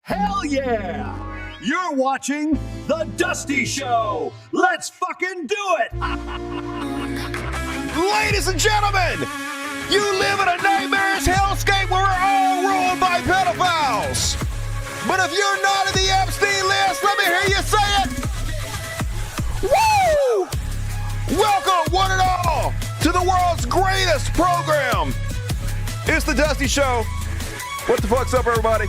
Hell yeah! You're watching The Dusty Show! Let's fucking do it! Ladies and gentlemen, you live in a nightmarish hellscape where we're all ruled by pedophiles. But if you're not in the Epstein list, let me hear you say it. Woo! Welcome, one and all, to the world's greatest program. It's The Dusty Show. What the fuck's up, everybody?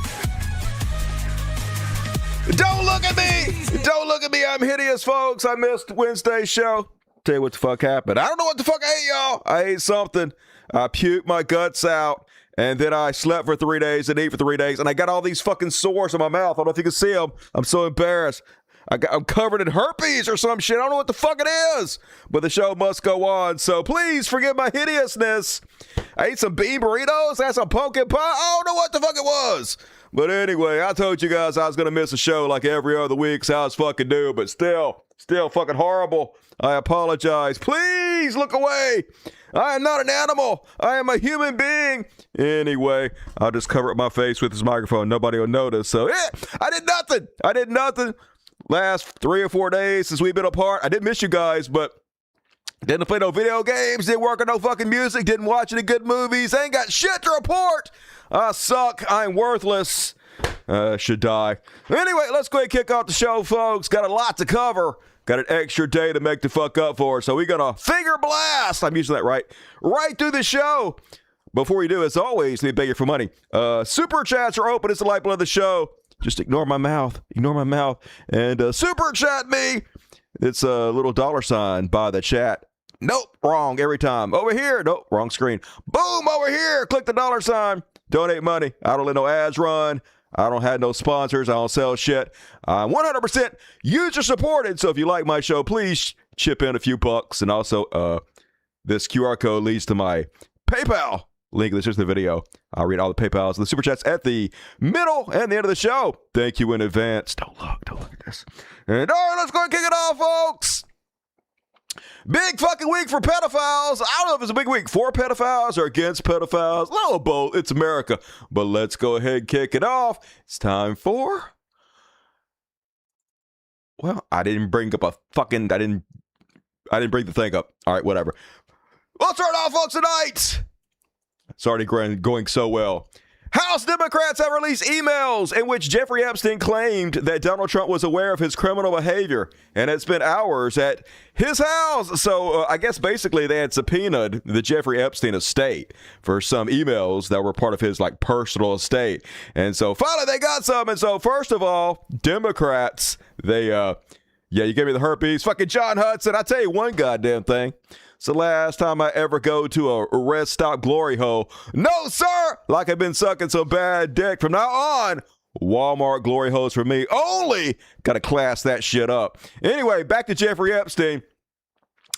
Don't look at me! Don't look at me. I'm hideous, folks. I missed Wednesday's show. Tell you what the fuck happened. I don't know what the fuck I ate, y'all. I ate something. I puked my guts out, and then I slept for 3 days and ate for 3 days, and I got all these fucking sores in my mouth. I don't know if you can see them. I'm so embarrassed. I'm covered in herpes or some shit. I don't know what the fuck it is, but the show must go on, so please forgive my hideousness. I ate some bean burritos. I had some pumpkin pie. I don't know what the fuck it was. But anyway, I told you guys I was going to miss a show like every other week, so I was fucking due, but still fucking horrible. I apologize. Please look away. I am not an animal. I am a human being. Anyway, I'll just cover up my face with this microphone. Nobody will notice. So, I did nothing. Last 3 or 4 days since we've been apart. I didn't miss you guys, but didn't play no video games, didn't work on no fucking music, didn't watch any good movies, ain't got shit to report. I suck. I'm worthless. Should die. Anyway, let's go ahead and kick off the show, folks. Got a lot to cover. Got an extra day to make the fuck up for. So we're going to finger blast. I'm using that right through the show. Before we do, as always, let me beg you for money. Super chats are open. It's the lifeblood of the show. Just ignore my mouth. And super chat me. It's a little $ by the chat. Nope, wrong every time. Over here. Nope, wrong screen. Boom, over here. Click the $. Donate money. I don't let no ads run. I don't have no sponsors. I don't sell shit. I'm 100% user supported. So if you like my show, please chip in a few bucks. And also, this QR code leads to my PayPal link. This is the video. I'll read all the PayPals and the super chats at the middle and the end of the show. Thank you in advance. Don't look at this. And all right, let's go and kick it off, folks. Big fucking week for pedophiles. I don't know if it's a big week for pedophiles or against pedophiles. A little both. It's America. But let's go ahead and kick it off. It's time for... Well, I didn't bring up I didn't bring the thing up. All right, whatever. Let's start off, folks, tonight. It's already going so well. House Democrats have released emails in which Jeffrey Epstein claimed that Donald Trump was aware of his criminal behavior and had spent hours at his house. So I guess basically they had subpoenaed the Jeffrey Epstein estate for some emails that were part of his personal estate. And so finally they got some. And so first of all, Democrats, they, you gave me the herpes. Fucking John Hudson. I tell you one goddamn thing. It's the last time I ever go to a rest stop glory hole. No, sir! Like I've been sucking some bad dick. From now on, Walmart glory holes for me only. Gotta class that shit up. Anyway, back to Jeffrey Epstein.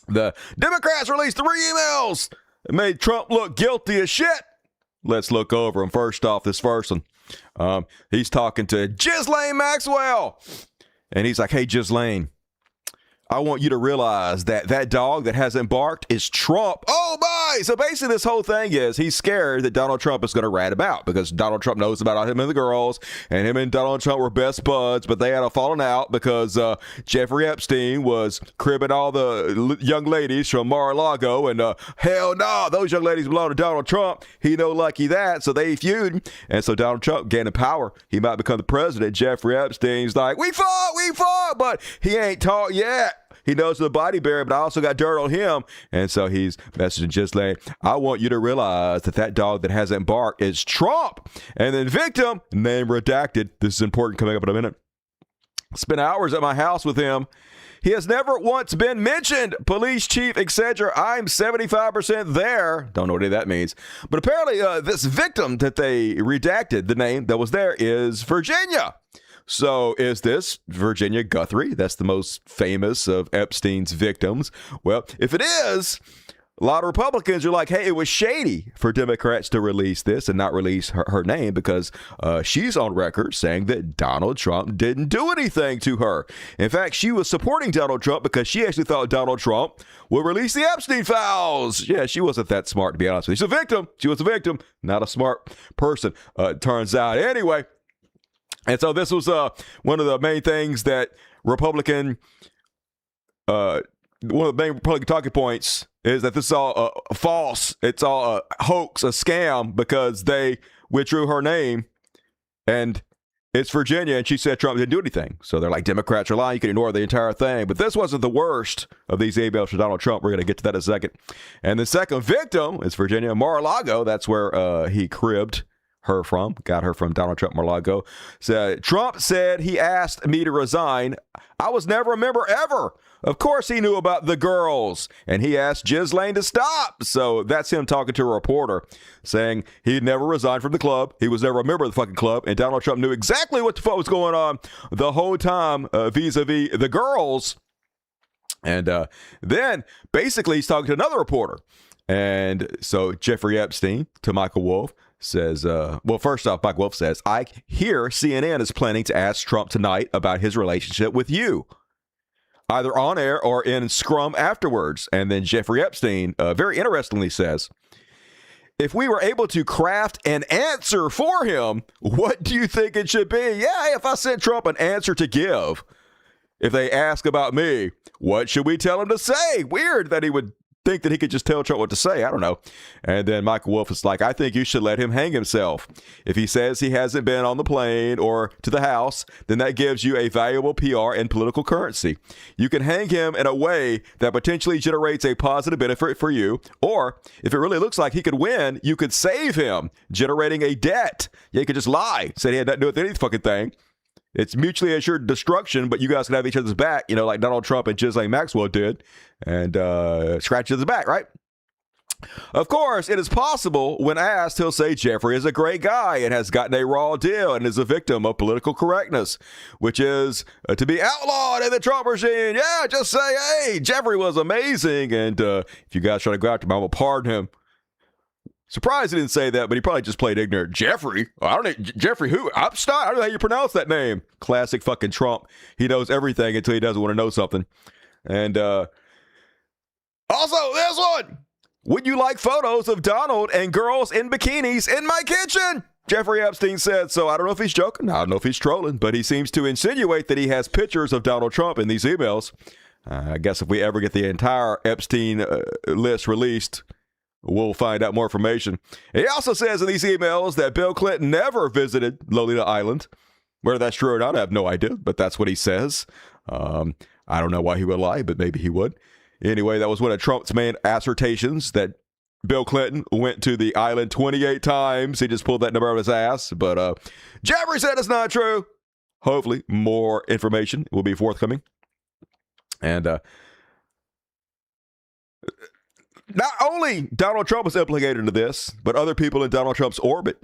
The Democrats released 3 emails that made Trump look guilty as shit. Let's look over them. First off, this first one. He's talking to Ghislaine Maxwell. And he's like, hey, Ghislaine, I want you to realize that dog that hasn't barked is Trump. Oh, my. So basically this whole thing is he's scared that Donald Trump is going to rat him out because Donald Trump knows about him and the girls, and him and Donald Trump were best buds, but they had a falling out because Jeffrey Epstein was cribbing all the young ladies from Mar-a-Lago, and hell no, those young ladies belong to Donald Trump. He no lucky that, so they feud, and so Donald Trump gaining power. He might become the president. Jeffrey Epstein's like, we fought, but he ain't taught yet. He knows the body barrier, but I also got dirt on him. And so he's messaging just like, I want you to realize that dog that hasn't barked is Trump. And then victim, name redacted. This is important, coming up in a minute. Spent hours at my house with him. He has never once been mentioned. Police chief, etc. I'm 75% there. Don't know what any of that means. But apparently this victim that they redacted, the name that was there is Virginia. So is this Virginia Guthrie? That's the most famous of Epstein's victims. Well, if it is, a lot of Republicans are like, hey, it was shady for Democrats to release this and not release her name because she's on record saying that Donald Trump didn't do anything to her. In fact, she was supporting Donald Trump because she actually thought Donald Trump would release the Epstein files. Yeah, she wasn't that smart, to be honest with you. She's a victim. She was a victim, not a smart person, turns out. Anyway, And so this was one of the main things that one of the main Republican talking points is that this is all false. It's all a hoax, a scam, because they withdrew her name, and it's Virginia, and she said Trump didn't do anything. So they're like, Democrats are lying. You can ignore the entire thing. But this wasn't the worst of these emails from Donald Trump. We're going to get to that in a second. And the second victim is Virginia Mar-a-Lago. That's where he cribbed her from, got her from Donald Trump Mar-a-Lago. So Trump said he asked me to resign. I was never a member ever. Of course he knew about the girls, and he asked Ghislaine to stop. So that's him talking to a reporter saying he'd never resigned from the club. He was never a member of the fucking club, and Donald Trump knew exactly what the fuck was going on the whole time vis-a-vis the girls. And then basically he's talking to another reporter. And so Jeffrey Epstein to Michael Wolff says, well, first off, Mike Wolff says, I hear CNN is planning to ask Trump tonight about his relationship with you, either on air or in scrum afterwards. And then Jeffrey Epstein, very interestingly, says, if we were able to craft an answer for him, what do you think it should be? Yeah, if I sent Trump an answer to give, if they ask about me, what should we tell him to say? Weird that he would think that he could just tell Trump what to say. I don't know. And then Michael Wolff is like, I think you should let him hang himself. If he says he hasn't been on the plane or to the House, then that gives you a valuable PR and political currency. You can hang him in a way that potentially generates a positive benefit for you. Or if it really looks like he could win, you could save him, generating a debt. Yeah, you could just lie, say he had nothing to do with any fucking thing. It's mutually assured destruction, but you guys can have each other's back, you know, like Donald Trump and Ghislaine Maxwell did, and scratch each other's back, right? Of course, it is possible when asked, he'll say Jeffrey is a great guy and has gotten a raw deal and is a victim of political correctness, which is to be outlawed in the Trump regime. Yeah, just say, hey, Jeffrey was amazing, and if you guys try to go after him, I will pardon him. Surprised he didn't say that, but he probably just played ignorant. Jeffrey? I don't know. Jeffrey who? Epstein? I don't know how you pronounce that name. Classic fucking Trump. He knows everything until he doesn't want to know something. And also, this one. Would you like photos of Donald and girls in bikinis in my kitchen? Jeffrey Epstein said so. I don't know if he's joking. I don't know if he's trolling, but he seems to insinuate that he has pictures of Donald Trump in these emails. I guess if we ever get the entire Epstein list released, we'll find out more information. He also says in these emails that Bill Clinton never visited Lolita Island. Whether that's true or not, I have no idea, but that's what he says. I don't know why he would lie, but maybe he would. Anyway, that was one of Trump's main assertions, that Bill Clinton went to the island 28 times. He just pulled that number out of his ass. But Jeffrey said it's not true. Hopefully, more information will be forthcoming. And not only Donald Trump was implicated into this, but other people in Donald Trump's orbit.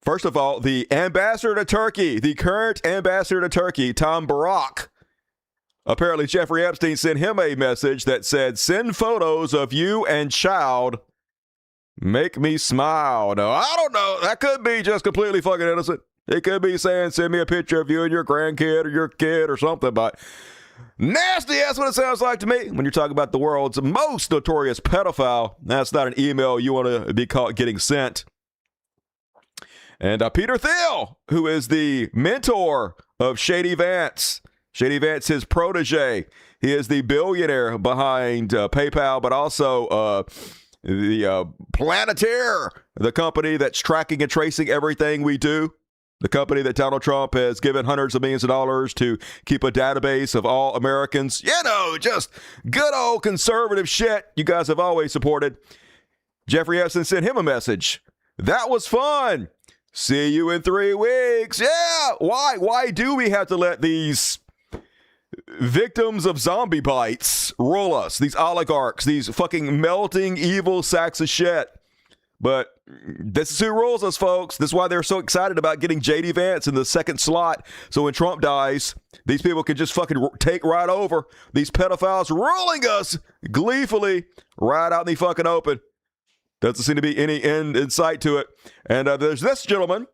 First of all, the ambassador to Turkey, the current ambassador to Turkey, Tom Barak. Apparently, Jeffrey Epstein sent him a message that said, send photos of you and child. Make me smile. No, I don't know. That could be just completely fucking innocent. It could be saying, send me a picture of you and your grandkid or your kid or something, but nasty, that's what it sounds like to me. When you're talking about the world's most notorious pedophile, that's not an email you want to be caught getting sent. And Peter Thiel, who is the mentor of Shady Vance. Shady Vance, his protege. He is the billionaire behind PayPal, but also the Planeteer, the company that's tracking and tracing everything we do. The company that Donald Trump has given hundreds of millions of dollars to keep a database of all Americans. You know, just good old conservative shit you guys have always supported. Jeffrey Epstein sent him a message. That was fun. See you in 3 weeks. Yeah. Why do we have to let these victims of zombie bites rule us? These oligarchs, these fucking melting evil sacks of shit. But this is who rules us, folks. This is why they're so excited about getting J.D. Vance in the second slot. So when Trump dies, these people can just fucking take right over. These pedophiles ruling us gleefully right out in the fucking open. Doesn't seem to be any end in sight to it. And there's this gentleman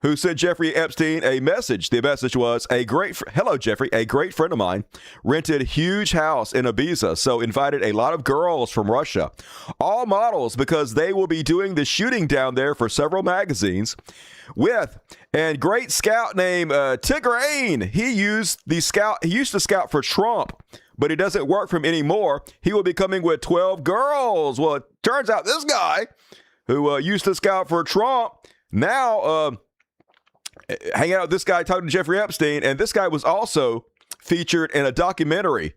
who sent Jeffrey Epstein a message. The message was, hello, Jeffrey, a great friend of mine rented huge house in Ibiza, so invited a lot of girls from Russia, all models because they will be doing the shooting down there for several magazines and great scout named Tigraine. He used to scout for Trump, but he doesn't work for him anymore. He will be coming with 12 girls. Well, it turns out this guy who used to scout for Trump now hanging out with this guy talking to Jeffrey Epstein, and this guy was also featured in a documentary,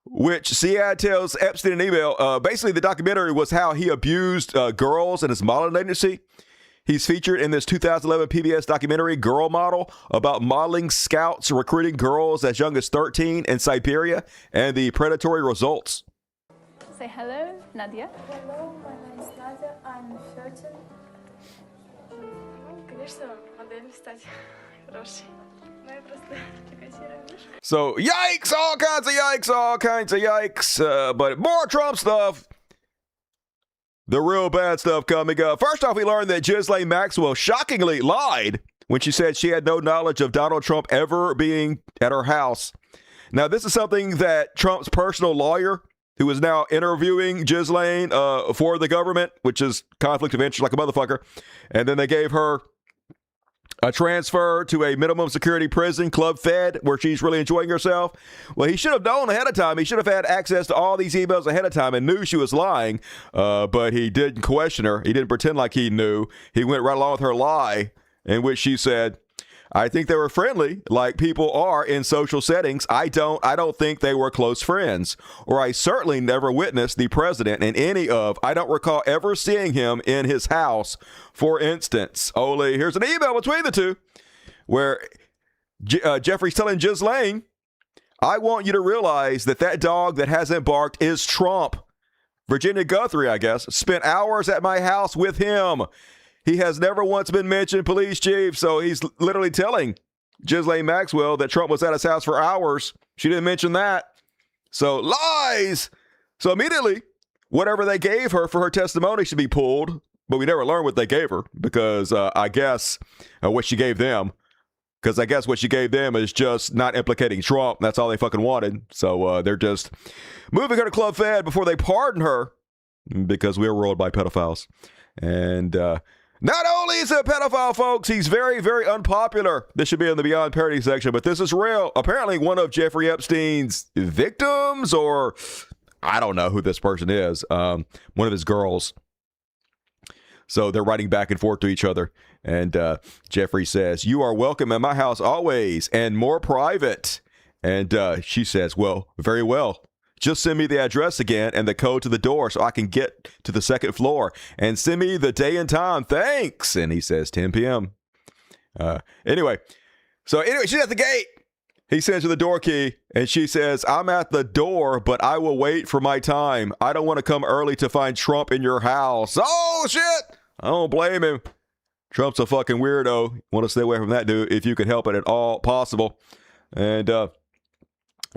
which CIA tells Epstein in an email. Basically, the documentary was how he abused girls in his modeling agency. He's featured in this 2011 PBS documentary, Girl Model, about modeling scouts recruiting girls as young as 13 in Siberia and the predatory results. Say hello, Nadia. Hello, my name is Nadia. I'm 13. Конечно, модель стать хорошей. Но я просто такая серая мышка. So, yikes, all kinds of yikes. But more Trump stuff. The real bad stuff coming up. First off, we learned that Ghislaine Maxwell shockingly lied when she said she had no knowledge of Donald Trump ever being at her house. Now, this is something that Trump's personal lawyer, who is now interviewing Ghislaine for the government, which is conflict of interest like a motherfucker, and then they gave her a transfer to a minimum security prison, Club Fed, where she's really enjoying herself. Well, he should have known ahead of time. He should have had access to all these emails ahead of time and knew she was lying, but he didn't question her. He didn't pretend like he knew. He went right along with her lie, in which she said, I think they were friendly, like people are in social settings. I don't think they were close friends. Or I certainly never witnessed the president in any of, I don't recall ever seeing him in his house, for instance. Only, here's an email between the two where Jeffrey's telling Ghislaine, I want you to realize that dog that hasn't barked is Trump. Virginia Guthrie, I guess, spent hours at my house with him. He has never once been mentioned, police chief. So he's literally telling Ghislaine Maxwell that Trump was at his house for hours. She didn't mention that. So lies. So immediately, whatever they gave her for her testimony should be pulled. But we never learned what they gave her because I guess what she gave them. Because I guess what she gave them is just not implicating Trump. That's all they fucking wanted. So they're just moving her to Club Fed before they pardon her because we are ruled by pedophiles. And not only is he a pedophile, folks, he's very, very unpopular. This should be in the Beyond Parody section, but this is real. Apparently one of Jeffrey Epstein's victims, or I don't know who this person is, one of his girls. So they're writing back and forth to each other. And Jeffrey says, you are welcome at my house always and more private. And she says, well, very well. Just send me the address again and the code to the door so I can get to the second floor. And send me the day and time. Thanks. And he says 10 p.m. Anyway, she's at the gate. He sends her the door key. And she says, I'm at the door, but I will wait for my time. I don't want to come early to find Trump in your house. Oh, shit. I don't blame him. Trump's a fucking weirdo. Want to stay away from that dude if you can help it at all possible. And,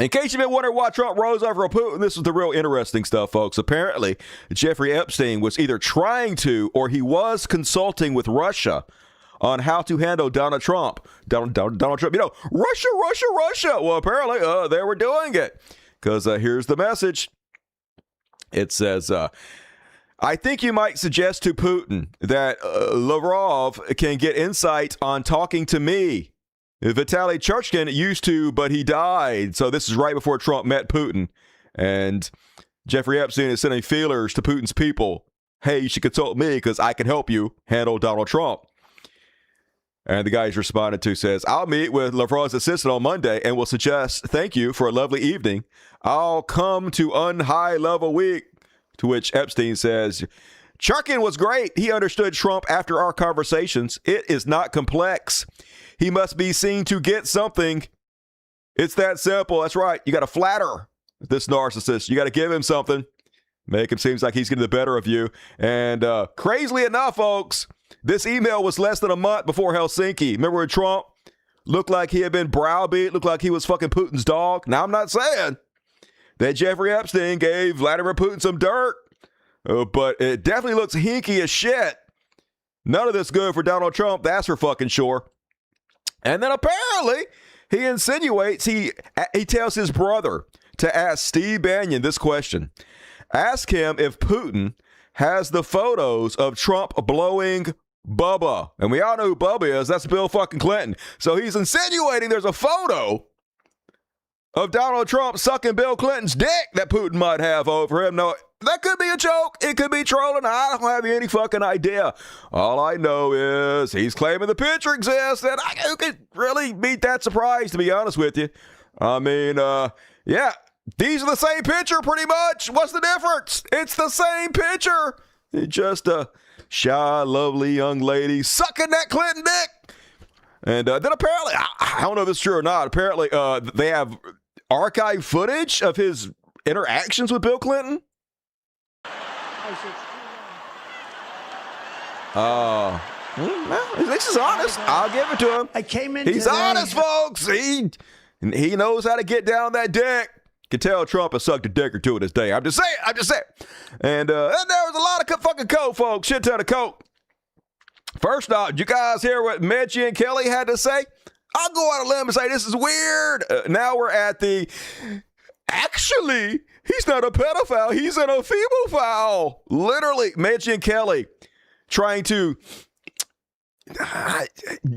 in case you've been wondering why Trump rose over Putin, this is the real interesting stuff, folks. Apparently, Jeffrey Epstein was either trying to or he was consulting with Russia on how to handle Donald Trump. Donald Trump, Russia. Well, apparently, they were doing it. Because here's the message. It says, I think you might suggest to Putin that Lavrov can get insight on talking to me. Vitaly Churchkin used to, but he died. So this is right before Trump met Putin. And Jeffrey Epstein is sending feelers to Putin's people. Hey, you should consult me because I can help you handle Donald Trump. And the guy he's responded to says, I'll meet with Lavrov's assistant on Monday and will suggest thank you for a lovely evening. I'll come to High Level Week. To which Epstein says, Churkin was great. He understood Trump after our conversations. It is not complex. He must be seen to get something. It's that simple. That's right. You got to flatter this narcissist. You got to give him something. Make him seem like he's getting the better of you. And crazily enough, folks, this email was less than a month before Helsinki. Remember when Trump looked like he had been browbeat, looked like he was fucking Putin's dog? Now, I'm not saying that Jeffrey Epstein gave Vladimir Putin some dirt, but it definitely looks hinky as shit None of this good for Donald Trump, that's for fucking sure. And then apparently he insinuates, he tells his brother to ask Steve Bannon this question. Ask him if Putin has the photos of Trump blowing Bubba. And we all know who Bubba is. That's Bill fucking Clinton. So he's insinuating there's a photo of Donald Trump sucking Bill Clinton's dick that Putin might have over him. No, that could be a joke. It could be trolling. I don't have any fucking idea. All I know is he's claiming the picture exists, and I could really be that surprised, to be honest with you. I mean, yeah, these are the same picture pretty much. What's the difference? It's the same picture. It's just a shy, lovely young lady sucking that Clinton dick. And then apparently, I don't know if this is true or not, apparently they have archive footage of his interactions with Bill Clinton. This is honest. I'll give it to him. I came in. He's honest, folks. He knows how to get down that dick. Can tell Trump has sucked a dick or two in his day. I'm just saying. And there was a lot of fucking coke, folks. Shit ton of coke. First off, did you guys hear what Megyn and Kelly had to say? I'll go out on a limb and say this is weird. Now we're at the, actually, he's not a pedophile. He's an ephebophile. Literally, Megyn and Kelly trying to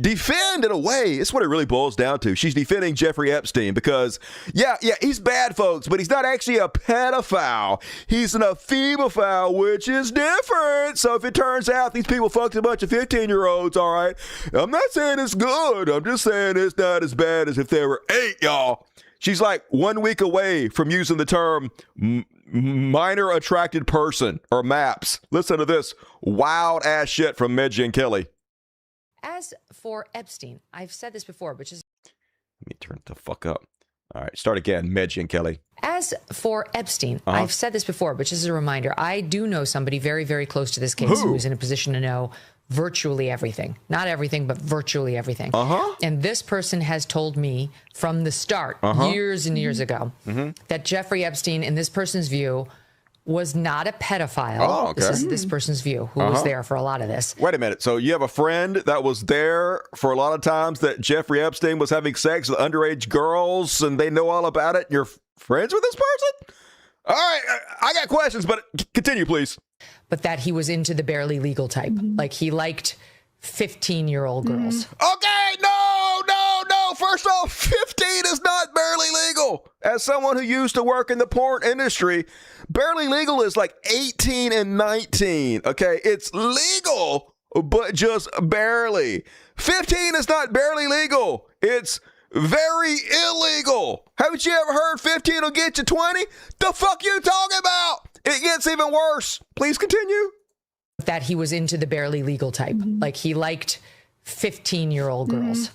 defend in a way. It's what it really boils down to. She's defending Jeffrey Epstein because, yeah, he's bad, folks, but he's not actually a pedophile. He's an ephebophile, which is different. So if it turns out these people fucked a bunch of 15-year-olds, all right, I'm not saying it's good. I'm just saying it's not as bad as if they were 8, y'all. She's like 1 week away from using the term minor attracted person or MAPS. Listen to this wild ass shit from Megyn and Kelly. As for Epstein, I've said this before, which is... Let me turn the fuck up. All right, start again, Megyn and Kelly. As for Epstein, I've said this before, but just as a reminder, I do know somebody very, very close to this case who's in a position to know virtually everything. Not everything, but virtually everything. And this person has told me from the start, years and years ago, that Jeffrey Epstein, in this person's view, was not a pedophile. Oh, okay. This is this person's view, who was there for a lot of this. Wait a minute. So you have a friend that was there for a lot of times that Jeffrey Epstein was having sex with underage girls and they know all about it. You're friends with this person? All right. I got questions, but continue, please. But that he was into the barely legal type. Like he liked 15-year-old girls. Okay. No. First off, 15 is not barely legal. As someone who used to work in the porn industry, barely legal is like 18 and 19. Okay. It's legal, but just barely. 15 is not barely legal. It's very illegal. Haven't you ever heard 15 will get you 20? The fuck you talking about? It gets even worse. Please continue. That he was into the barely legal type. Like he liked 15-year-old girls.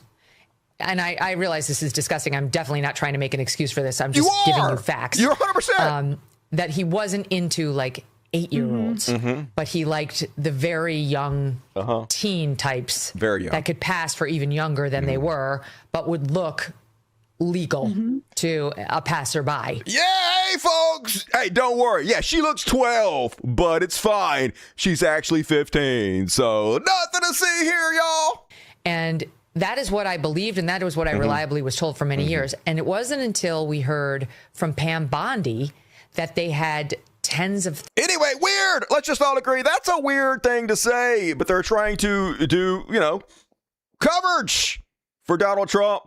And I realize this is disgusting. I'm definitely not trying to make an excuse for this. I'm just giving you facts. You're 100%. That he wasn't into like 8-year-olds, but he liked the very young teen types. Very young. That could pass for even younger than they were, but would look legal to a passerby. Yeah, hey, folks. Hey, don't worry. Yeah, she looks 12, but it's fine. She's actually 15. So nothing to see here, y'all. And that is what I believed, and that was what I reliably was told for many years. And it wasn't until we heard from Pam Bondi that they had tens of... Anyway, weird. Let's just all agree. That's a weird thing to say, but they're trying to do, coverage for Donald Trump,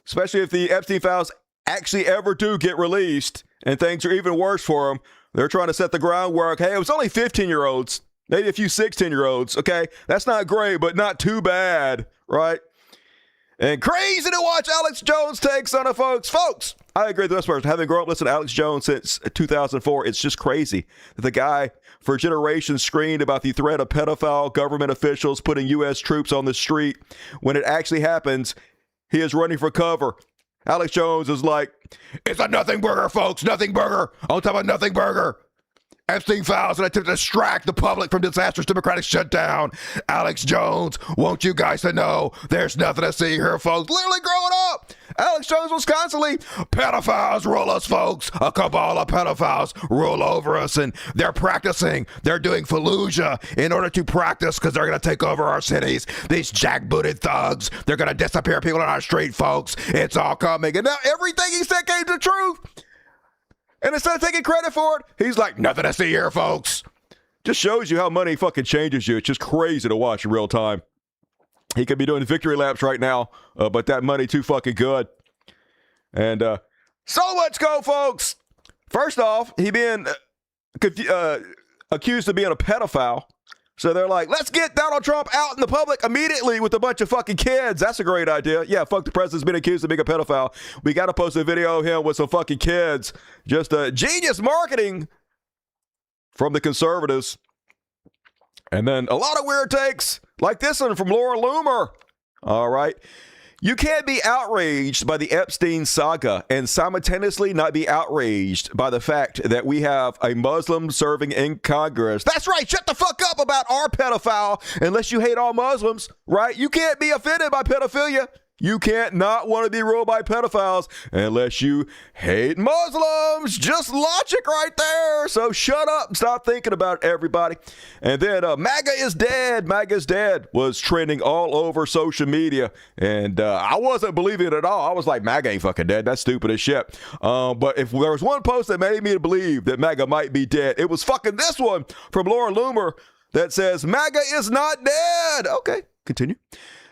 especially if the Epstein files actually ever do get released and things are even worse for him. They're trying to set the groundwork. Hey, it was only 15-year-olds, maybe a few 16-year-olds. Okay, that's not great, but not too bad, right? And crazy to watch Alex Jones takes on it, folks. Folks, I agree with this person. Having grown up listening to Alex Jones since 2004, it's just crazy that the guy for generations screamed about the threat of pedophile government officials putting U.S. troops on the street. When it actually happens, he is running for cover. Alex Jones is like, it's a nothing burger, folks. Nothing burger. On top of nothing burger. Epstein files and attempt to distract the public from disastrous democratic shutdown. Alex Jones, want you guys to know there's nothing to see here, folks. Literally growing up, Alex Jones was constantly, pedophiles rule us, folks. A cabal of pedophiles rule over us, and they're practicing. They're doing Fallujah in order to practice because they're going to take over our cities. These jackbooted thugs, they're going to disappear people on our street, folks. It's all coming. And now everything he said came to truth. And instead of taking credit for it, he's like, nothing to see here, folks. Just shows you how money fucking changes you. It's just crazy to watch in real time. He could be doing victory laps right now, but that money too fucking good. And so much go, folks. First off, he being accused of being a pedophile. So they're like, let's get Donald Trump out in the public immediately with a bunch of fucking kids. That's a great idea. Yeah, fuck, the president's been accused of being a pedophile. We got to post a video of him with some fucking kids. Just genius marketing from the conservatives. And then a lot of weird takes, like this one from Laura Loomer. All right. You can't be outraged by the Epstein saga and simultaneously not be outraged by the fact that we have a Muslim serving in Congress. That's right. Shut the fuck up about our pedophile unless you hate all Muslims, right? You can't be offended by pedophilia. You can't not want to be ruled by pedophiles unless you hate Muslims. Just logic right there. So shut up and stop thinking about it, everybody. And then MAGA is dead. MAGA is dead was trending all over social media. And I wasn't believing it at all. I was like, MAGA ain't fucking dead. That's stupid as shit. But if there was one post that made me believe that MAGA might be dead, it was fucking this one from Laura Loomer that says, MAGA is not dead. Okay, continue.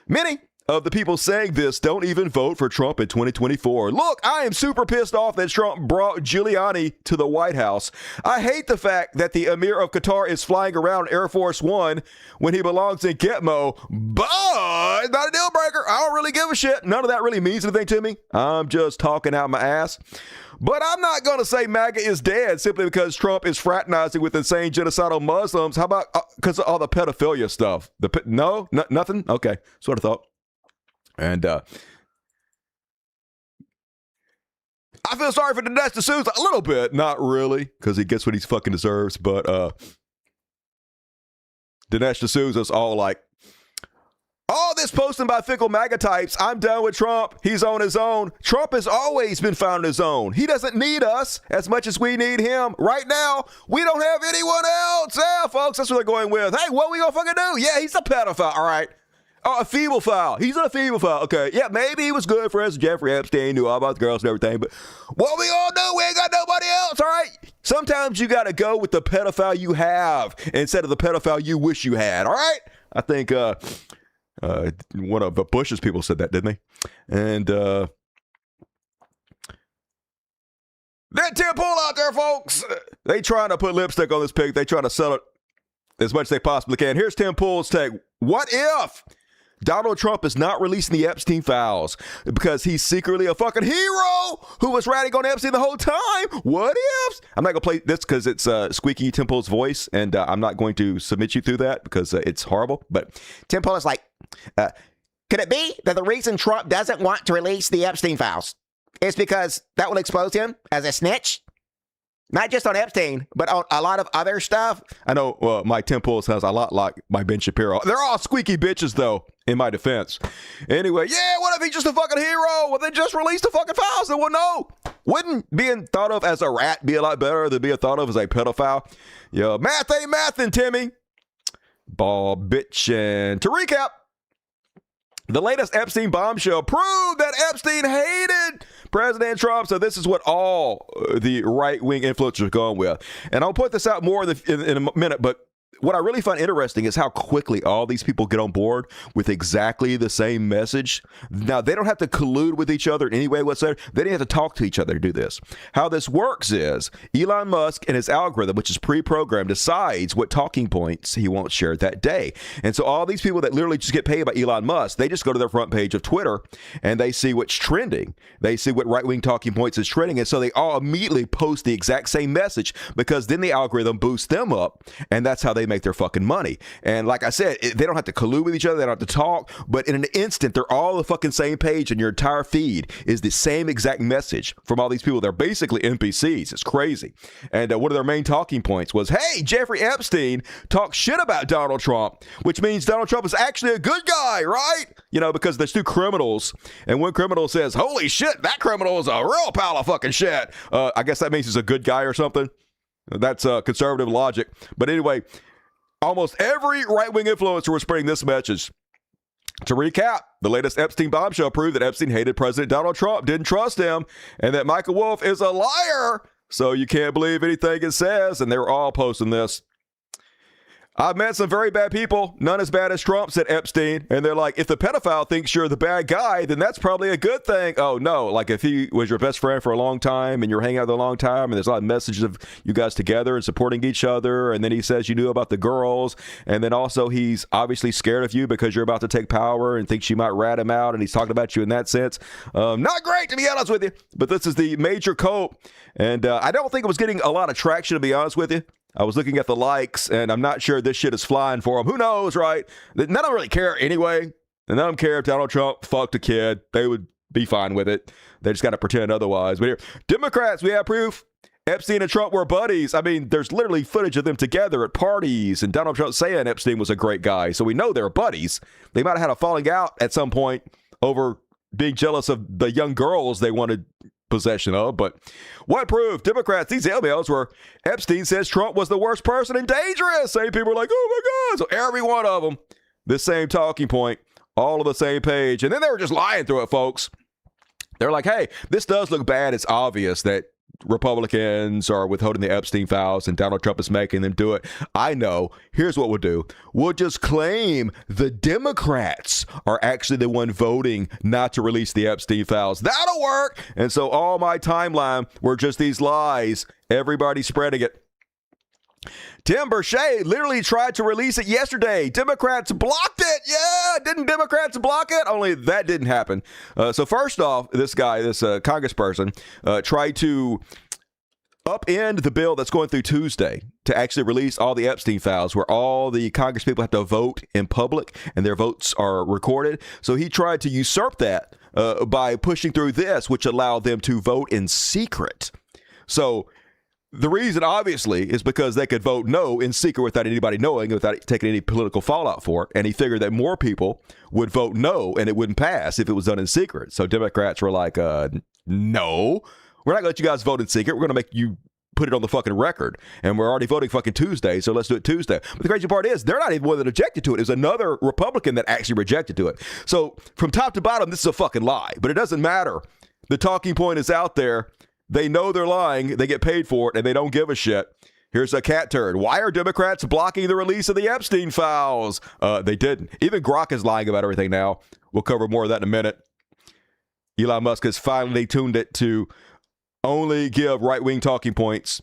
Many of the people saying this don't even vote for Trump in 2024. Look, I am super pissed off that Trump brought Giuliani to the White House. I hate the fact that the Emir of Qatar is flying around Air Force One when he belongs in Gitmo, but it's not a deal breaker. I don't really give a shit. None of that really means anything to me. I'm just talking out my ass. But I'm not going to say MAGA is dead simply because Trump is fraternizing with insane genocidal Muslims. How about because of all the pedophilia stuff? Nothing? Okay, that's what I thought. And I feel sorry for Dinesh D'Souza a little bit. Not really, because he gets what he fucking deserves. But Dinesh D'Souza's all like, all this posting by fickle MAGA types, I'm done with Trump. He's on his own. Trump has always been found on his own. He doesn't need us as much as we need him. Right now, we don't have anyone else. Yeah, folks, that's what they're going with. Hey, what we gonna fucking do? Yeah, he's a pedophile. All right. Oh, a feeble-phile. He's a feeble-phile. Okay, yeah, maybe he was good friends with Jeffrey Epstein, knew all about the girls and everything, but what we gonna do? We ain't got nobody else, all right? Sometimes you gotta go with the pedophile you have instead of the pedophile you wish you had, all right? I think one of Bush's people said that, didn't they? And that Tim Pool out there, folks, they trying to put lipstick on this pig. They trying to sell it as much as they possibly can. Here's Tim Pool's take. What if Donald Trump is not releasing the Epstein files because he's secretly a fucking hero who was ratting on Epstein the whole time? What ifs? I'm not going to play this because it's squeaky Tim Pool's voice, and I'm not going to submit you through that because it's horrible. But Tim Pool is like, could it be that the reason Trump doesn't want to release the Epstein files is because that will expose him as a snitch? Not just on Epstein, but on a lot of other stuff. I know my Tim Pool sounds a lot like my Ben Shapiro. They're all squeaky bitches, though, in my defense. Anyway, yeah, what if he's just a fucking hero? Well, then just release the fucking files, then we'll know. Wouldn't being thought of as a rat be a lot better than being thought of as a pedophile? Yeah, math ain't mathin', Timmy. Ball bitchin'. To recap, the latest Epstein bombshell proved that Epstein hated President Trump. So this is what all the right-wing influencers are going with. And I'll point this out more in a minute, but what I really find interesting is how quickly all these people get on board with exactly the same message. Now, they don't have to collude with each other in any way whatsoever. They don't have to talk to each other to do this. How this works is Elon Musk and his algorithm, which is pre-programmed, decides what talking points he wants shared that day. And so all these people that literally just get paid by Elon Musk, they just go to their front page of Twitter and they see what's trending. They see what right-wing talking points is trending. And so they all immediately post the exact same message because then the algorithm boosts them up. And that's how they make their fucking money. And like I said, they don't have to collude with each other. They don't have to talk. But in an instant, they're all on the fucking same page, and your entire feed is the same exact message from all these people. They're basically NPCs. It's crazy. And one of their main talking points was, hey, Jeffrey Epstein talks shit about Donald Trump, which means Donald Trump is actually a good guy, right? You know, because there's two criminals, and one criminal says, holy shit, that criminal is a real pile of fucking shit. I guess that means he's a good guy or something. That's conservative logic. But anyway, almost every right-wing influencer was spreading this message. To recap, the latest Epstein bombshell proved that Epstein hated President Donald Trump, didn't trust him, and that Michael Wolff is a liar. So you can't believe anything it says. And they were all posting this. I've met some very bad people, none as bad as Trump, said Epstein. And they're like, if the pedophile thinks you're the bad guy, then that's probably a good thing. Oh, no. Like if he was your best friend for a long time and you're hanging out with a long time and there's a lot of messages of you guys together and supporting each other. And then he says you knew about the girls. And then also he's obviously scared of you because you're about to take power and thinks you might rat him out. And he's talking about you in that sense. Not great, to be honest with you. But this is the major cope. And I don't think it was getting a lot of traction, to be honest with you. I was looking at the likes, and I'm not sure this shit is flying for them. Who knows, right? None of them really care anyway. And none of them care if Donald Trump fucked a kid. They would be fine with it. They just got to pretend otherwise. But here, Democrats, we have proof. Epstein and Trump were buddies. I mean, there's literally footage of them together at parties, and Donald Trump saying Epstein was a great guy. So we know they're buddies. They might have had a falling out at some point over being jealous of the young girls they wanted possession of. But what proved? Democrats, these emails where Epstein says Trump was the worst person and dangerous. Same people are like, oh my God. So every one of them, the same talking point, all on the same page. And then they were just lying through it, folks. They're like, hey, this does look bad. It's obvious that Republicans are withholding the Epstein files and Donald Trump is making them do it. I know. Here's what we'll do. We'll just claim the Democrats are actually the one voting not to release the Epstein files. That'll work. And so all my timeline were just these lies. Everybody spreading it. Tim Burchett literally tried to release it yesterday. Democrats blocked it. Yeah, didn't Democrats block it? Only that didn't happen. So first off, this guy, this congressperson, tried to upend the bill that's going through Tuesday to actually release all the Epstein files where all the Congress people have to vote in public and their votes are recorded. So he tried to usurp that by pushing through this, which allowed them to vote in secret. So the reason, obviously, is because they could vote no in secret without anybody knowing, without taking any political fallout for it. And he figured that more people would vote no and it wouldn't pass if it was done in secret. So Democrats were like, no, we're not going to let you guys vote in secret. We're going to make you put it on the fucking record. And we're already voting fucking Tuesday, so let's do it Tuesday. But the crazy part is they're not even one that objected to it. It was another Republican that actually rejected to it. So from top to bottom, this is a fucking lie. But it doesn't matter. The talking point is out there. They know they're lying, they get paid for it, and they don't give a shit. Here's a cat turd. Why are Democrats blocking the release of the Epstein files? They didn't. Even Grok is lying about everything now. We'll cover more of that in a minute. Elon Musk has finally tuned it to only give right-wing talking points.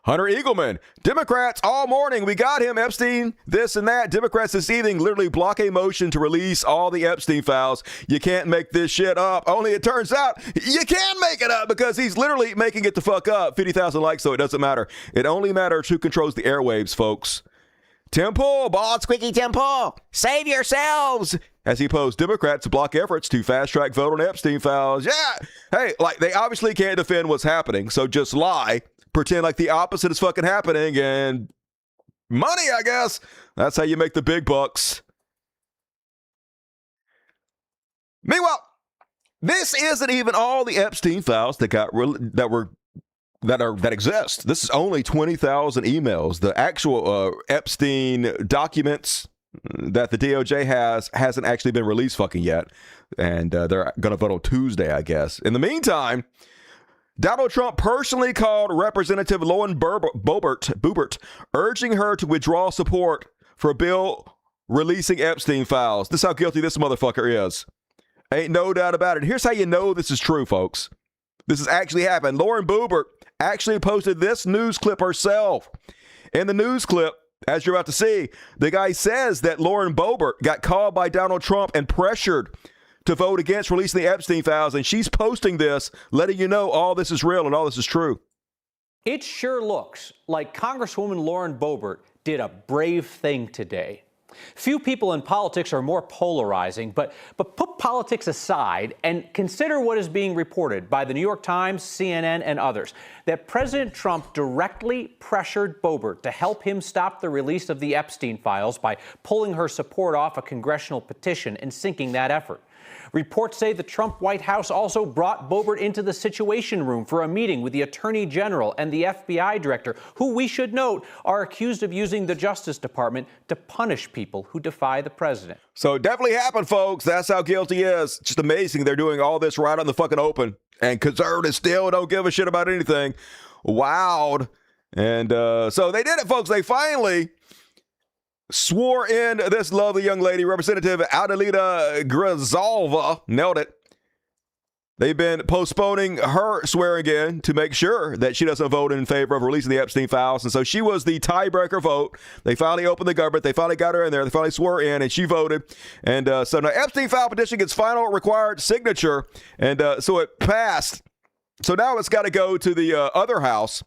Hunter Eagleman, Democrats all morning. We got him, Epstein, this and that. Democrats this evening literally block a motion to release all the Epstein files. You can't make this shit up. Only it turns out you can make it up because he's literally making it the fuck up. 50,000 likes, so it doesn't matter. It only matters who controls the airwaves, folks. Temple, bald squeaky Temple, save yourselves. As he posed, Democrats block efforts to fast-track vote on Epstein files. Yeah. Hey, like they obviously can't defend what's happening, so just lie. Pretend like the opposite is fucking happening and money, I guess. That's how you make the big bucks. Meanwhile, this isn't even all the Epstein files that exist. This is only 20,000 emails. The actual Epstein documents that the DOJ hasn't actually been released fucking yet. And they're going to vote on Tuesday, I guess. In the meantime, Donald Trump personally called Representative Lauren Boebert, urging her to withdraw support for a bill releasing Epstein files. This is how guilty this motherfucker is. Ain't no doubt about it. Here's how you know this is true, folks. This has actually happened. Lauren Boebert actually posted this news clip herself. In the news clip, as you're about to see, the guy says that Lauren Boebert got called by Donald Trump and pressured to vote against releasing the Epstein files, and she's posting this, letting you know all this is real and all this is true. It sure looks like Congresswoman Lauren Boebert did a brave thing today. Few people in politics are more polarizing, but put politics aside and consider what is being reported by the New York Times, CNN, and others, that President Trump directly pressured Boebert to help him stop the release of the Epstein files by pulling her support off a congressional petition and sinking that effort. Reports say the Trump White House also brought Boebert into the Situation Room for a meeting with the Attorney General and the FBI Director, who, we should note, are accused of using the Justice Department to punish people who defy the president. So it definitely happened, folks. That's how guilty he is. Just amazing they're doing all this right on the fucking open. And conservatives still don't give a shit about anything. Wowed. And so they did it, folks. They finally swore in this lovely young lady, Representative Adelita Grizalva. Nailed it. They've been postponing her swearing in to make sure that she doesn't vote in favor of releasing the Epstein files. And so she was the tiebreaker vote. They finally opened the government. They finally got her in there. They finally swore in, and she voted. And so now Epstein file petition gets final required signature. And so it passed. So now it's got to go to the other house.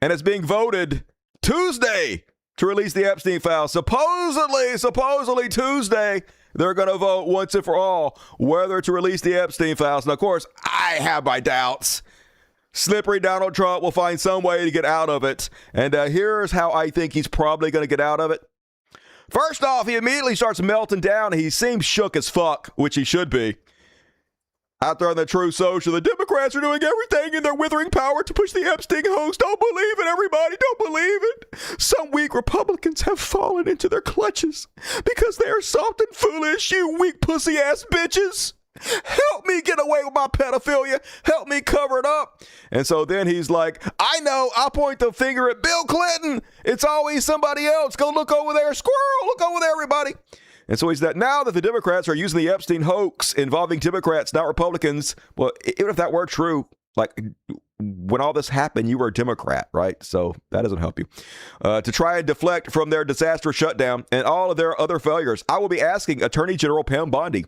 And it's being voted Tuesday to release the Epstein files. Supposedly Tuesday, they're going to vote once and for all whether to release the Epstein files. Now, of course, I have my doubts. Slippery Donald Trump will find some way to get out of it. And here's how I think he's probably going to get out of it. First off, he immediately starts melting down. He seems shook as fuck, which he should be. Out there on the True Social, the Democrats are doing everything in their withering power to push the Epstein hoax. Don't believe it, everybody. Don't believe it. Some weak Republicans have fallen into their clutches because they are soft and foolish, you weak pussy-ass bitches. Help me get away with my pedophilia. Help me cover it up. And so then he's like, I know, I'll point the finger at Bill Clinton. It's always somebody else. Go look over there. Squirrel, look over there, everybody. And so he's that now that the Democrats are using the Epstein hoax involving Democrats, not Republicans. Well, even if that were true, like when all this happened, you were a Democrat, right? So that doesn't help you. To try and deflect from their disastrous shutdown and all of their other failures, I will be asking Attorney General Pam Bondi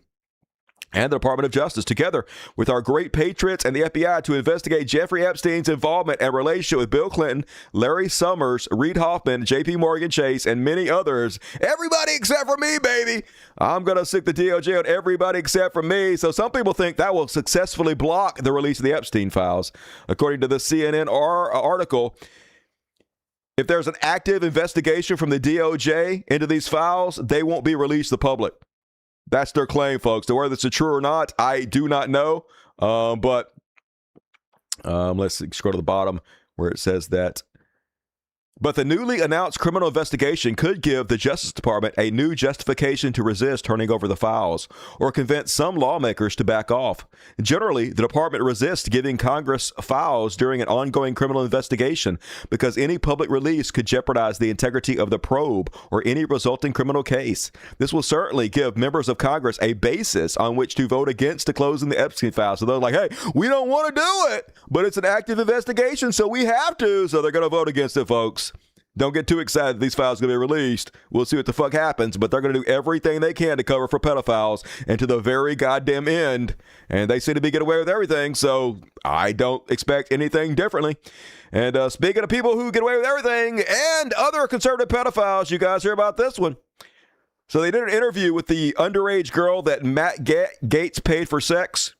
and the Department of Justice, together with our great patriots and the FBI, to investigate Jeffrey Epstein's involvement and relationship with Bill Clinton, Larry Summers, Reid Hoffman, J.P. Morgan Chase, and many others. Everybody except for me, baby. I'm going to stick the DOJ on everybody except for me. So some people think that will successfully block the release of the Epstein files. According to the CNN article, if there's an active investigation from the DOJ into these files, they won't be released to the public. That's their claim, folks. So whether it's true or not, I do not know. But let's scroll to the bottom where it says that. But the newly announced criminal investigation could give the Justice Department a new justification to resist turning over the files or convince some lawmakers to back off. Generally, the department resists giving Congress files during an ongoing criminal investigation because any public release could jeopardize the integrity of the probe or any resulting criminal case. This will certainly give members of Congress a basis on which to vote against closing the Epstein files. So they're like, hey, we don't want to do it, but it's an active investigation, so we have to. So they're going to vote against it, folks. Don't get too excited these files are going to be released. We'll see what the fuck happens, but they're going to do everything they can to cover for pedophiles and to the very goddamn end. And they seem to be getting away with everything, so I don't expect anything differently. And speaking of people who get away with everything and other conservative pedophiles, you guys hear about this one. So they did an interview with the underage girl that Matt Gaetz paid for sex.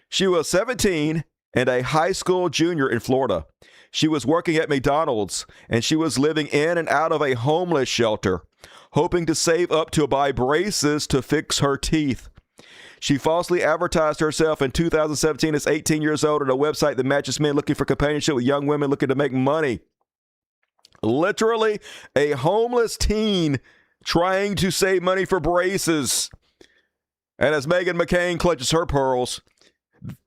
She was 17 and a high school junior in Florida. She was working at McDonald's, and she was living in and out of a homeless shelter, hoping to save up to buy braces to fix her teeth. She falsely advertised herself in 2017 as 18 years old on a website that matches men looking for companionship with young women looking to make money. Literally, a homeless teen trying to save money for braces. And as Megyn McCain clutches her pearls,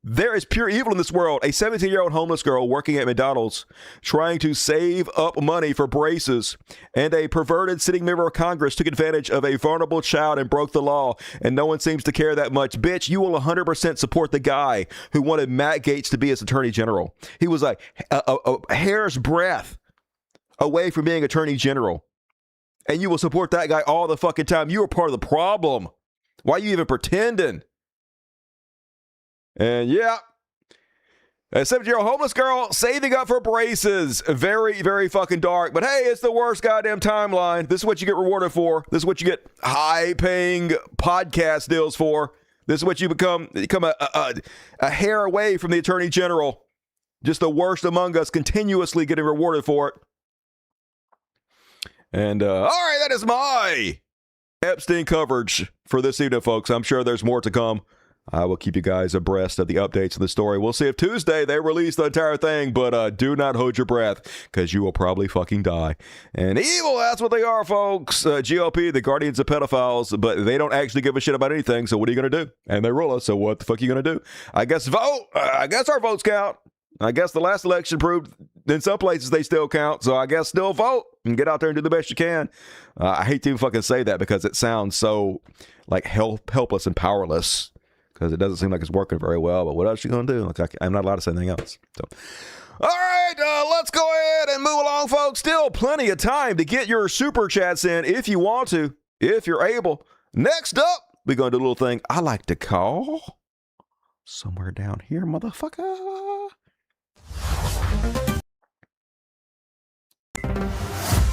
there is pure evil in this world. A 17-year-old homeless girl working at McDonald's trying to save up money for braces, and a perverted sitting member of Congress took advantage of a vulnerable child and broke the law, and no one seems to care that much. Bitch, you will 100% support the guy who wanted Matt Gaetz to be his attorney general. He was like a hair's breadth away from being attorney general, and you will support that guy all the fucking time. You are part of the problem. Why are you even pretending? And yeah, A 70-year-old homeless girl saving up for braces. Very, very fucking dark. But hey, it's the worst goddamn timeline. This is what you get rewarded for. This is what you get high-paying podcast deals for. This is what you become a hair away from the Attorney General. Just the worst among us, continuously getting rewarded for it. And, all right, that is my Epstein coverage for this evening, folks. I'm sure there's more to come. I will keep you guys abreast of the updates of the story. We'll see if Tuesday they release the entire thing, but do not hold your breath, because you will probably fucking die. And evil, that's what they are, folks. GOP, the guardians of pedophiles, but they don't actually give a shit about anything, so what are you going to do? And they rule us, so what the fuck are you going to do? I guess vote. I guess our votes count. I guess the last election proved in some places they still count, so I guess still vote and get out there and do the best you can. I hate to even fucking say that because it sounds so like helpless and powerless, because it doesn't seem like it's working very well. But what else are you going to do? Like, I'm not allowed to say anything else. So, all right, let's go ahead and move along, folks. Still plenty of time to get your super chats in if you want to, if you're able. Next up, we're going to do a little thing I like to call somewhere down here, motherfucker.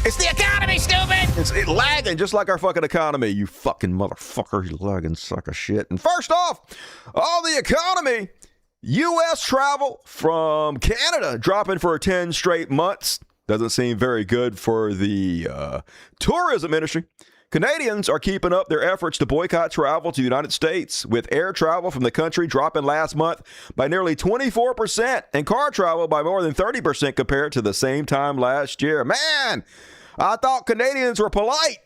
It's the economy, stupid! It's lagging just like our fucking economy, you fucking motherfucker, you lagging suck of shit. And first off, on the economy, U.S. travel from Canada dropping for 10 straight months. Doesn't seem very good for the tourism industry. Canadians are keeping up their efforts to boycott travel to the United States, with air travel from the country dropping last month by nearly 24% and car travel by more than 30% compared to the same time last year. Man, I thought Canadians were polite.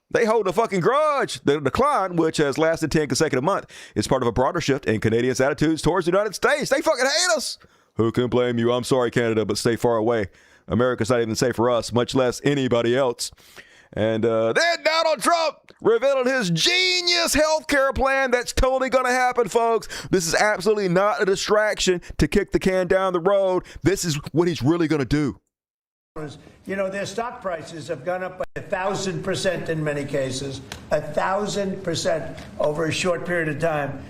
They hold a fucking grudge. The decline, which has lasted 10 consecutive months, is part of a broader shift in Canadians' attitudes towards the United States. They fucking hate us. Who can blame you? I'm sorry, Canada, but stay far away. America's not even safe for us, much less anybody else. And then Donald Trump revealed his genius healthcare plan that's totally going to happen, folks. This is absolutely not a distraction to kick the can down the road. This is what he's really going to do. You know, their stock prices have gone up by 1,000% in many cases, 1,000% over a short period of time,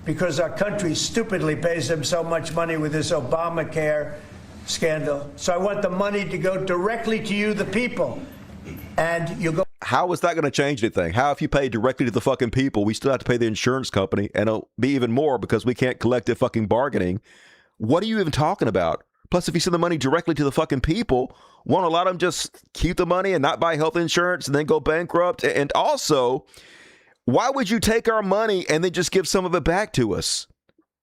because our country stupidly pays them so much money with this Obamacare scandal. So I want the money to go directly to you, the people. And you go. How is that going to change anything? How, if you pay directly to the fucking people, we still have to pay the insurance company, and it'll be even more because we can't collective fucking bargaining. What are you even talking about? Plus, if you send the money directly to the fucking people, won't a lot of them just keep the money and not buy health insurance and then go bankrupt? And also, why would you take our money and then just give some of it back to us?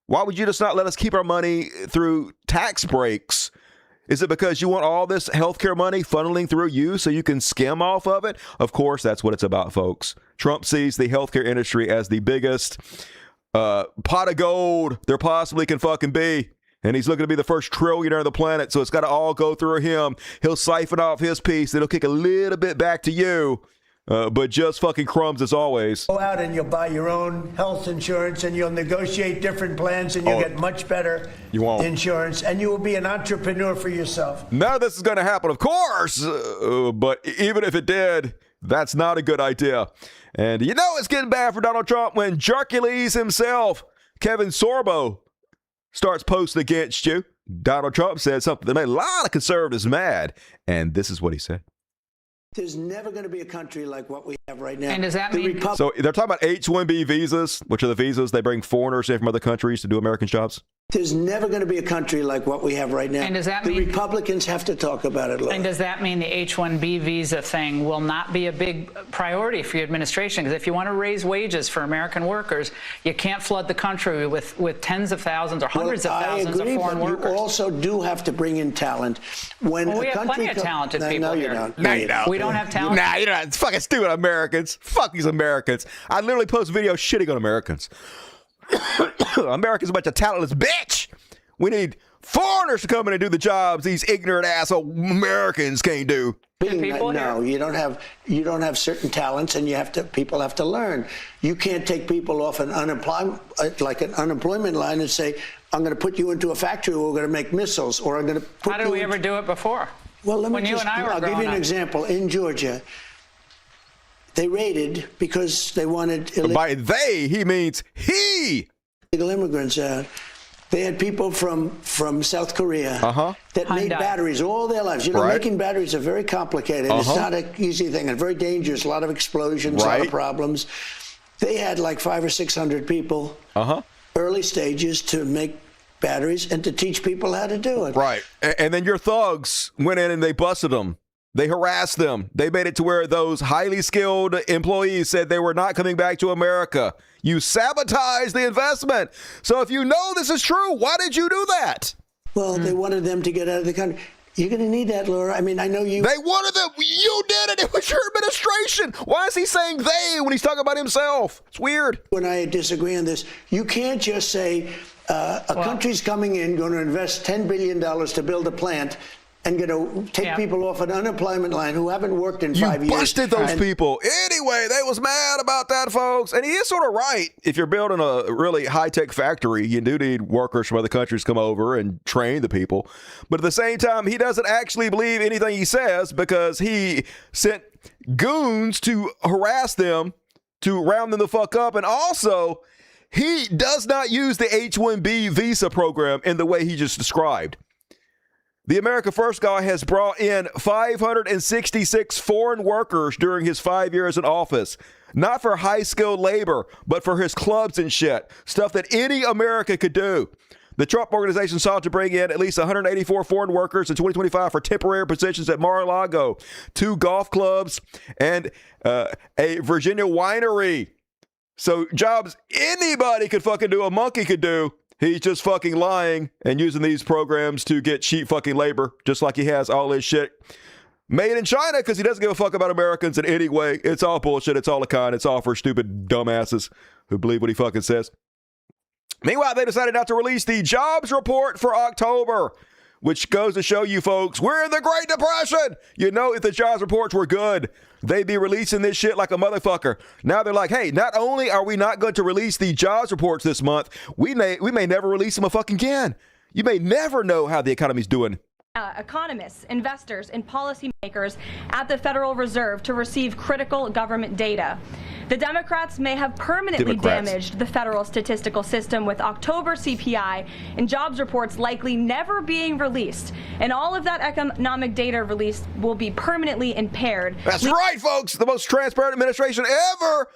Why would you just not let us keep our money through tax breaks? Is it because you want all this healthcare money funneling through you so you can skim off of it? Of course, that's what it's about, folks. Trump sees the healthcare industry as the biggest pot of gold there possibly can fucking be. And he's looking to be the first trillionaire on the planet, so it's got to all go through him. He'll siphon off his piece. It'll kick a little bit back to you, but just fucking crumbs as always. Go out and you'll buy your own health insurance, and you'll negotiate different plans, and you'll get much better insurance, and you will be an entrepreneur for yourself. None of this is going to happen, of course, but even if it did, that's not a good idea. And you know it's getting bad for Donald Trump when Hercules himself, Kevin Sorbo, starts posting against you. Donald Trump said something that made a lot of conservatives mad, and this is what he said. There's never going to be a country like what we have right now. And does that mean... So they're talking about H-1B visas, which are the visas they bring foreigners in from other countries to do American jobs. There's never going to be a country like what we have right now. And does that the mean... Republicans have to talk about it, Laura. And does that mean the H-1B visa thing will not be a big priority for your administration? Because if you want to raise wages for American workers, you can't flood the country with tens of thousands or hundreds of thousands of foreign workers. You also do have to bring in talent. When we have plenty of talented people here. No, you don't. We don't have talent. Nah, you don't. It's fucking stupid Americans. Fuck these Americans. I literally post videos shitting on Americans. America's a bunch of talentless bitch. We need foreigners to come in and do the jobs these ignorant asshole Americans can't do. No, you don't have certain talents, and people have to learn. You can't take people off an unemployment line and say, I'm going to put you into a factory where we're going to make missiles, or I'm going to put How did we ever do it before? Well, I'll give you an example. In Georgia, they raided because they wanted By they, he means he. illegal immigrants out. They had people from South Korea that made batteries all their lives. You know, making batteries are very complicated. It's not an easy thing and very dangerous. A lot of explosions, a lot of problems. They had like 500 or 600 people, early stages, to make batteries and to teach people how to do it. Right. And then your thugs went in and they busted them. They harassed them. They made it to where those highly skilled employees said they were not coming back to America. You sabotaged the investment. So if you know this is true, why did you do that? Well, they wanted them to get out of the country. You're going to need that, Laura. I mean, I know you. They wanted them. You did it. It was your administration. Why is he saying they when he's talking about himself? It's weird. When I disagree on this, you can't just say a country's coming in, going to invest $10 billion to build a plant, and going to take people off an unemployment line who haven't worked in 5 years. You busted those people. Anyway, they was mad about that, folks. And he is sort of right. If you're building a really high-tech factory, you do need workers from other countries to come over and train the people. But at the same time, he doesn't actually believe anything he says because he sent goons to harass them, to round them the fuck up. And also, he does not use the H-1B visa program in the way he just described. The America First guy has brought in 566 foreign workers during his 5 years in office. Not for high-skilled labor, but for his clubs and shit. Stuff that any American could do. The Trump organization sought to bring in at least 184 foreign workers in 2025 for temporary positions at Mar-a-Lago, 2 golf clubs, and a Virginia winery. So jobs anybody could fucking do, a monkey could do. He's just fucking lying and using these programs to get cheap fucking labor, just like he has all his shit made in China because he doesn't give a fuck about Americans in any way. It's all bullshit. It's all a con. It's all for stupid dumbasses who believe what he fucking says. Meanwhile, they decided not to release the jobs report for October, which goes to show you folks, we're in the Great Depression. You know, if the jobs reports were good, they'd be releasing this shit like a motherfucker. Now they're like, hey, not only are we not going to release the jobs reports this month, we may never release them a fucking again. You may never know how the economy's doing. Economists, investors, and policymakers at the Federal Reserve to receive critical government data. The Democrats may have permanently damaged the federal statistical system with October CPI and jobs reports likely never being released. And all of that economic data released will be permanently impaired. That's right, folks. The most transparent administration ever.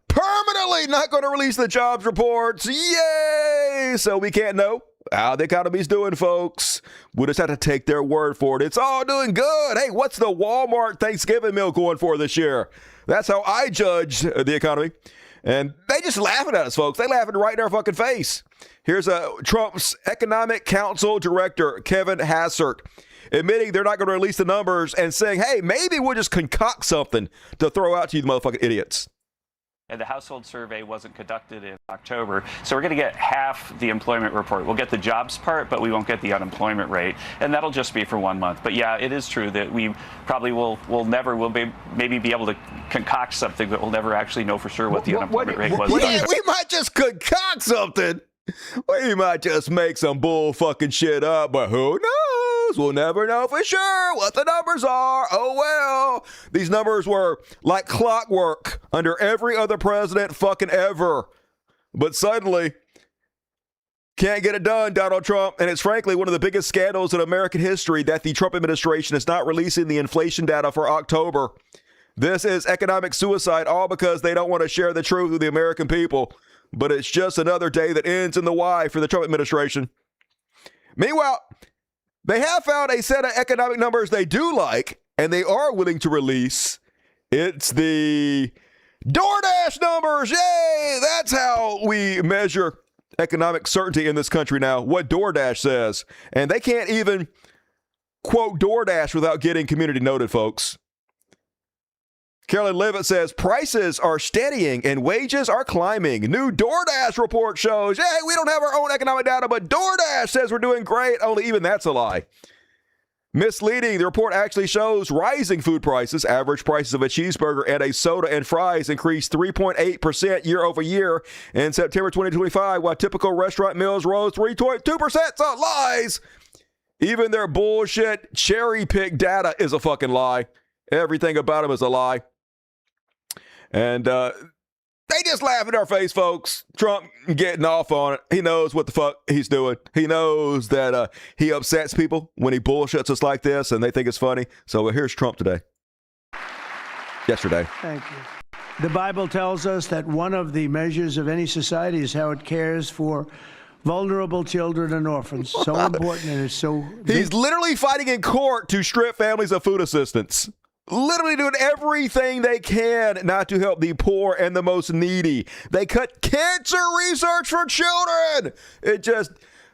Permanently not going to release the jobs reports. Yay! So we can't know how the economy's doing, folks. We'll just have to take their word for it. It's all doing good. Hey, what's the Walmart Thanksgiving meal going for this year? That's how I judge the economy. And they just laughing at us, folks. They laughing right in our fucking face. Here's Trump's Economic Council Director, Kevin Hassert, admitting they're not going to release the numbers and saying, hey, maybe we'll just concoct something to throw out to you motherfucking idiots. And the household survey wasn't conducted in October, so we're going to get half the employment report. We'll get the jobs part, but we won't get the unemployment rate, and that'll just be for 1 month. But yeah, it is true that we probably will maybe be able to concoct something, but we'll never actually know for sure what the unemployment rate was. We might just concoct something. We might just make some bull fucking shit up, but who knows? We'll never know for sure what the numbers are. Oh, well. These numbers were like clockwork under every other president fucking ever. But suddenly, can't get it done, Donald Trump. And it's frankly one of the biggest scandals in American history that the Trump administration is not releasing the inflation data for October. This is economic suicide, all because they don't want to share the truth with the American people. But it's just another day that ends in the Y for the Trump administration. Meanwhile, they have found a set of economic numbers they do like, and they are willing to release. It's the DoorDash numbers. Yay! That's how we measure economic certainty in this country now, what DoorDash says. And they can't even quote DoorDash without getting community noted, folks. Carolyn Levitt says, prices are steadying and wages are climbing. New DoorDash report shows, hey, we don't have our own economic data, but DoorDash says we're doing great. Only even that's a lie. Misleading, the report actually shows rising food prices. Average prices of a cheeseburger and a soda and fries increased 3.8% year over year in September 2025, while typical restaurant meals rose 3.2%. So lies. Even their bullshit cherry pick data is a fucking lie. Everything about them is a lie. And They just laugh in our face, folks. Trump getting off on it. He knows what the fuck he's doing. He knows that he upsets people when he bullshits us like this, and they think it's funny. So here's Trump today. Yesterday. Thank you. The Bible tells us that one of the measures of any society is how it cares for vulnerable children and orphans. So important, and it's so... He's literally fighting in court to strip families of food assistance. Literally doing everything they can not to help the poor and the most needy. They cut cancer research for children. It just,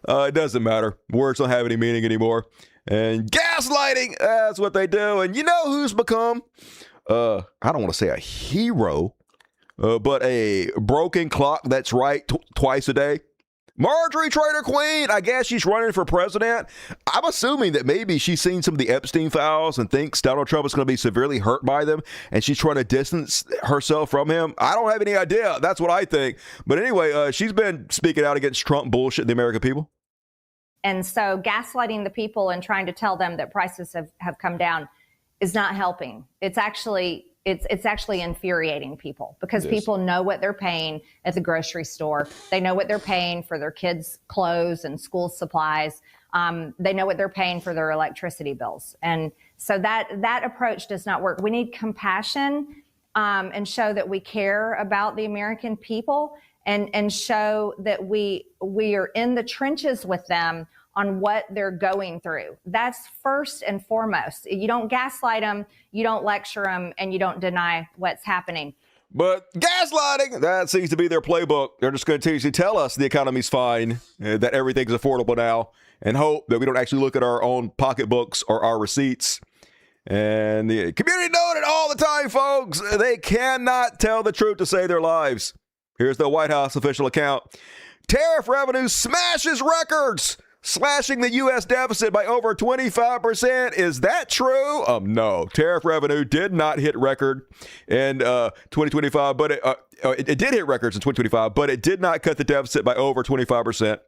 it doesn't matter. Words don't have any meaning anymore. And gaslighting, that's what they do. And you know who's become, I don't want to say a hero, but a broken clock that's right twice a day? Marjorie Trader Queen, I guess she's running for president. I'm assuming that maybe she's seen some of the Epstein files and thinks Donald Trump is going to be severely hurt by them, and she's trying to distance herself from him. I don't have any idea. That's what I think. But anyway, she's been speaking out against Trump bullshit, the American people. And so gaslighting the people and trying to tell them that prices have come down is not helping. It's actually infuriating people, because people know what they're paying at the grocery store. They know what they're paying for their kids' clothes and school supplies. They know what they're paying for their electricity bills. And so that approach does not work. We need compassion and show that we care about the American people, and show that we are in the trenches with them on what they're going through. That's first and foremost. You don't gaslight them, you don't lecture them, and you don't deny what's happening. But gaslighting, that seems to be their playbook. They're just going to continuously tell us the economy's fine, that everything's affordable now, and hope that we don't actually look at our own pocketbooks or our receipts. And the community knowing it all the time, folks. They cannot tell the truth to save their lives. Here's the White House official account. Tariff revenue smashes records, slashing the U.S. deficit by over 25%. Is that true? No. Tariff revenue did not hit record in 2025, but it did hit records in 2025, but it did not cut the deficit by over 25%.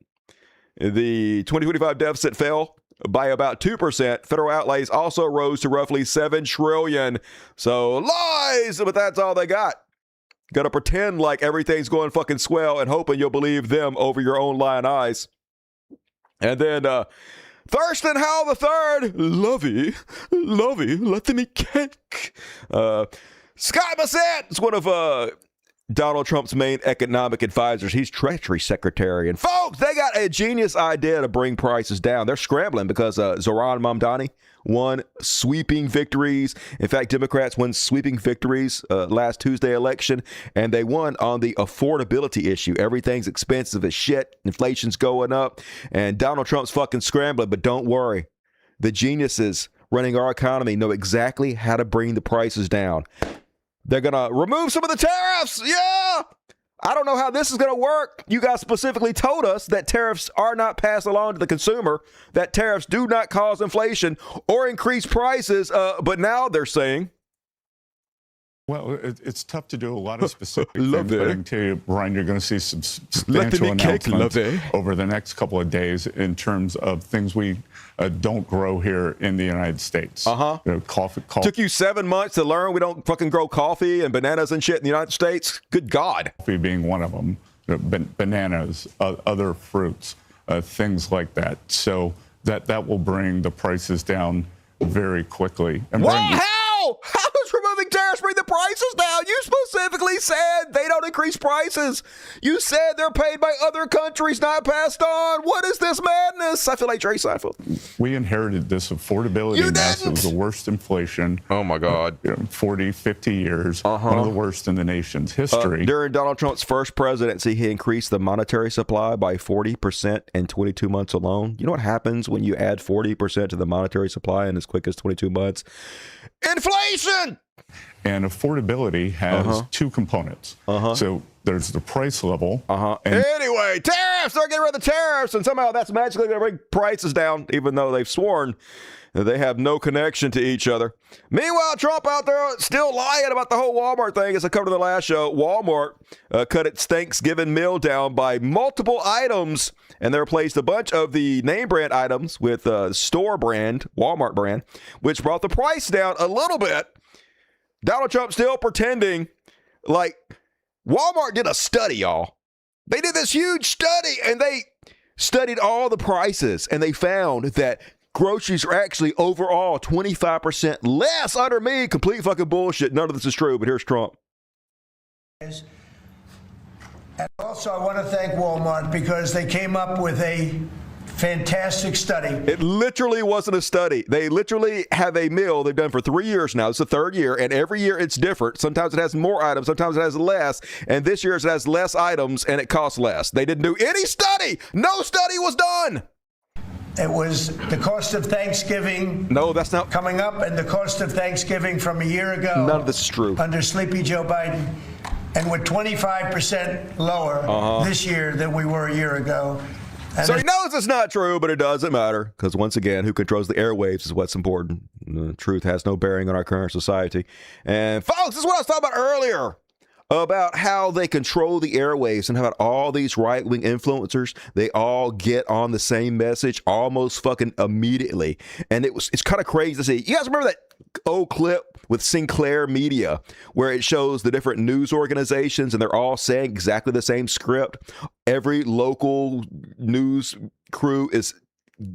The 2025 deficit fell by about 2%. Federal outlays also rose to roughly $7 trillion. So lies, but that's all they got. Got to pretend like everything's going fucking swell and hoping you'll believe them over your own lying eyes. And then Thurston Howell III, lovey, let them eat cake. Scott Bassett is one of Donald Trump's main economic advisors. He's Treasury Secretary. And folks, they got a genius idea to bring prices down. They're scrambling because Zohran Mamdani won sweeping victories. In fact, Democrats won sweeping victories last Tuesday election, and they won on the affordability issue. Everything's expensive as shit. Inflation's going up, and Donald Trump's fucking scrambling. But don't worry. The geniuses running our economy know exactly how to bring the prices down. They're going to remove some of the tariffs. Yeah. I don't know how this is going to work. You guys specifically told us that tariffs are not passed along to the consumer, that tariffs do not cause inflation or increase prices. But now they're saying. Well, it's tough to do a lot of specific things, but I can tell you, Brian, you're going to see some substantial announcements over the next couple of days in terms of things we don't grow here in the United States. You know, coffee. Took you 7 months to learn we don't fucking grow coffee and bananas and shit in the United States? Good God. Coffee being one of them, bananas, other fruits, things like that. So that will bring the prices down very quickly. And How does removing tariffs bring the prices down? You specifically said they don't increase prices. You said they're paid by other countries, not passed on. What is this madness? I feel like Jerry Seinfeld. We inherited this affordability mess. It was the worst inflation. Oh, my God. 40, 50 years. One of the worst in the nation's history. During Donald Trump's first presidency, he increased the monetary supply by 40% in 22 months alone. You know what happens when you add 40% to the monetary supply in as quick as 22 months? Inflation! And affordability has two components. So there's the price level. Anyway, tariffs! They're getting rid of the tariffs, and somehow that's magically going to bring prices down, even though they've sworn that they have no connection to each other. Meanwhile, Trump out there still lying about the whole Walmart thing. As I covered in the last show, Walmart cut its Thanksgiving meal down by multiple items, and they replaced a bunch of the name brand items with store brand, Walmart brand, which brought the price down a little bit. Donald Trump still pretending like Walmart did a study, y'all. They did this huge study, and they studied all the prices, and they found that groceries are actually overall 25% less under me. Complete fucking bullshit. None of this is true, but here's Trump. And also, I want to thank Walmart because they came up with a fantastic study. It literally wasn't a study. They literally have a meal they've done for 3 years now. It's the third year, and every year it's different. Sometimes it has more items, sometimes it has less, and this year it has less items and it costs less. They didn't do any study. No study was done. It was the cost of Thanksgiving. No, that's not coming up, and the cost of Thanksgiving from a year ago. None of this is true. Under Sleepy Joe Biden, and we're 25% lower this year than we were a year ago. So he knows it's not true, but it doesn't matter because, once again, who controls the airwaves is what's important. The truth has no bearing on our current society. And, folks, this is what I was talking about earlier about how they control the airwaves and how all these right-wing influencers, they all get on the same message almost fucking immediately. And it's kind of crazy to see. You guys remember that old clip with Sinclair Media where it shows the different news organizations and they're all saying exactly the same script? Every local news crew is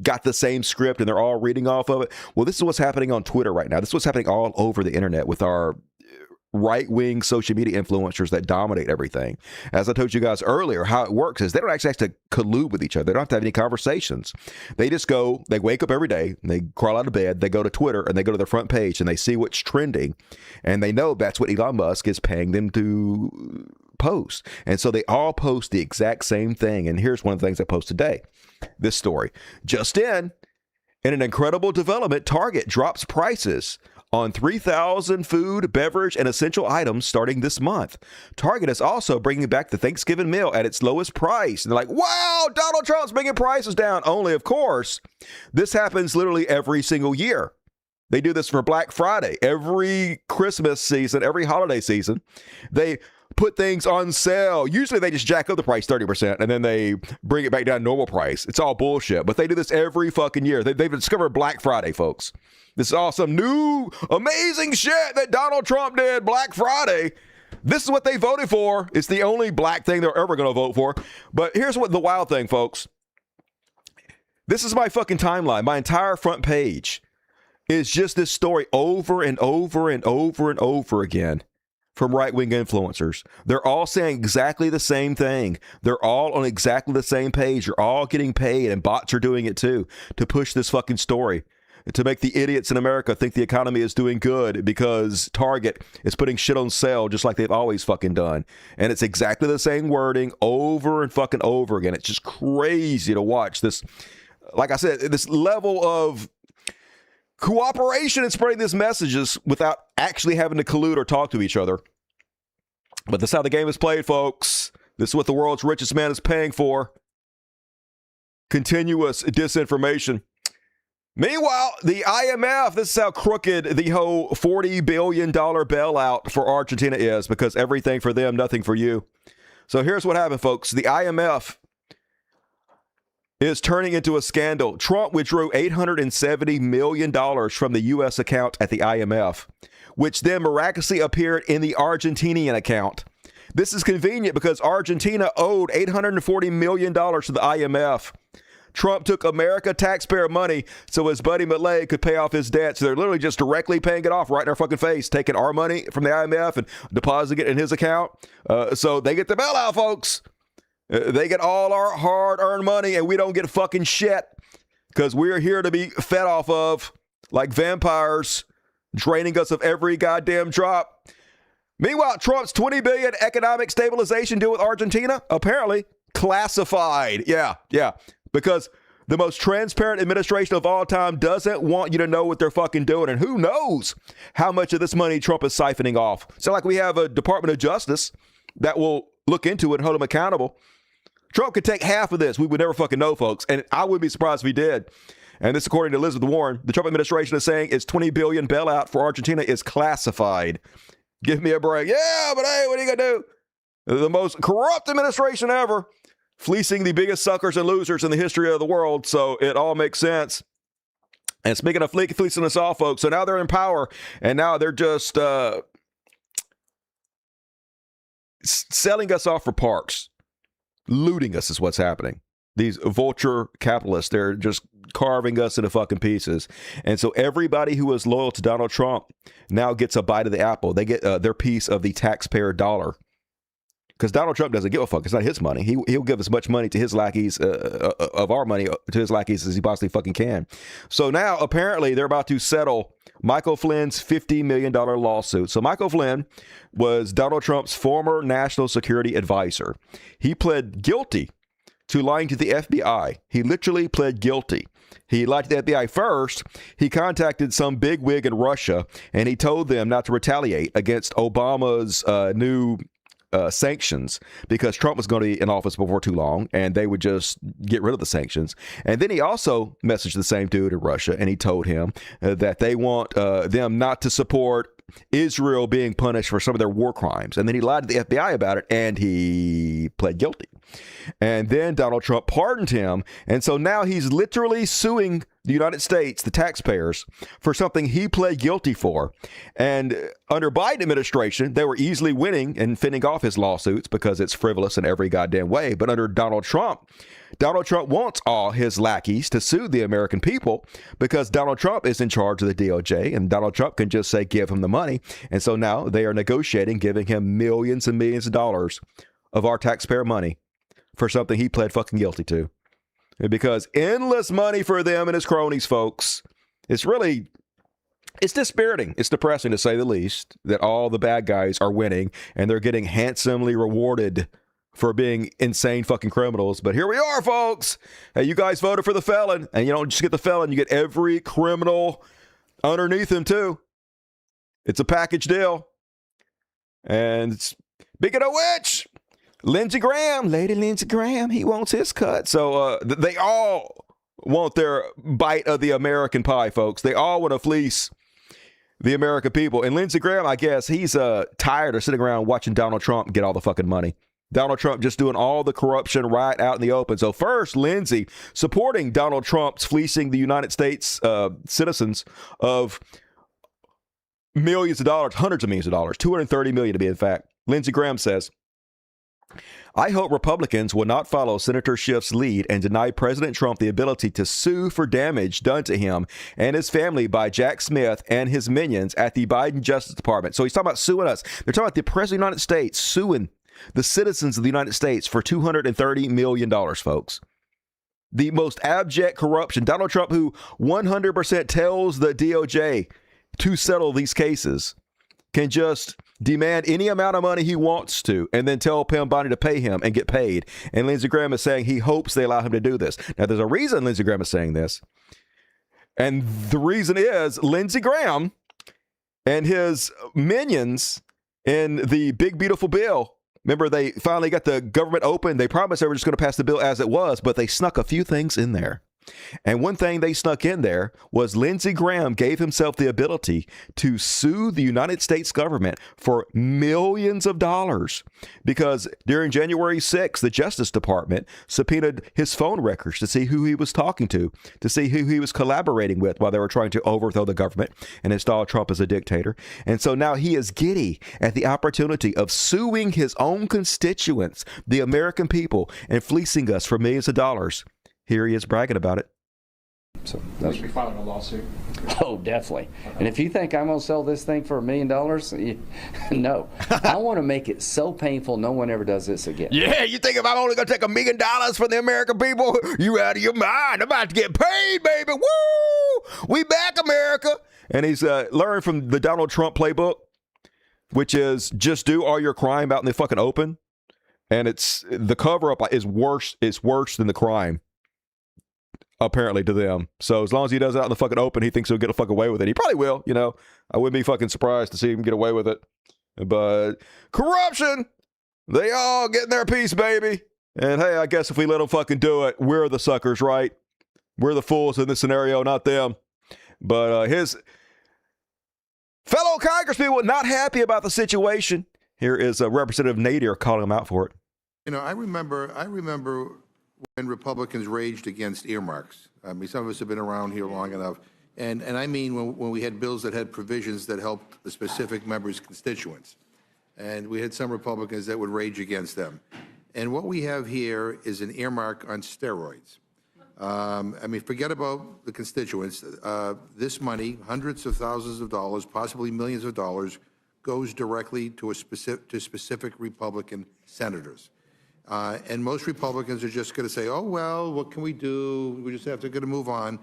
got the same script and they're all reading off of it. Well, this is what's happening on Twitter right now. This is what's happening all over the internet with our right-wing social media influencers that dominate everything. As I told you guys earlier, how it works is they don't actually have to collude with each other. They don't have to have any conversations. They just go, they wake up every day, they crawl out of bed, they go to Twitter, and they go to their front page, and they see what's trending, and they know that's what Elon Musk is paying them to post. And so they all post the exact same thing. And here's one of the things I post today. This story. Just in an incredible development, Target drops prices on 3,000 food, beverage, and essential items starting this month. Target is also bringing back the Thanksgiving meal at its lowest price. And they're like, wow, Donald Trump's bringing prices down. Only, of course, this happens literally every single year. They do this for Black Friday. Every Christmas season, every holiday season, they put things on sale. Usually they just jack up the price 30% and then they bring it back down to normal price. It's all bullshit, but they do this every fucking year. They've discovered Black Friday, folks. This is all some new amazing shit that Donald Trump did Black Friday. This is what they voted for. It's the only black thing they're ever going to vote for. But here's what the wild thing, folks. This is my fucking timeline. My entire front page is just this story over and over and over and over again from right-wing influencers. They're all saying exactly the same thing. They're all on exactly the same page. You're all getting paid, and bots are doing it too, to push this fucking story, to make the idiots in America think the economy is doing good because Target is putting shit on sale just like they've always fucking done. And it's exactly the same wording over and fucking over again. It's just crazy to watch this. Like I said, this level of cooperation and spreading these messages without actually having to collude or talk to each other. But that's how the game is played, folks. This is what the world's richest man is paying for. Continuous disinformation. Meanwhile, the IMF, this is how crooked the whole $40 billion bailout for Argentina is, because everything for them, nothing for you. So here's what happened, folks. The IMF is turning into a scandal. Trump withdrew $870 million from the U.S. account at the IMF, which then miraculously appeared in the Argentinian account. This is convenient because Argentina owed $840 million to the IMF. Trump took America taxpayer money so his buddy Milei could pay off his debt. So they're literally just directly paying it off right in our fucking face, taking our money from the IMF and depositing it in his account. So they get the bailout, folks. They get all our hard-earned money and we don't get fucking shit because we're here to be fed off of like vampires, draining us of every goddamn drop. Meanwhile, Trump's $20 billion economic stabilization deal with Argentina, apparently classified. Yeah. Because the most transparent administration of all time doesn't want you to know what they're fucking doing. And who knows how much of this money Trump is siphoning off. So like we have a Department of Justice that will look into it and hold him accountable. Trump could take half of this. We would never fucking know, folks. And I wouldn't be surprised if he did. And this, according to Elizabeth Warren, the Trump administration is saying its $20 billion bailout for Argentina is classified. Give me a break. Yeah, but hey, what are you going to do? The most corrupt administration ever. Fleecing the biggest suckers and losers in the history of the world, so it all makes sense. And speaking of fleecing us all, folks, so now they're in power, and now they're just selling us off for parks, looting us is what's happening. These vulture capitalists, they're just carving us into fucking pieces. And so everybody who is loyal to Donald Trump now gets a bite of the apple. They get their piece of the taxpayer dollar. Because Donald Trump doesn't give a fuck. It's not his money. He'll give as much money to his lackeys, of our money to his lackeys as he possibly fucking can. So now, apparently, they're about to settle Michael Flynn's $50 million lawsuit. So Michael Flynn was Donald Trump's former national security advisor. He pled guilty to lying to the FBI. He literally pled guilty. He lied to the FBI first. He contacted some bigwig in Russia, and he told them not to retaliate against Obama's new sanctions, because Trump was going to be in office before too long and they would just get rid of the sanctions. And then he also messaged the same dude in Russia, and he told him that they want them not to support Israel being punished for some of their war crimes. And then he lied to the FBI about it, and he pled guilty. And then Donald Trump pardoned him. And so now he's literally suing the United States, the taxpayers, for something he pled guilty for. And under Biden administration, they were easily winning and fending off his lawsuits because it's frivolous in every goddamn way. But under Donald Trump wants all his lackeys to sue the American people because Donald Trump is in charge of the DOJ, and Donald Trump can just say, give him the money. And so now they are negotiating, giving him millions and millions of dollars of our taxpayer money for something he pled fucking guilty to. Because endless money for them and his cronies, folks. It's dispiriting. It's depressing, to say the least, that all the bad guys are winning and they're getting handsomely rewarded for being insane fucking criminals. But here we are, folks. Hey, you guys voted for the felon, and you don't just get the felon, you get every criminal underneath him too. It's a package deal. And speaking of which, Lindsey Graham, Lady Lindsey Graham, he wants his cut. So they all want their bite of the American pie, folks. They all want to fleece the American people. And Lindsey Graham, I guess, he's tired of sitting around watching Donald Trump get all the fucking money. Donald Trump just doing all the corruption right out in the open. So first, Lindsey supporting Donald Trump's fleecing the United States citizens of millions of dollars, hundreds of millions of dollars, $230 million to be in fact. Lindsey Graham says, I hope Republicans will not follow Senator Schiff's lead and deny President Trump the ability to sue for damage done to him and his family by Jack Smith and his minions at the Biden Justice Department. So he's talking about suing us. They're talking about the President of the United States suing the citizens of the United States for $230 million, folks. The most abject corruption. Donald Trump, who 100% tells the DOJ to settle these cases, can just demand any amount of money he wants to and then tell Pam Bondi to pay him and get paid. And Lindsey Graham is saying he hopes they allow him to do this. Now, there's a reason Lindsey Graham is saying this. And the reason is Lindsey Graham and his minions in the big, beautiful bill. Remember, they finally got the government open. They promised they were just going to pass the bill as it was, but they snuck a few things in there. And one thing they snuck in there was Lindsey Graham gave himself the ability to sue the United States government for millions of dollars because during January 6th, the Justice Department subpoenaed his phone records to see who he was talking to see who he was collaborating with while they were trying to overthrow the government and install Trump as a dictator. And so now he is giddy at the opportunity of suing his own constituents, the American people, and fleecing us for millions of dollars. Here he is bragging about it. So that's be filing a lawsuit. Oh, definitely. And if you think I'm going to sell this thing for $1 million, no. I want to make it so painful no one ever does this again. Yeah, you think if I'm only going to take $1 million from the American people, you out of your mind. I'm about to get paid, baby. Woo! We back, America. And he's learned from the Donald Trump playbook, which is just do all your crime out in the fucking open. And it's the cover-up is worse. It's worse than the crime. Apparently to them. So as long as he does it out in the fucking open, he thinks he'll get a fuck away with it. He probably will, you know. I wouldn't be fucking surprised to see him get away with it. But corruption, they all getting their piece, baby. And hey, I guess if we let them fucking do it, we're the suckers, right? We're the fools in this scenario, not them. But his fellow congresspeople not happy about the situation. Here is Representative Nader calling him out for it. You know, I remember when Republicans raged against earmarks. I mean, some of us have been around here long enough. And I mean when we had bills that had provisions that helped the specific members' constituents. and we had some Republicans that would rage against them. And what we have here is an earmark on steroids. I mean, forget about the constituents. This money, hundreds of thousands of dollars, possibly millions of dollars, goes directly to specific Republican senators. And most Republicans are just going to say, oh, well, what can we do? We just have to move on.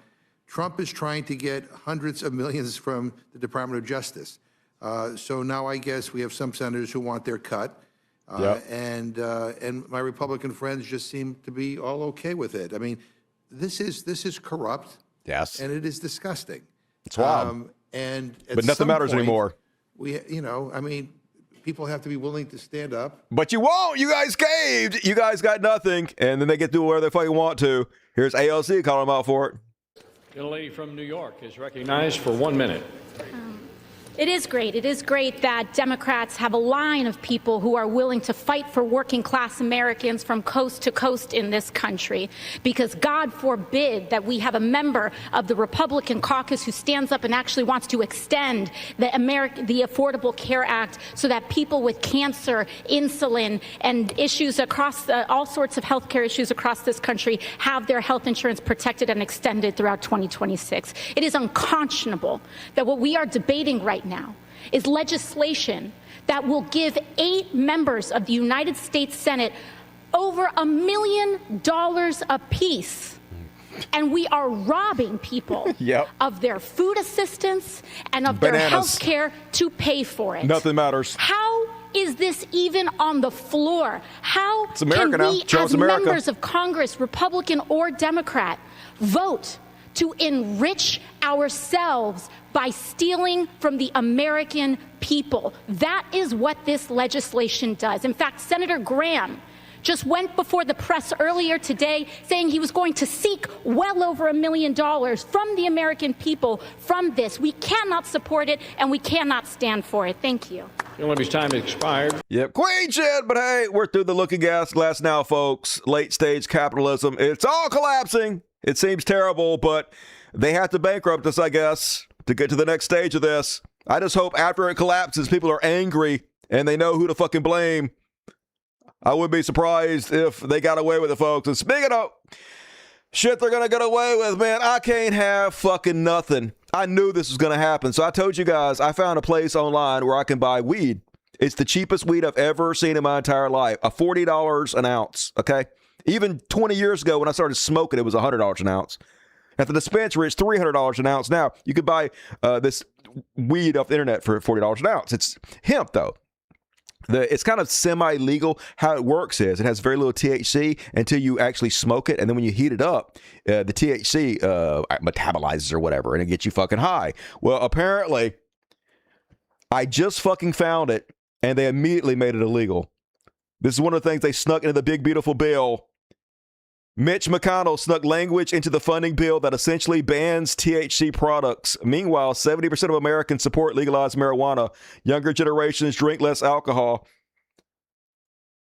Trump is trying to get hundreds of millions from the Department of Justice. So now I guess we have some senators who want their cut. And my Republican friends just seem to be all okay with it. I mean, this is corrupt. Yes. And it is disgusting. It's wild. But nothing matters anymore. I mean, people have to be willing to stand up. But you won't. You guys caved. You guys got nothing. And then they get to do whatever they fucking want to. Here's ALC calling them out for it. The lady from New York is recognized for 1 minute. It is great. It is great that Democrats have a line of people who are willing to fight for working class Americans from coast to coast in this country, because God forbid that we have a member of the Republican caucus who stands up and actually wants to extend the Affordable Care Act so that people with cancer, insulin, and issues across all sorts of health care issues across this country have their health insurance protected and extended throughout 2026. It is unconscionable that what we are debating right now is legislation that will give 8 members of the United States Senate over $1 million apiece. And we are robbing people of their food assistance and of their health care to pay for it. Nothing matters. How is this even on the floor? How it's America can we, now. as members of Congress, Republican or Democrat, vote to enrich ourselves by stealing from the American people? That is what this legislation does. In fact, Senator Graham just went before the press earlier today saying he was going to seek well over $1 million from the American people from this. We cannot support it, and we cannot stand for it. Thank you. His time expired. Yep, queen shit, but hey, we're through the looking glass now, folks. Late stage capitalism. It's all collapsing. It seems terrible, but they have to bankrupt us, I guess, to get to the next stage of this. I just hope after it collapses, people are angry and they know who to fucking blame. I wouldn't be surprised if they got away with it, folks. And speaking of shit they're going to get away with, man, I can't have fucking nothing. I knew this was going to happen. So I told you guys, I found a place online where I can buy weed. It's the cheapest weed I've ever seen in my entire life. $40 an ounce, okay? Even 20 years ago when I started smoking, it was $100 an ounce. At the dispensary, it's $300 an ounce now. You could buy this weed off the internet for $40 an ounce. It's hemp, though. It's kind of semi-legal. How it works is it has very little THC until you actually smoke it. And then when you heat it up, the THC metabolizes or whatever, and it gets you fucking high. Well, apparently, I just fucking found it, and they immediately made it illegal. This is one of the things they snuck into the big, beautiful bill. Mitch McConnell snuck language into the funding bill that essentially bans THC products. Meanwhile, 70% of Americans support legalized marijuana. Younger generations drink less alcohol.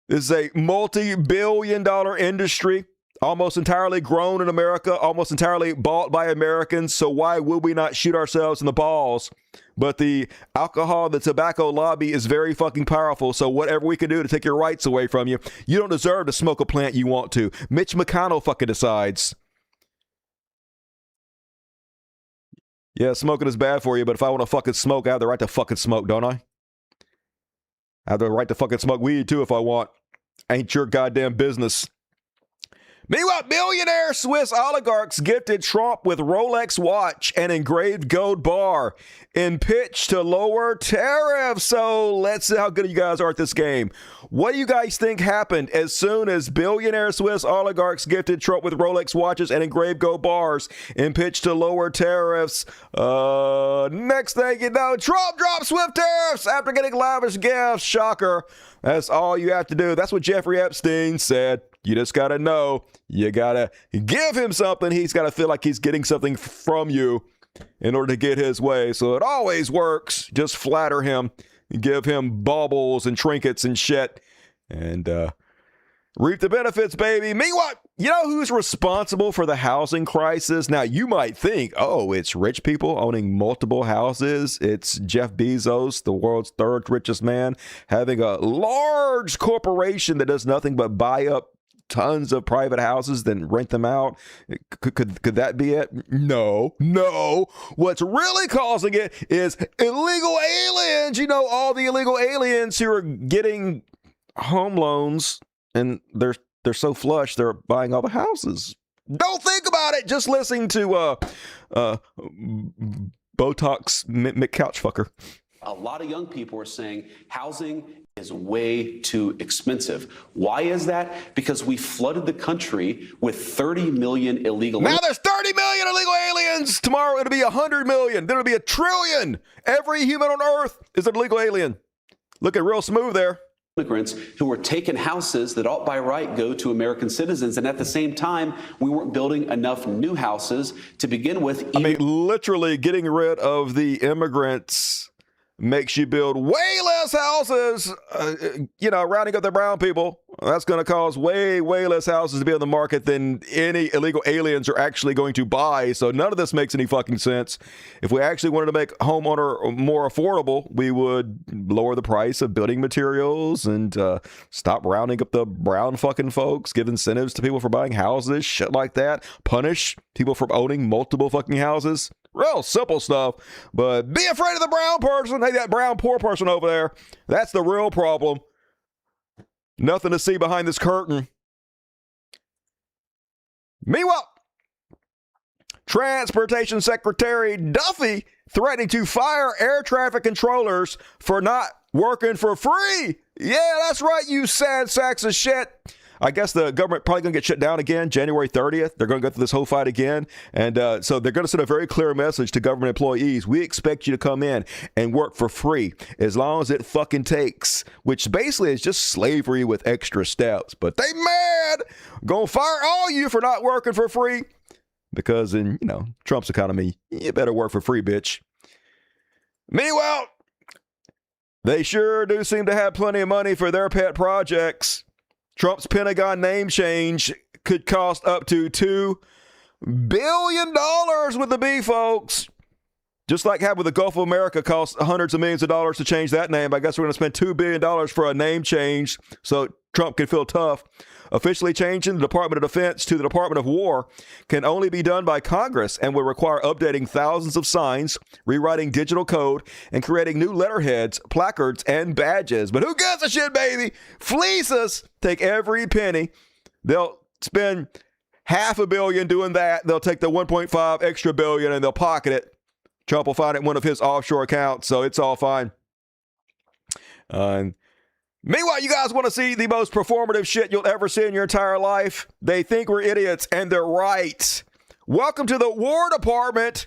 This is a multi-billion-dollar industry, almost entirely grown in America, almost entirely bought by Americans. So why would we not shoot ourselves in the balls? But the alcohol, the tobacco lobby is very fucking powerful. So whatever we can do to take your rights away from you, you don't deserve to smoke a plant you want to. Mitch McConnell fucking decides. Yeah, smoking is bad for you, but if I want to fucking smoke, I have the right to fucking smoke, don't I? I have the right to fucking smoke weed too if I want. Ain't your goddamn business. Meanwhile, billionaire Swiss oligarchs gifted Trump with Rolex watch and engraved gold bar in pitch to lower tariffs. So let's see how good you guys are at this game. What do you guys think happened as soon as billionaire Swiss oligarchs gifted Trump with Rolex watches and engraved gold bars in pitch to lower tariffs? Next thing you know, Trump dropped swift tariffs after getting lavish gifts. Shocker. That's all you have to do. That's what Jeffrey Epstein said. You just got to know. You got to give him something. He's got to feel like he's getting something from you in order to get his way. So it always works. Just flatter him. Give him baubles and trinkets and shit. And Reap the benefits, baby. Meanwhile, you know who's responsible for the housing crisis? Now, you might think, oh, it's rich people owning multiple houses. It's Jeff Bezos, the world's third richest man, having a large corporation that does nothing but buy up tons of private houses, then rent them out. Could that be it? No. What's really causing it is illegal aliens. You know, all the illegal aliens who are getting home loans. And they're so flush, they're buying all the houses. Don't think about it. Just listen to Botox McCouchfucker. A lot of young people are saying housing is way too expensive. Why is that? Because we flooded the country with 30 million illegal. Now there's 30 million illegal aliens. Tomorrow it'll be 100 million. Then it'll be 1 trillion. Every human on earth is an illegal alien. Looking real smooth there. Immigrants who were taking houses that ought by right go to American citizens. And at the same time, we weren't building enough new houses to begin with. I mean, literally getting rid of the immigrants makes you build way less houses, rounding up the brown people. That's going to cause way less houses to be on the market than any illegal aliens are actually going to buy. So none of this makes any fucking sense. If we actually wanted to make homeowner more affordable, we would lower the price of building materials and stop rounding up the brown fucking folks, give incentives to people for buying houses, shit like that. Punish people for owning multiple fucking houses. Real simple stuff, but be afraid of the brown person. Hey, that brown poor person over there. That's the real problem. Nothing to see behind this curtain. Meanwhile, Transportation Secretary Duffy threatening to fire air traffic controllers for not working for free. Yeah, that's right, you sad sacks of shit. I guess the government probably going to get shut down again January 30th. They're going to go through this whole fight again. And so they're going to send a very clear message to government employees. We expect you to come in and work for free as long as it fucking takes, which basically is just slavery with extra steps. But they mad. Going to fire all you for not working for free because in, Trump's economy, you better work for free, bitch. Meanwhile, they sure do seem to have plenty of money for their pet projects. Trump's Pentagon name change could cost up to $2 billion with the B, folks. Just like having the Gulf of America cost hundreds of millions of dollars to change that name, I guess we're going to spend $2 billion for a name change so Trump can feel tough. Officially changing the Department of Defense to the Department of War can only be done by Congress and will require updating thousands of signs, rewriting digital code, and creating new letterheads, placards, and badges. But who gives a shit, baby? Fleece us. Take every penny. They'll spend $500 million doing that. They'll take the 1.5 extra billion and they'll pocket it. Trump will find it in one of his offshore accounts, so it's all fine. Meanwhile, you guys want to see the most performative shit you'll ever see in your entire life? They think we're idiots, and they're right. Welcome to the War Department.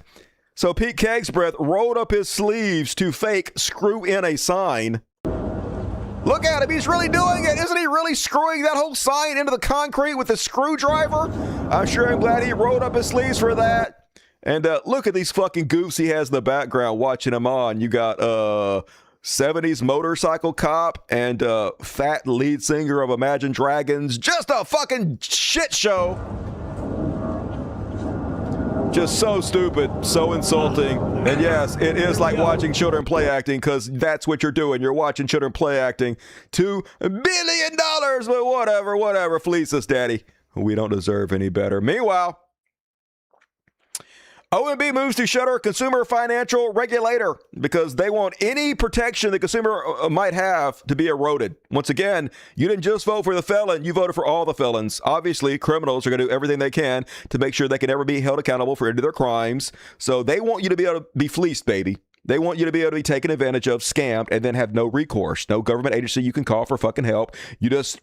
So Pete Kegsbreath rolled up his sleeves to fake screw in a sign. Look at him. He's really doing it. Isn't he really screwing that whole sign into the concrete with a screwdriver? I'm sure I'm glad he rolled up his sleeves for that. And look at these fucking goofs he has in the background watching him on. You got 70s motorcycle cop and fat lead singer of Imagine Dragons. Just a fucking shit show. Just so stupid, so insulting. And yes, it is like watching children play acting because that's what you're doing. You're watching children play acting. $2 billion, but whatever. Fleece us, daddy. We don't deserve any better. Meanwhile, OMB moves to shutter consumer financial regulator because they want any protection the consumer might have to be eroded. Once again, you didn't just vote for the felon, you voted for all the felons. Obviously, criminals are going to do everything they can to make sure they can never be held accountable for any of their crimes. So they want you to be able to be fleeced, baby. They want you to be able to be taken advantage of, scammed, and then have no recourse. No government agency you can call for fucking help. You just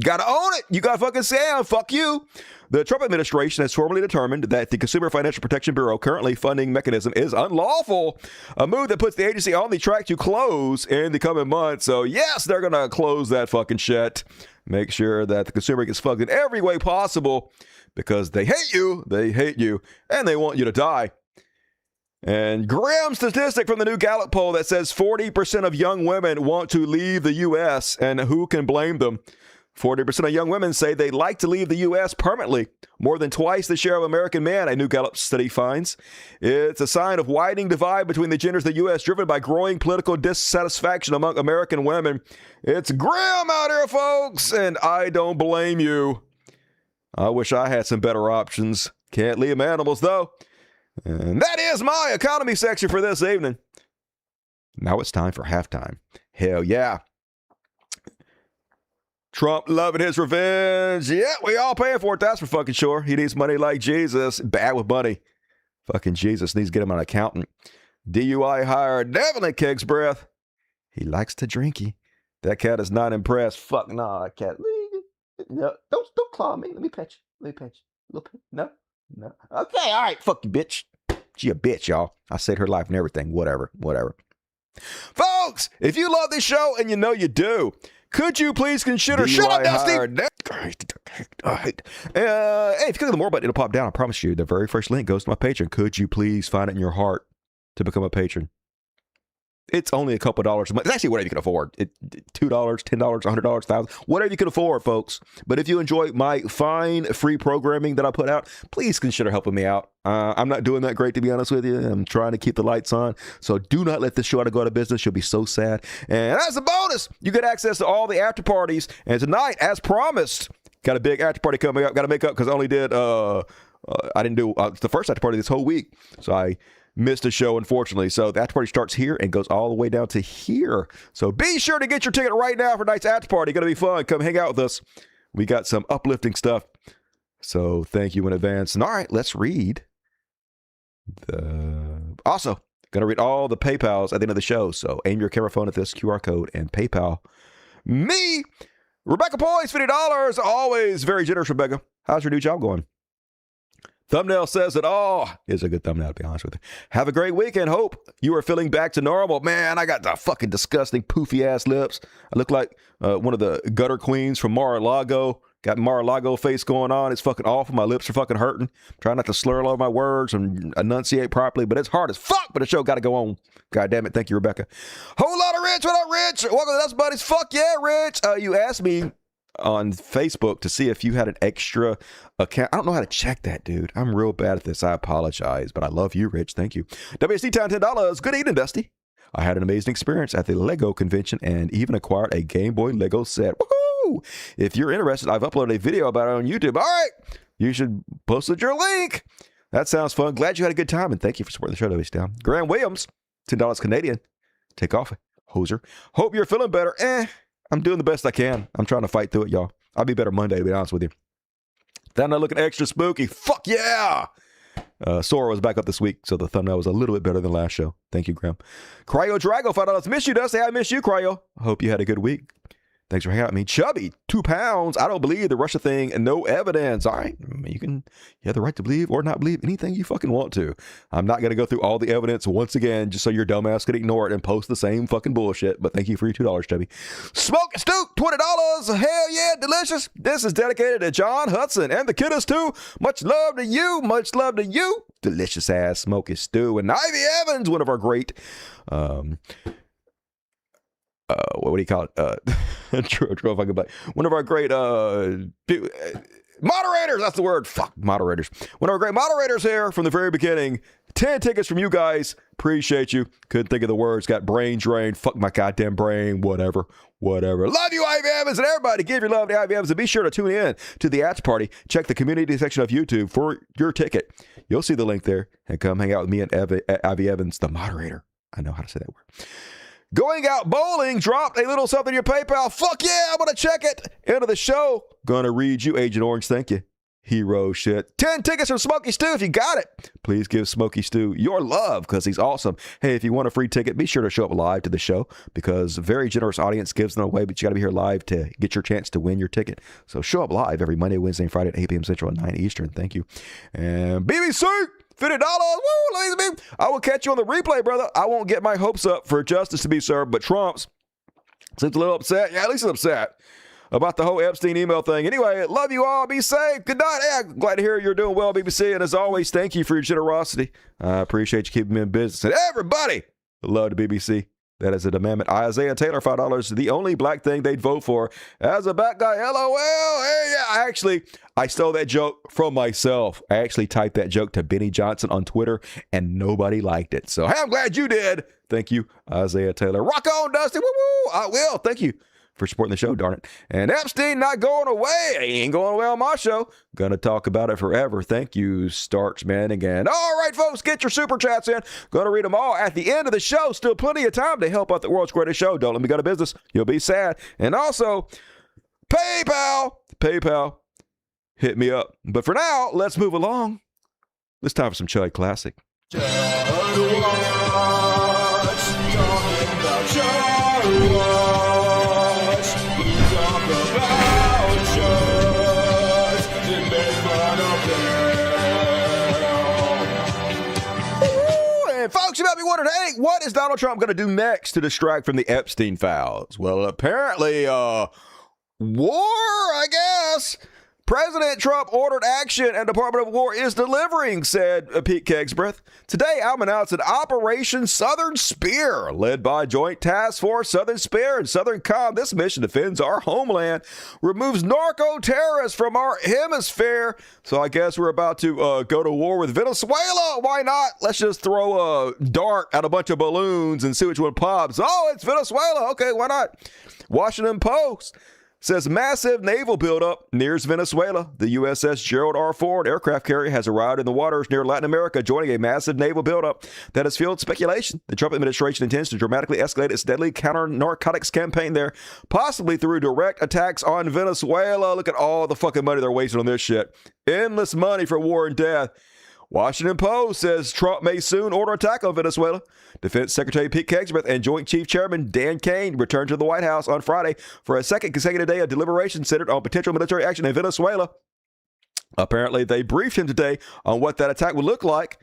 got to own it. You got fucking scam. Fuck you. The Trump administration has formally determined that the Consumer Financial Protection Bureau currently funding mechanism is unlawful, a move that puts the agency on the track to close in the coming months. So yes, they're going to close that fucking shit. Make sure that the consumer gets fucked in every way possible because they hate you, and they want you to die. And grim statistic from the new Gallup poll that says 40% of young women want to leave the U.S., and who can blame them? 40% of young women say they'd like to leave the U.S. permanently, more than twice the share of American men, a new Gallup study finds. It's a sign of widening divide between the genders in the U.S., driven by growing political dissatisfaction among American women. It's grim out here, folks, and I don't blame you. I wish I had some better options. Can't leave animals, though. And that is my economy section for this evening. Now it's time for halftime. Hell yeah. Trump loving his revenge. Yeah, we all paying for it. That's for fucking sure. He needs money like Jesus. Bad with money. Fucking Jesus needs to get him an accountant. DUI hired. Definitely kicks breath. He likes to drinky. That cat is not impressed. Fuck no, that cat. No, don't claw me. Let me pet you. No. Okay, all right. Fuck you, bitch. She a bitch, y'all. I saved her life and everything. Whatever. Folks, if you love this show, and you know you do, could you please consider... Shut up, Dusty! Hey, if you click on the more button, it'll pop down. I promise you. The very first link goes to my Patreon. Could you please find it in your heart to become a patron? It's only a couple dollars a month. It's actually whatever you can afford. $2, $10, $100, $1,000, whatever you can afford, folks. But if you enjoy my fine free programming that I put out, please consider helping me out. I'm not doing that great, to be honest with you. I'm trying to keep the lights on. So do not let this show go out of business. You'll be so sad. And as a bonus, you get access to all the after parties. And tonight, as promised, got a big after party coming up. Got to make up because I only did, I didn't do the first after party this whole week. So I missed a show, unfortunately. So the after party starts here and goes all the way down to here. So be sure to get your ticket right now for tonight's after party. Going to be fun. Come hang out with us. We got some uplifting stuff. So thank you in advance. And all right, let's read. Also, going to read all the PayPals at the end of the show. So aim your camera phone at this QR code and PayPal me. Rebecca Poise, $50. Always very generous, Rebecca. How's your new job going? Thumbnail says it all. Is a good thumbnail, to be honest with you. Have a great weekend. Hope you are feeling back to normal. Man, I got the fucking disgusting poofy ass lips. I look like one of the gutter queens from Mar-a-Lago. Got Mar-a-Lago face going on. It's fucking awful. My lips are fucking hurting. Trying not to slur all of my words and enunciate properly, but it's hard as fuck. But the show got to go on. God damn it. Thank you, Rebecca. Whole lot of Rich. What up, Rich? Welcome to Us Buddies. Fuck yeah, Rich. You asked me on Facebook to see if you had an extra account. I don't know how to check that, dude. I'm real bad at this. I apologize, but I love you, Rich. Thank you. WSD Town, $10. Good evening, Dusty. I had an amazing experience at the Lego convention and even acquired a Game Boy Lego set. Woohoo! If you're interested, I've uploaded a video about it on YouTube. All right, you should post your link. That sounds fun. Glad you had a good time, and thank you for supporting the show, WSD Town. Graham Williams, $10 Canadian. Take off, hoser. Hope you're feeling better. I'm doing the best I can. I'm trying to fight through it, y'all. I'll be better Monday, to be honest with you. Thumbnail looking extra spooky. Fuck yeah! Sora was back up this week, so the thumbnail was a little bit better than last show. Thank you, Graham. Cryo Drago, $5. Miss you, Dusty. I miss you, Cryo. Hope you had a good week. Thanks for hanging out with me. Chubby, 2 pounds. I don't believe the Russia thing and no evidence. All right. You have the right to believe or not believe anything you fucking want to. I'm not going to go through all the evidence once again, just so your dumbass can ignore it and post the same fucking bullshit. But thank you for your $2, Chubby. Smoke and Stoop, $20. Hell yeah, delicious. This is dedicated to John Hudson and the kiddos too. Much love to you. Much love to you. Delicious ass Smoky Stew. And Ivy Evans, one of our great, what do you call it? One of our great moderators. That's the word. Fuck, moderators. One of our great moderators here from the very beginning. 10 tickets from you guys. Appreciate you. Couldn't think of the words. Got brain drained. Fuck my goddamn brain. Whatever. Love you, Ivy Evans, and everybody. Give your love to Ivy Evans, and be sure to tune in to the after party. Check the community section of YouTube for your ticket. You'll see the link there, and come hang out with me and Ivy Evans, the moderator. I know how to say that word. Going out bowling, dropped a little something in your PayPal. Fuck yeah, I'm going to check it. End of the show. Gonna read you, Agent Orange. Thank you. Hero shit. 10 tickets from Smoky Stew if you got it. Please give Smoky Stew your love because he's awesome. Hey, if you want a free ticket, be sure to show up live to the show because a very generous audience gives them away, but you got to be here live to get your chance to win your ticket. So show up live every Monday, Wednesday, and Friday at 8 p.m. Central and 9 Eastern. Thank you. And BBC, $50. Woo, ladies and gentlemen. I will catch you on the replay, brother. I won't get my hopes up for justice to be served, but Trump's seems a little upset. Yeah, at least he's upset about the whole Epstein email thing. Anyway, love you all. Be safe. Good night. Yeah, glad to hear you're doing well, BBC. And as always, thank you for your generosity. I appreciate you keeping me in business. And everybody, love the BBC. That is a demandment. Isaiah Taylor, $5. The only black thing they'd vote for as a black guy. LOL. Hey, yeah, I stole that joke from myself. I actually typed that joke to Benny Johnson on Twitter, and nobody liked it. So, hey, I'm glad you did. Thank you, Isaiah Taylor. Rock on, Dusty. Woo-woo. I will. Thank you for supporting the show, darn it. And Epstein not going away. He ain't going away on my show. Gonna talk about it forever. Thank you, Starksman again. All right, folks, get your super chats in. Gonna read them all at the end of the show. Still plenty of time to help out the world's greatest show. Don't let me go to business. You'll be sad. And also, PayPal. Hit me up. But for now, let's move along. It's time for some Chud Classic. Folks, you might be wondering, hey, what is Donald Trump going to do next to distract from the Epstein files? Well, apparently, war, I guess. President Trump ordered action and Department of War is delivering, said Pete Kegsbreth. Today, I'm announcing Operation Southern Spear, led by Joint Task Force Southern Spear and Southern Com. This mission defends our homeland, removes narco-terrorists from our hemisphere. So I guess we're about to go to war with Venezuela. Why not? Let's just throw a dart at a bunch of balloons and see which one pops. Oh, it's Venezuela. Okay, why not? Washington Post says massive naval buildup nears Venezuela. The USS Gerald R. Ford aircraft carrier has arrived in the waters near Latin America, joining a massive naval buildup that has fueled speculation. The Trump administration intends to dramatically escalate its deadly counter-narcotics campaign there, possibly through direct attacks on Venezuela. Look at all the fucking money they're wasting on this shit. Endless money for war and death. Washington Post says Trump may soon order attack on Venezuela. Defense Secretary Pete Kegsbreth and Joint Chief Chairman Dan Kane returned to the White House on Friday for a second consecutive day of deliberations centered on potential military action in Venezuela. Apparently, they briefed him today on what that attack would look like.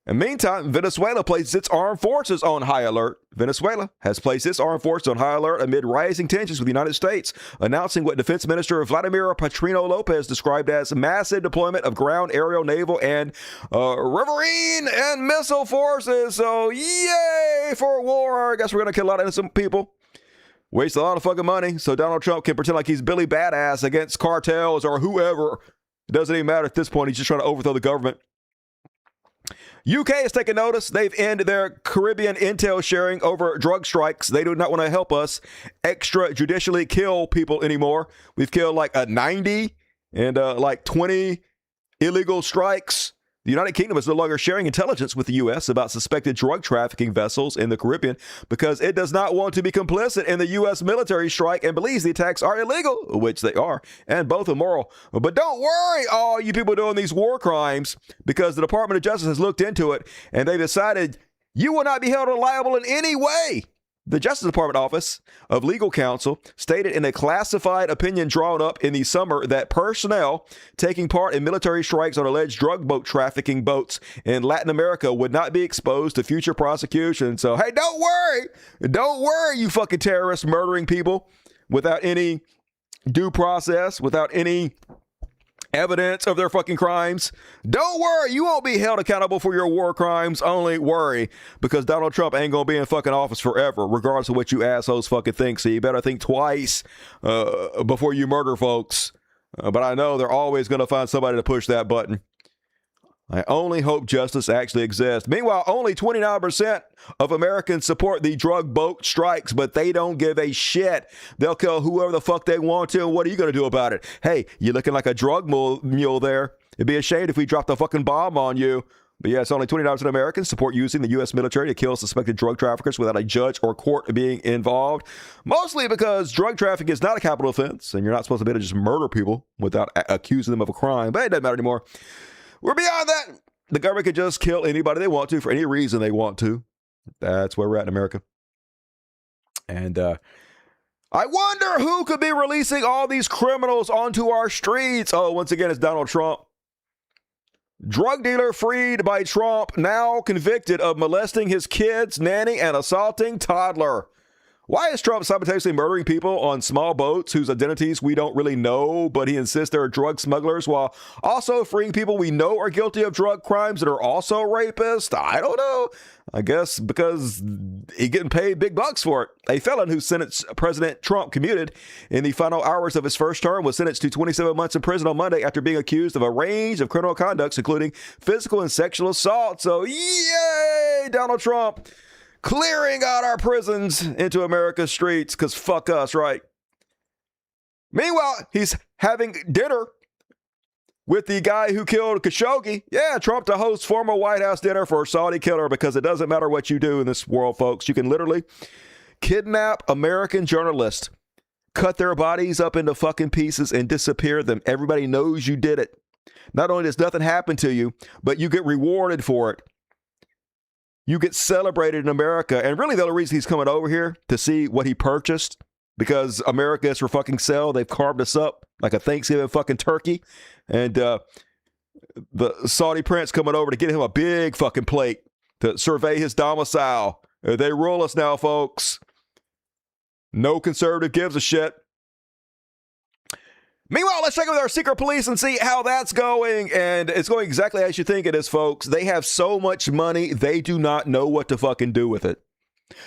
In the meantime, Venezuela places its armed forces on high alert. Venezuela has placed its armed forces on high alert amid rising tensions with the United States, announcing what Defense Minister Vladimir Patrino Lopez described as massive deployment of ground, aerial, naval, and riverine and missile forces. So, yay for war. I guess we're going to kill a lot of innocent people. Waste a lot of fucking money so Donald Trump can pretend like he's Billy Badass against cartels or whoever. It doesn't even matter at this point. He's just trying to overthrow the government. UK has taken notice. They've ended their Caribbean intel sharing over drug strikes. They do not want to help us extrajudicially kill people anymore. We've killed like 90 and like 20 illegal strikes. The United Kingdom is no longer sharing intelligence with the U.S. about suspected drug trafficking vessels in the Caribbean because it does not want to be complicit in the U.S. military strike and believes the attacks are illegal, which they are, and both immoral. But don't worry, all you people doing these war crimes, because the Department of Justice has looked into it and they decided you will not be held liable in any way. The Justice Department Office of Legal Counsel stated in a classified opinion drawn up in the summer that personnel taking part in military strikes on alleged drug boat trafficking boats in Latin America would not be exposed to future prosecution. So, hey, don't worry, you fucking terrorists murdering people without any due process, without any evidence of their fucking crimes. Don't worry, you won't be held accountable for your war crimes. Only worry, because Donald Trump ain't gonna be in fucking office forever, regardless of what you assholes fucking think. So you better think twice before you murder folks. But I know they're always gonna find somebody to push that button. I only hope justice actually exists. Meanwhile, only 29% of Americans support the drug boat strikes, but they don't give a shit. They'll kill whoever the fuck they want to. And what are you going to do about it? Hey, you're looking like a drug mule there. It'd be a shame if we dropped a fucking bomb on you. But yes, only 29% of Americans support using the U.S. military to kill suspected drug traffickers without a judge or court being involved. Mostly because drug trafficking is not a capital offense, and you're not supposed to be able to just murder people without accusing them of a crime. But it doesn't matter anymore. We're beyond that. The government can just kill anybody they want to for any reason they want to. That's where we're at in America. And I wonder who could be releasing all these criminals onto our streets. Oh, once again, it's Donald Trump. Drug dealer freed by Trump, now convicted of molesting his kid's nanny and assaulting toddler. Why is Trump simultaneously murdering people on small boats whose identities we don't really know, but he insists they're drug smugglers, while also freeing people we know are guilty of drug crimes that are also rapists? I don't know. I guess because he's getting paid big bucks for it. A felon who sentenced President Trump commuted in the final hours of his first term was sentenced to 27 months in prison on Monday after being accused of a range of criminal conducts, including physical and sexual assault. So, yay, Donald Trump, clearing out our prisons into America's streets, because fuck us, right? Meanwhile, he's having dinner with the guy who killed Khashoggi. Yeah, Trump to host former White House dinner for a Saudi killer, because it doesn't matter what you do in this world, folks. You can literally kidnap American journalists, cut their bodies up into fucking pieces, and disappear them. Everybody knows you did it. Not only does nothing happen to you, but you get rewarded for it. You get celebrated in America. And really the only reason he's coming over here to see what he purchased, because America is for fucking sale. They've carved us up like a Thanksgiving fucking turkey. And the Saudi prince coming over to get him a big fucking plate to survey his domicile. They rule us now, folks. No conservative gives a shit. Meanwhile, let's check in with our secret police and see how that's going. And it's going exactly as you think it is, folks. They have so much money, they do not know what to fucking do with it.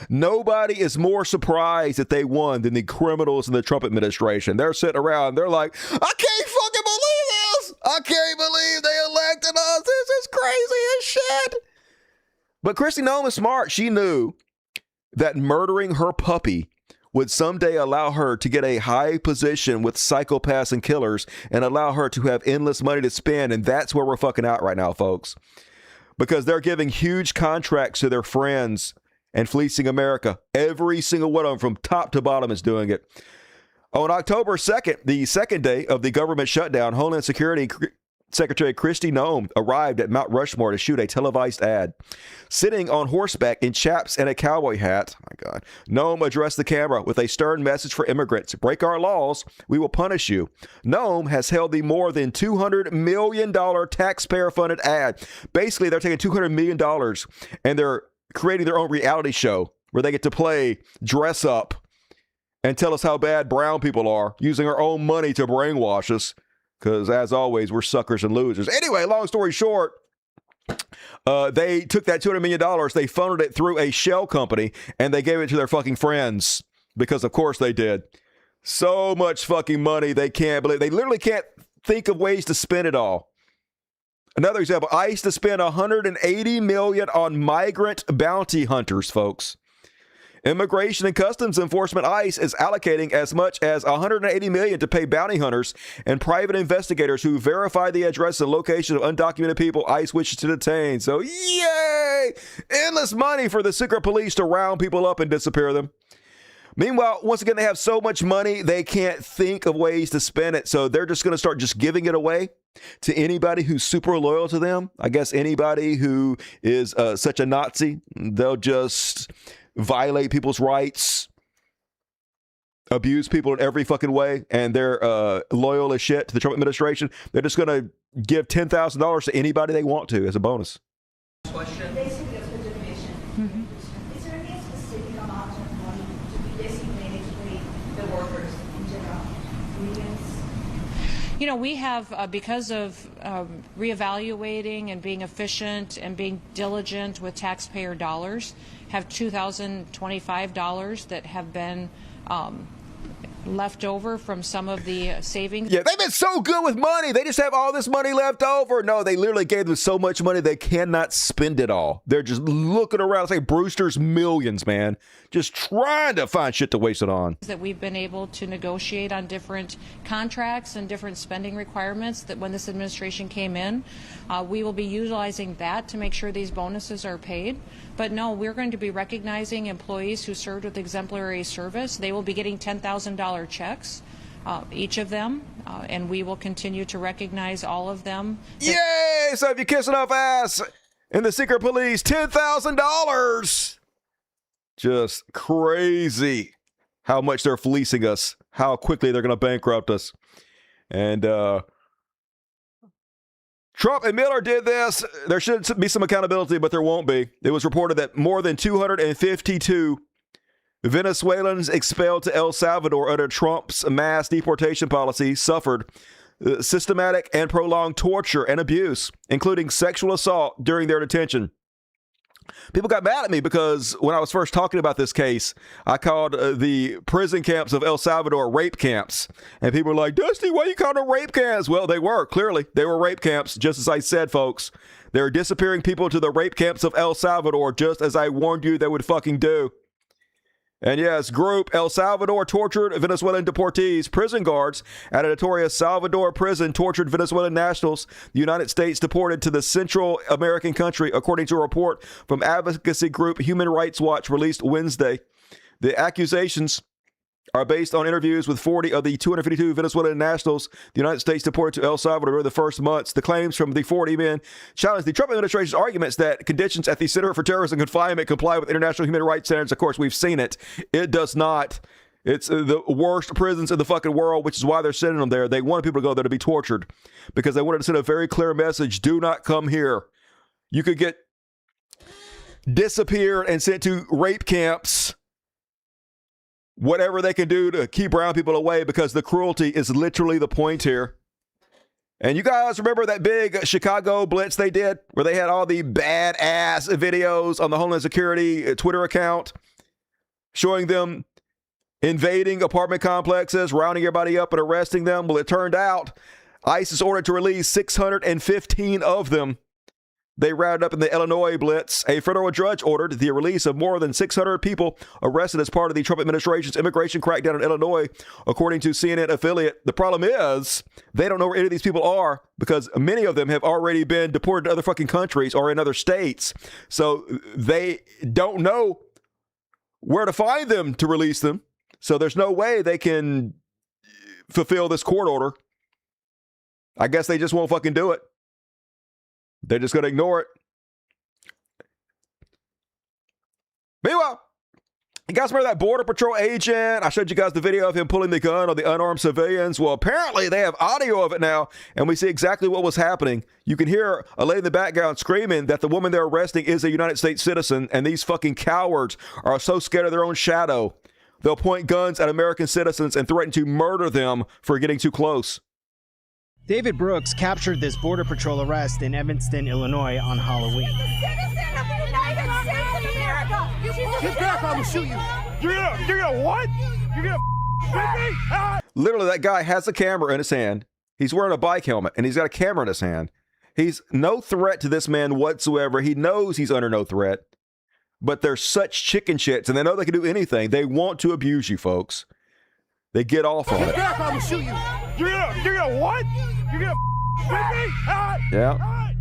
Nobody is more surprised that they won than the criminals in the Trump administration. They're sitting around, they're like, I can't fucking believe this. I can't believe they elected us. This is crazy as shit. But Kristi Noem is smart. She knew that murdering her puppy would someday allow her to get a high position with psychopaths and killers and allow her to have endless money to spend. And that's where we're fucking out right now, folks, because they're giving huge contracts to their friends and fleecing America. Every single one of them from top to bottom is doing it. On October 2nd, the second day of the government shutdown, Homeland Security Secretary Kristi Noem arrived at Mount Rushmore to shoot a televised ad. Sitting on horseback in chaps and a cowboy hat, oh my God, Noem addressed the camera with a stern message for immigrants. Break our laws, we will punish you. Noem has held the more than $200 million taxpayer-funded ad. Basically, they're taking $200 million and they're creating their own reality show where they get to play dress up and tell us how bad brown people are, using our own money to brainwash us. Because, as always, we're suckers and losers. Anyway, long story short, they took that $200 million, they funneled it through a shell company, and they gave it to their fucking friends. Because, of course, they did. So much fucking money, they can't believe. They literally can't think of ways to spend it all. Another example, ICE to spend $180 million on migrant bounty hunters, folks. Immigration and Customs Enforcement, ICE, is allocating as much as $180 million to pay bounty hunters and private investigators who verify the address and location of undocumented people ICE wishes to detain. So, yay! Endless money for the secret police to round people up and disappear them. Meanwhile, once again, they have so much money, they can't think of ways to spend it. So they're just going to start just giving it away to anybody who's super loyal to them. I guess anybody who is such a Nazi, they'll just violate people's rights, abuse people in every fucking way, and they're loyal as shit to the Trump administration. They're just going to give $10,000 to anybody they want to as a bonus. Question. Basically, of the division. Is there any specific amount of money to be designated to the workers in general? You know, we have, because of reevaluating and being efficient and being diligent with taxpayer dollars, have $2,025 that have been left over from some of the savings. Yeah, they've been so good with money. They just have all this money left over. No, they literally gave them so much money they cannot spend it all. They're just looking around. It's like Brewster's Millions, man. Just trying to find shit to waste it on. That we've been able to negotiate on different contracts and different spending requirements that when this administration came in, we will be utilizing that to make sure these bonuses are paid. But no, we're going to be recognizing employees who served with exemplary service. They will be getting $10,000 checks, each of them, and we will continue to recognize all of them. Yay! So if you kiss enough ass in the secret police, $10,000. Just crazy how much they're fleecing us, how quickly they're going to bankrupt us. And Trump and Miller did this. There should be some accountability, but there won't be. It was reported that more than 252 Venezuelans expelled to El Salvador under Trump's mass deportation policy suffered systematic and prolonged torture and abuse, including sexual assault during their detention. People got mad at me because when I was first talking about this case, I called the prison camps of El Salvador rape camps. And people were like, Dusty, why you call them rape camps? Well, they were. Clearly, they were rape camps, just as I said, folks. They're disappearing people to the rape camps of El Salvador, just as I warned you they would fucking do. And yes, group El Salvador tortured Venezuelan deportees. Prison guards at a notorious Salvador prison tortured Venezuelan nationals the United States deported to the Central American country, according to a report from advocacy group Human Rights Watch released Wednesday. The accusations are based on interviews with 40 of the 252 Venezuelan nationals the United States deported to El Salvador during the first months. The claims from the 40 men challenge the Trump administration's arguments that conditions at the Center for Terrorism Confinement comply with international human rights standards. Of course, we've seen it. It does not. It's the worst prisons in the fucking world, which is why they're sending them there. They wanted people to go there to be tortured because they wanted to send a very clear message. Do not come here. You could get disappeared and sent to rape camps. Whatever they can do to keep brown people away, because the cruelty is literally the point here. And you guys remember that big Chicago blitz they did where they had all the badass videos on the Homeland Security Twitter account showing them invading apartment complexes, rounding everybody up and arresting them? Well, it turned out ISIS ordered to release 615 of them. They rounded up in the Illinois blitz. A federal judge ordered the release of more than 600 people arrested as part of the Trump administration's immigration crackdown in Illinois, according to CNN affiliate. The problem is they don't know where any of these people are because many of them have already been deported to other fucking countries or in other states. So they don't know where to find them to release them. So there's no way they can fulfill this court order. I guess they just won't fucking do it. They're just going to ignore it. Meanwhile, you guys remember that Border Patrol agent? I showed you guys the video of him pulling the gun on the unarmed civilians. Well, apparently they have audio of it now, and we see exactly what was happening. You can hear a lady in the background screaming that the woman they're arresting is a United States citizen, and these fucking cowards are so scared of their own shadow. They'll point guns at American citizens and threaten to murder them for getting too close. David Brooks captured this Border Patrol arrest in Evanston, Illinois on Halloween. Get back, I'm gonna shoot you. You're gonna what? You're gonna shoot me? Ah! Literally, that guy has a camera in his hand. He's wearing a bike helmet, and he's got a camera in his hand. He's no threat to this man whatsoever. He knows he's under no threat. But they're such chicken shits, and they know they can do anything. They want to abuse you, folks. They get off on it. Get back, I'm gonna shoot you. You're gonna what? You're gonna shoot me? Ah! Yeah.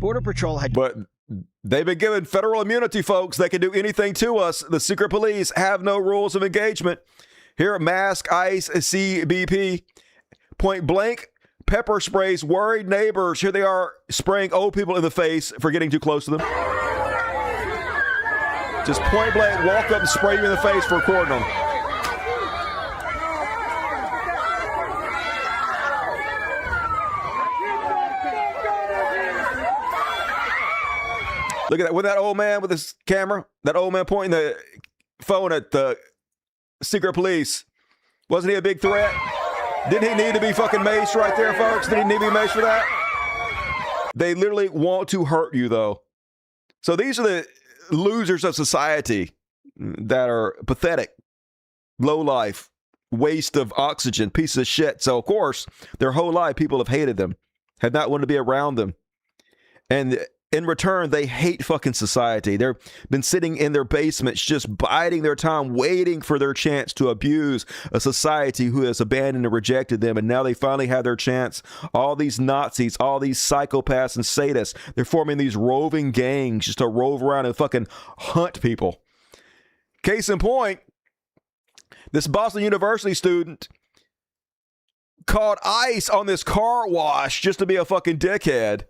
Border Patrol had... But they've been given federal immunity, folks. They can do anything to us. The secret police have no rules of engagement. Here at Mask, ICE, CBP, point blank, pepper sprays, worried neighbors. Here they are spraying old people in the face for getting too close to them. Just point blank, walk up and spray you in the face for recording them. Look at that. With that old man with his camera, that old man pointing the phone at the secret police. Wasn't he a big threat? Didn't he need to be fucking maced right there, folks? Did he need to be maced for that? They literally want to hurt you, though. So these are the losers of society that are pathetic, low life, waste of oxygen, pieces of shit. So, of course, their whole life, people have hated them, have not wanted to be around them. And in return, they hate fucking society. They've been sitting in their basements, just biding their time, waiting for their chance to abuse a society who has abandoned and rejected them. And now they finally have their chance. All these Nazis, all these psychopaths and sadists, they're forming these roving gangs just to rove around and fucking hunt people. Case in point, this Boston University student called ICE on this car wash just to be a fucking dickhead.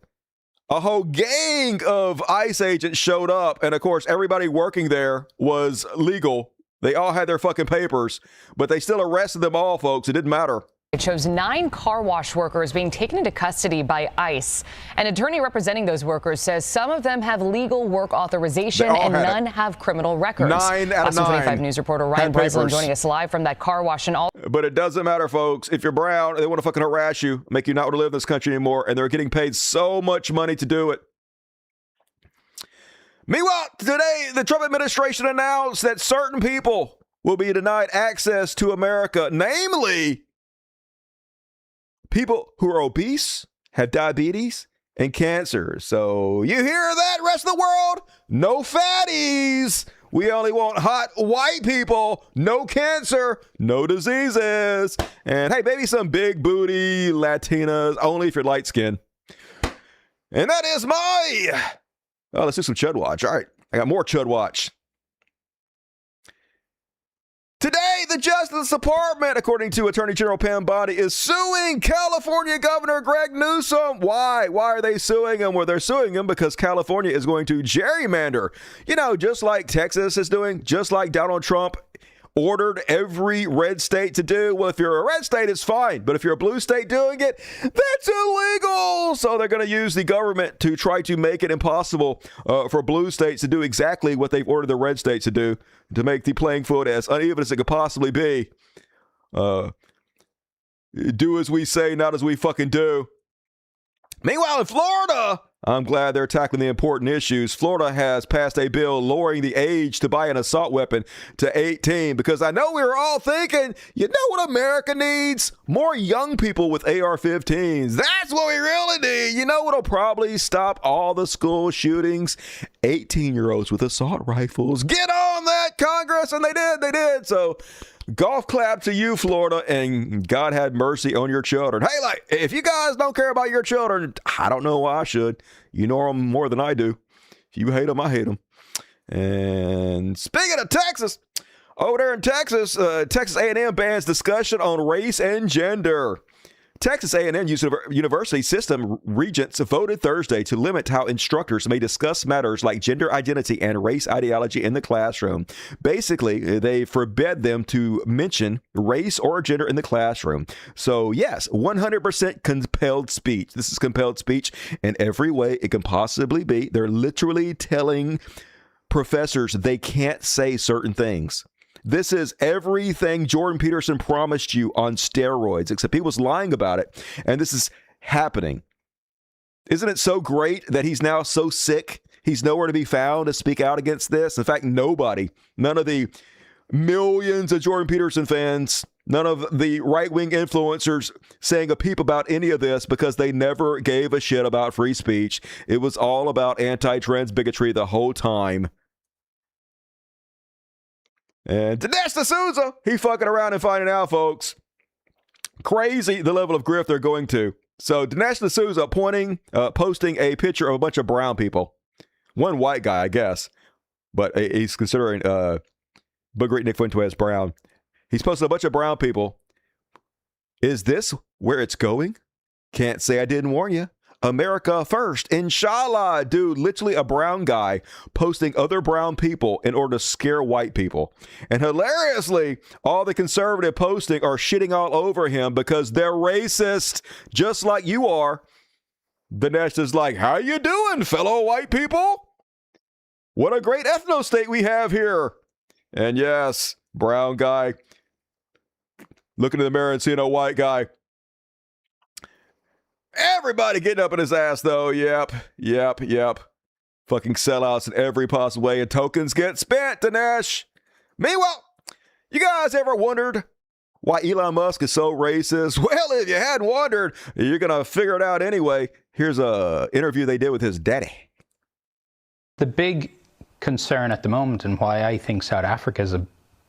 A whole gang of ICE agents showed up, and of course, everybody working there was legal. They all had their fucking papers, but they still arrested them all, folks. It didn't matter. It shows 9 car wash workers being taken into custody by ICE. An attorney representing those workers says some of them have legal work authorization and none have criminal records. 9 out of 9. 25 News reporter Ryan Breslin joining us live from that car wash in all. But it doesn't matter, folks. If you're brown, they want to fucking harass you, make you not want to live in this country anymore, and they're getting paid so much money to do it. Meanwhile, today, the Trump administration announced that certain people will be denied access to America, namely people who are obese, have diabetes, and cancer. So you hear that, rest of the world? No fatties. We only want hot white people. No cancer, no diseases. And hey, maybe some big booty Latinas, only if you're light skinned. And that is my... Oh, let's do some Chud Watch. All right, I got more Chud Watch. Today, the Justice Department, according to Attorney General Pam Bondi, is suing California Governor Greg Newsom. Why? Why are they suing him? Well, they're suing him because California is going to gerrymander. You know, just like Texas is doing, just like Donald Trump ordered every red state to do. Well, if you're a red state, it's fine. But if you're a blue state doing it, that's illegal. So they're going to use the government to try to make it impossible for blue states to do exactly what they've ordered the red states to do, to make the playing field as uneven as it could possibly be. Do as we say, not as we fucking do. Meanwhile, in Florida, I'm glad they're tackling the important issues. Florida has passed a bill lowering the age to buy an assault weapon to 18 because I know we were all thinking, you know what America needs? More young people with AR-15s. That's what we really need. You know what'll probably stop all the school shootings? 18-year-olds with assault rifles. Get on that, Congress! And they did. So golf clap to you, Florida, and God had mercy on your children. Hey, like, if you guys don't care about your children, I don't know why I should. You know them more than I do. If you hate them, I hate them. And speaking of Texas, over there in Texas, Texas A&M bans discussion on race and gender. Texas A&M University System Regents voted Thursday to limit how instructors may discuss matters like gender identity and race ideology in the classroom. Basically, they forbid them to mention race or gender in the classroom. So yes, 100% compelled speech. This is compelled speech in every way it can possibly be. They're literally telling professors they can't say certain things. This is everything Jordan Peterson promised you on steroids, except he was lying about it. And this is happening. Isn't it so great that he's now so sick? He's nowhere to be found to speak out against this. In fact, none of the millions of Jordan Peterson fans, none of the right-wing influencers saying a peep about any of this because they never gave a shit about free speech. It was all about anti-trans bigotry the whole time. And Dinesh D'Souza, he fucking around and finding out, folks. Crazy the level of grift they're going to. So Dinesh D'Souza posting a picture of a bunch of brown people. One white guy, I guess. But he's considering Booger Nick Fuentes brown. He's posted a bunch of brown people. Is this where it's going? Can't say I didn't warn you. America first, inshallah. Dude, literally a brown guy posting other brown people in order to scare white people. And hilariously, all the conservative posting are shitting all over him because they're racist, just like you are. Dinesh is like, how you doing, fellow white people? What a great ethno state we have here. And yes, brown guy looking in the mirror and seeing a white guy. Everybody getting up in his ass, though. Yep. Fucking sellouts in every possible way, and tokens get spent, Dinesh. Meanwhile, you guys ever wondered why Elon Musk is so racist? Well, if you hadn't wondered, you're going to figure it out anyway. Here's an interview they did with his daddy. The big concern at the moment, and why I think South Africa is a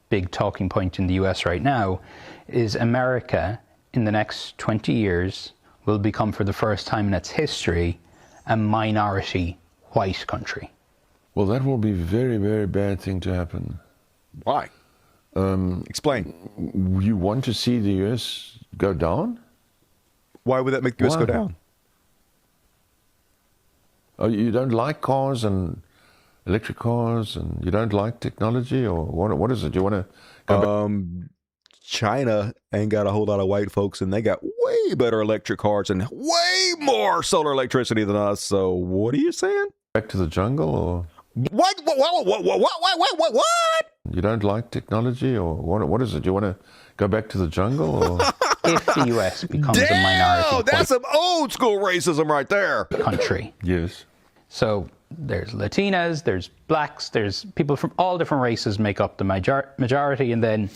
big talking point in the US right now, is America in the next 20 years will become, for the first time in its history, a minority white country. Well, that will be a very, very bad thing to happen. Why? Explain. You want to see the U.S. go down? Why would that make the U.S. go down? Oh, you don't like cars and electric cars, and you don't like technology, or what is it? You want to go China ain't got a whole lot of white folks, and they got way better electric cars and way more solar electricity than us. So what are you saying? Back to the jungle, or what? You don't like technology, or what is it? You want to go back to the jungle, or if the U.S. becomes a minority, that's some old school racism right there. Country. Yes. So there's Latinas, there's blacks, there's people from all different races make up the majority, and then,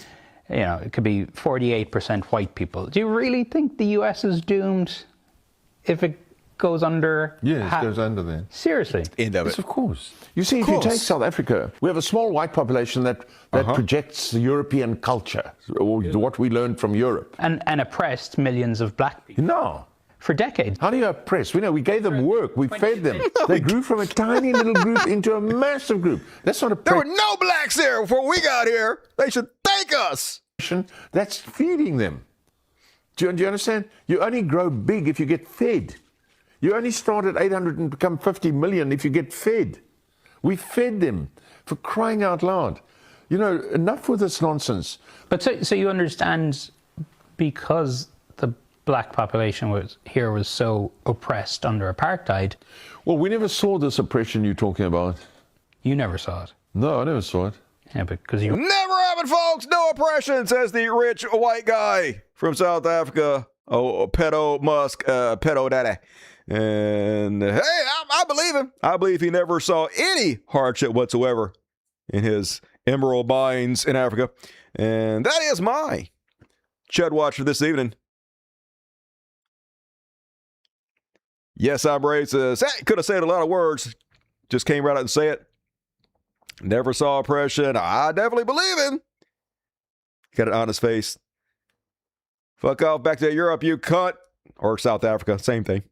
you know, it could be 48% white people. Do you really think the U.S. is doomed if it goes under? Yes, it goes under then. Seriously? End of it. Yes, of course. You see, if you take South Africa, we have a small white population that projects the European culture, or what we learned from Europe. And oppressed millions of black people. No. For decades. How do you oppress? We gave them work. We fed them. They grew from a tiny little group into a massive group. That's not There were no blacks there before we got here. They should thank us. That's feeding them. Do you understand? You only grow big if you get fed. You only start at 800 and become 50 million if you get fed. We fed them, for crying out loud. You know, enough with this nonsense. But so you understand, because the black population was so oppressed under apartheid. Well, we never saw this oppression you're talking about. You never saw it? No, I never saw it. Yeah, because you... Never happened, folks. No oppression, says the rich white guy from South Africa. Oh, pedo Musk, pedo daddy. And hey, I believe him. I believe he never saw any hardship whatsoever in his emerald mines in Africa. And that is my Chud Watch for this evening. Yes, I'm racist. Hey, could have said a lot of words. Just came right out and say it. Never saw oppression. I definitely believe him. Got an honest face. Fuck off back to Europe, you cunt. Or South Africa, same thing.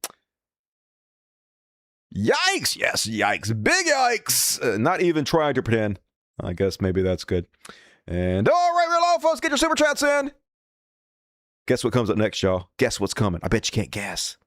Yikes! Yes, yikes. Big yikes. Not even trying to pretend. I guess maybe that's good. And all right, real low, folks, get your super chats in. Guess what comes up next, y'all? Guess what's coming? I bet you can't guess.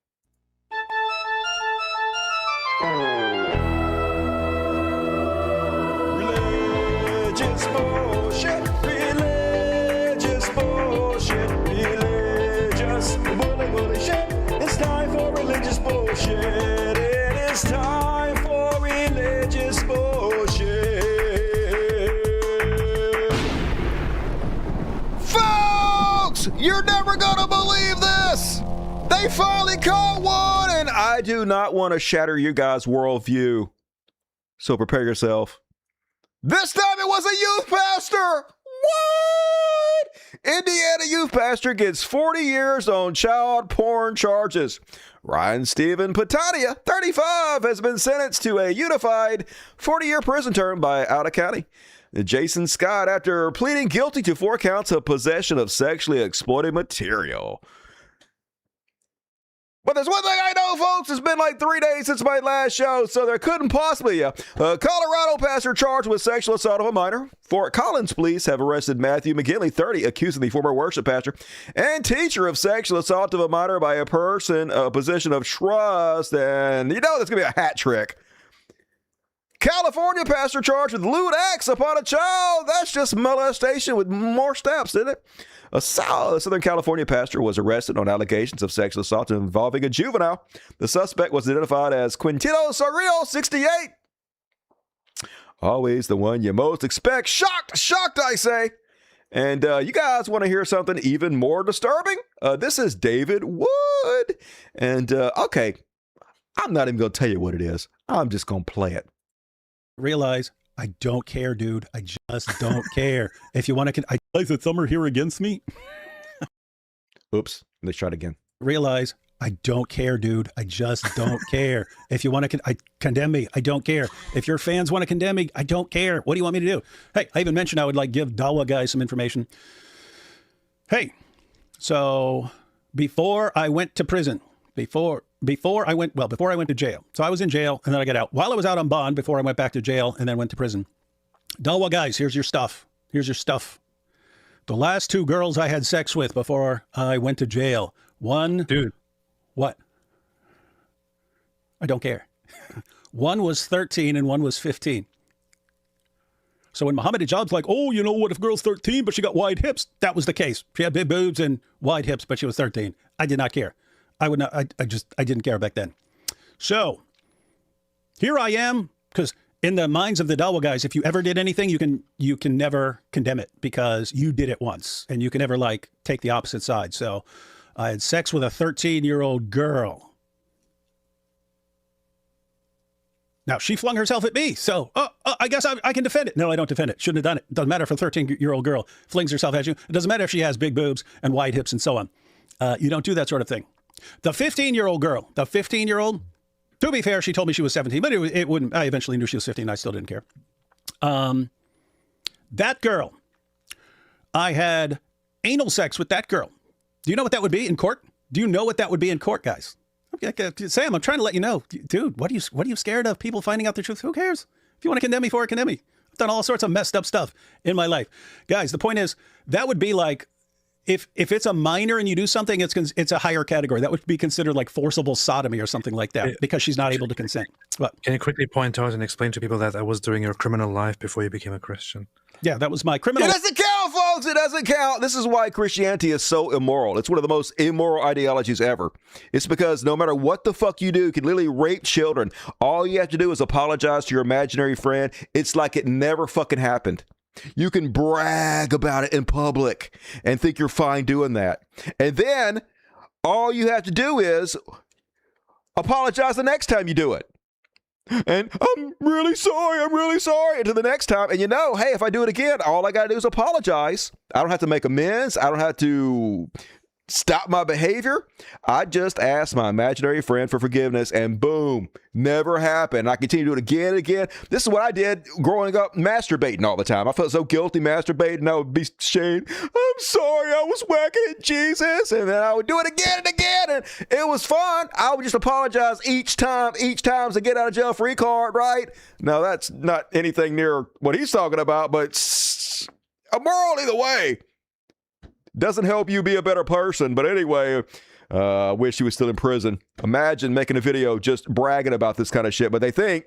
Religious bullshit. Religious bullshit. Religious bullshit. It's time for religious bullshit. It is time for religious bullshit. Folks, you're never gonna believe this. They finally caught one, and I do not want to shatter you guys' worldview. So prepare yourself. This time it was a youth pastor. What? Indiana youth pastor gets 40 years on child porn charges. Ryan Stephen Patania, 35, has been sentenced to a unified 40-year prison term by Outer County. Jason Scott, after pleading guilty to 4 counts of possession of sexually exploited material. But there's one thing I know, folks. It's been like 3 days since my last show, so there couldn't possibly a Colorado pastor charged with sexual assault of a minor. Fort Collins police have arrested Matthew McGinley, 30, accusing the former worship pastor and teacher of sexual assault of a minor by a person, a position of trust, and you know there's going to be a hat trick. California pastor charged with lewd acts upon a child. That's just molestation with more steps, isn't it? A Southern California pastor was arrested on allegations of sexual assault involving a juvenile. The suspect was identified as Quintino Sorrillo, 68. Always the one you most expect. Shocked, I say. And you guys want to hear something even more disturbing? This is David Wood. And, okay, I'm not even going to tell you what it is. I'm just going to play it. Realize I don't care, dude. I just don't care. If you want to, I realize that some are here against me. Oops. Let's try it again. Realize I don't care, dude. I just don't care. If you want to condemn me, I don't care. If your fans want to condemn me, I don't care. What do you want me to do? Hey, I even mentioned I would like give Dawa guys some information. Hey, so before I went to prison, before I went to jail. So I was in jail and then I got out. While I was out on bond, before I went back to jail and then went to prison. Dawa guys, here's your stuff. Here's your stuff. The last 2 girls I had sex with before I went to jail. One. Dude. What? I don't care. One was 13 and one was 15. So when Muhammad Hijab's like, oh, you know what, if a girl's 13, but she got wide hips, that was the case. She had big boobs and wide hips, but she was 13. I did not care. I would not, I didn't care back then. So here I am, because in the minds of the Dawa guys, if you ever did anything, you can never condemn it because you did it once, and you can never like take the opposite side. So I had sex with a 13-year-old girl. Now, she flung herself at me, so I guess I can defend it. No, I don't defend it. Shouldn't have done it. Doesn't matter if a 13-year-old girl flings herself at you. It doesn't matter if she has big boobs and wide hips and so on. You don't do that sort of thing. The 15-year-old girl, to be fair, she told me she was 17, but it wouldn't. I eventually knew she was 15. I still didn't care. That girl, I had anal sex with that girl. Do you know what that would be in court? Do you know what that would be in court, guys? Sam, I'm trying to let you know. Dude, what are you scared of? People finding out the truth? Who cares? If you want to condemn me for it, condemn me. I've done all sorts of messed up stuff in my life. Guys, the point is, that would be like, if it's a minor and you do something, it's a higher category. That would be considered like forcible sodomy or something like that, because she's not able to consent. But can you quickly point out and explain to people that I was doing your criminal life before you became a Christian? Yeah, that was my criminal. It doesn't count, folks. It doesn't count. This is why Christianity is so immoral. It's one of the most immoral ideologies ever. It's because no matter what the fuck you do, you can literally rape children. All you have to do is apologize to your imaginary friend. It's like it never fucking happened. You can brag about it in public and think you're fine doing that. And then all you have to do is apologize the next time you do it. And I'm really sorry. And to the next time. And hey, if I do it again, all I got to do is apologize. I don't have to make amends. I don't have to stop my behavior. I just asked my imaginary friend for forgiveness, and boom, never happened. I continue to do it again and again. This is what I did growing up, masturbating all the time. I felt so guilty masturbating. I would be ashamed. I'm sorry, I was whacking at Jesus. And then I would do it again and again, and it was fun. I would just apologize each time to get out of jail free card, right? Now, that's not anything near what he's talking about, but immoral either way. Doesn't help you be a better person. But anyway, I wish he was still in prison. Imagine making a video just bragging about this kind of shit. But they think,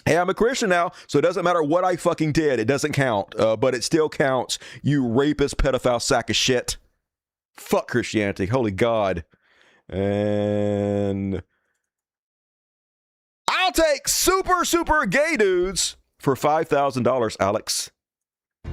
hey, I'm a Christian now, so it doesn't matter what I fucking did. It doesn't count. But it still counts, you rapist, pedophile sack of shit. Fuck Christianity. Holy God. And I'll take super, super gay dudes for $5,000, Alex.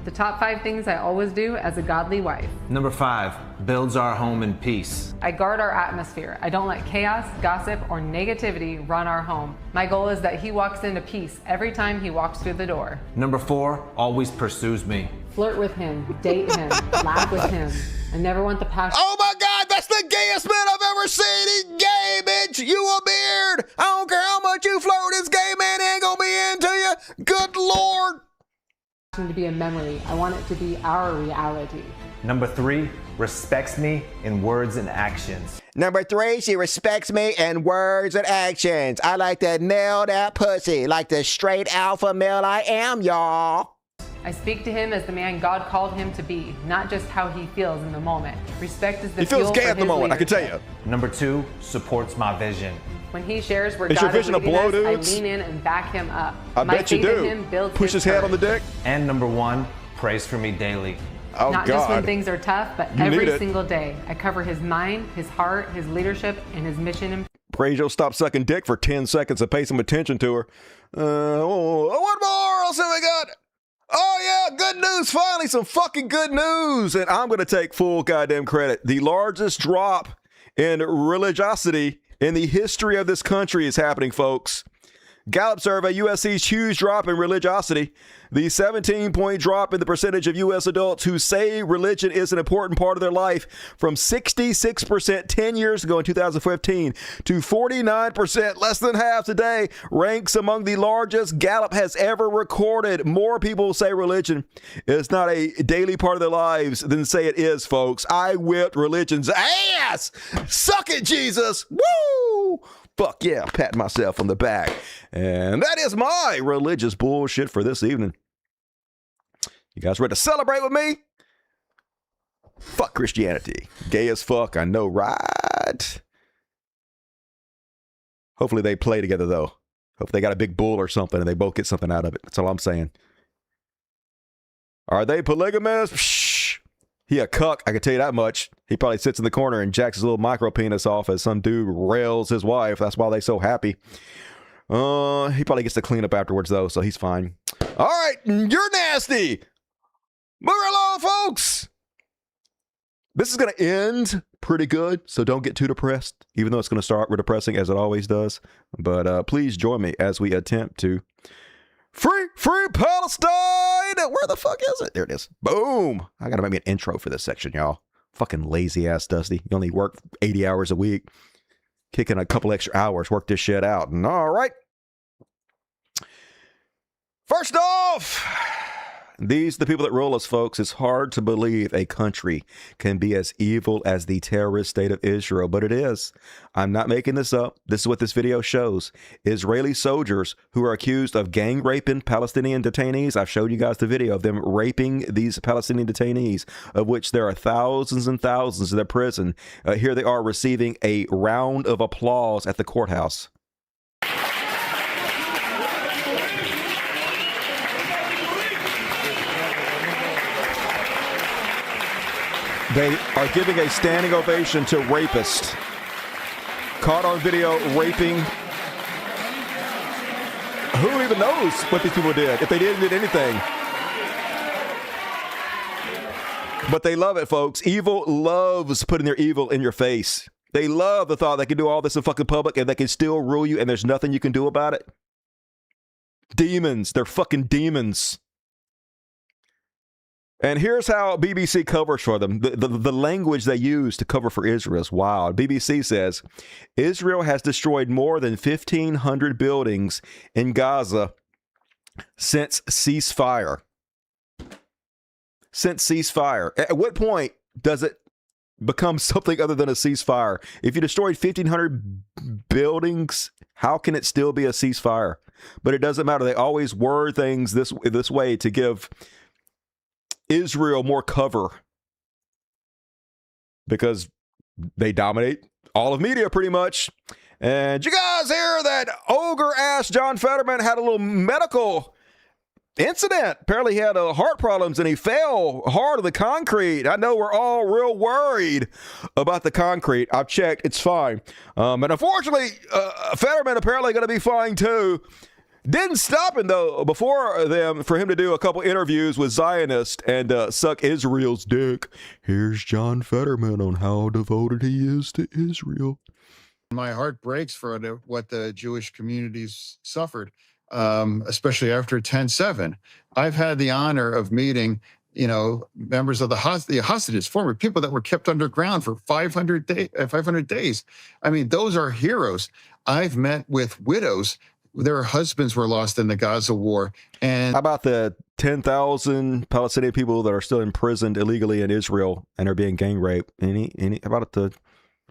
The top 5 things I always do as a godly wife. Number 5, builds our home in peace. I guard our atmosphere. I don't let chaos, gossip, or negativity run our home. My goal is that he walks into peace every time he walks through the door. Number 4, always pursues me. Flirt with him, date him, laugh with him. I never want the passion. Oh my God, that's the gayest man I've ever seen. He's gay, bitch. You a beard. I don't care how much you flirt with this gay man, he ain't gonna be into you. Good Lord. To be a memory. I want it to be our reality. Number 3, respects me in words and actions. Number 3, she respects me in words and actions. I like to nail that pussy like the straight alpha male I am, y'all. I speak to him as the man God called him to be, not just how he feels in the moment. Respect is the fuel He feels gay at the moment, leadership. I can tell you. Number 2, supports my vision. When he shares where Is God your vision is to blow leading us, I dudes? lean in and back him up. I My bet you faith in do. him builds Push his head on the dick. And number 1, prays for me daily. Oh, Not God. just when things are tough, but You need every it. single day. I cover his mind, his heart, his leadership, and his mission. Praise you'll stop sucking dick for 10 seconds and pay some attention to her. What more else have we got? Oh, yeah, good news. Finally, some fucking good news. And I'm going to take full goddamn credit. The largest drop in religiosity in the history of this country is happening, folks. Gallup survey, USC's huge drop in religiosity. The 17-point drop in the percentage of U.S. adults who say religion is an important part of their life from 66% 10 years ago in 2015 to 49%, less than half today, ranks among the largest Gallup has ever recorded. More people say religion is not a daily part of their lives than say it is, folks. I whipped religion's ass. Suck it, Jesus. Woo! Fuck yeah, patting myself on the back. And that is my religious bullshit for this evening. You guys ready to celebrate with me? Fuck Christianity. Gay as fuck, I know, right? Hopefully they play together, though. Hope they got a big bull or something and they both get something out of it. That's all I'm saying. Are they polygamous? Psh, he a cuck, I can tell you that much. He probably sits in the corner and jacks his little micro penis off as some dude rails his wife. That's why they so happy. He probably gets to clean up afterwards, though, so he's fine. All right, you're nasty. Move along, folks. This is going to end pretty good, so don't get too depressed, even though it's going to start with depressing, as it always does. But please join me as we attempt to free Palestine. Where the fuck is it? There it is. Boom. I got to make me an intro for this section, y'all. Fucking lazy ass Dusty. You only work 80 hours a week. Kick in a couple extra hours. Work this shit out. And all right. First off, these the people that rule us, folks. It's hard to believe a country can be as evil as the terrorist state of Israel, but it is. I'm not making this up. This is what this video shows. Israeli soldiers who are accused of gang raping Palestinian detainees. I've showed you guys the video of them raping these Palestinian detainees, of which there are thousands and thousands in their prison. Here they are receiving a round of applause at the courthouse. They are giving a standing ovation to rapists. Caught on video raping. Who even knows what these people did, if they did anything. But they love it, folks. Evil loves putting their evil in your face. They love the thought they can do all this in fucking public and they can still rule you and there's nothing you can do about it. Demons. They're fucking demons. And here's how BBC covers for them. The language they use to cover for Israel is wild. BBC says, Israel has destroyed more than 1,500 buildings in Gaza since ceasefire. Since ceasefire. At what point does it become something other than a ceasefire? If you destroyed 1,500 buildings, how can it still be a ceasefire? But it doesn't matter. They always word things this way to give Israel more cover because they dominate all of media pretty much. And you guys hear that ogre ass John Fetterman had a little medical incident. Apparently he had heart problems and he fell hard on the concrete. I know we're all real worried about the concrete. I've checked. It's fine. And unfortunately, Fetterman apparently going to be fine too. Didn't stop him, though, for him to do a couple interviews with Zionists and suck Israel's dick. Here's John Fetterman on how devoted he is to Israel. My heart breaks for what the Jewish communities suffered, especially after 10/7. I've had the honor of meeting, members of the hostages, former people that were kept underground for 500 days. I mean, those are heroes. I've met with widows. Their husbands were lost in the Gaza war. And how about the 10,000 Palestinian people that are still imprisoned illegally in Israel and are being gang raped? How about the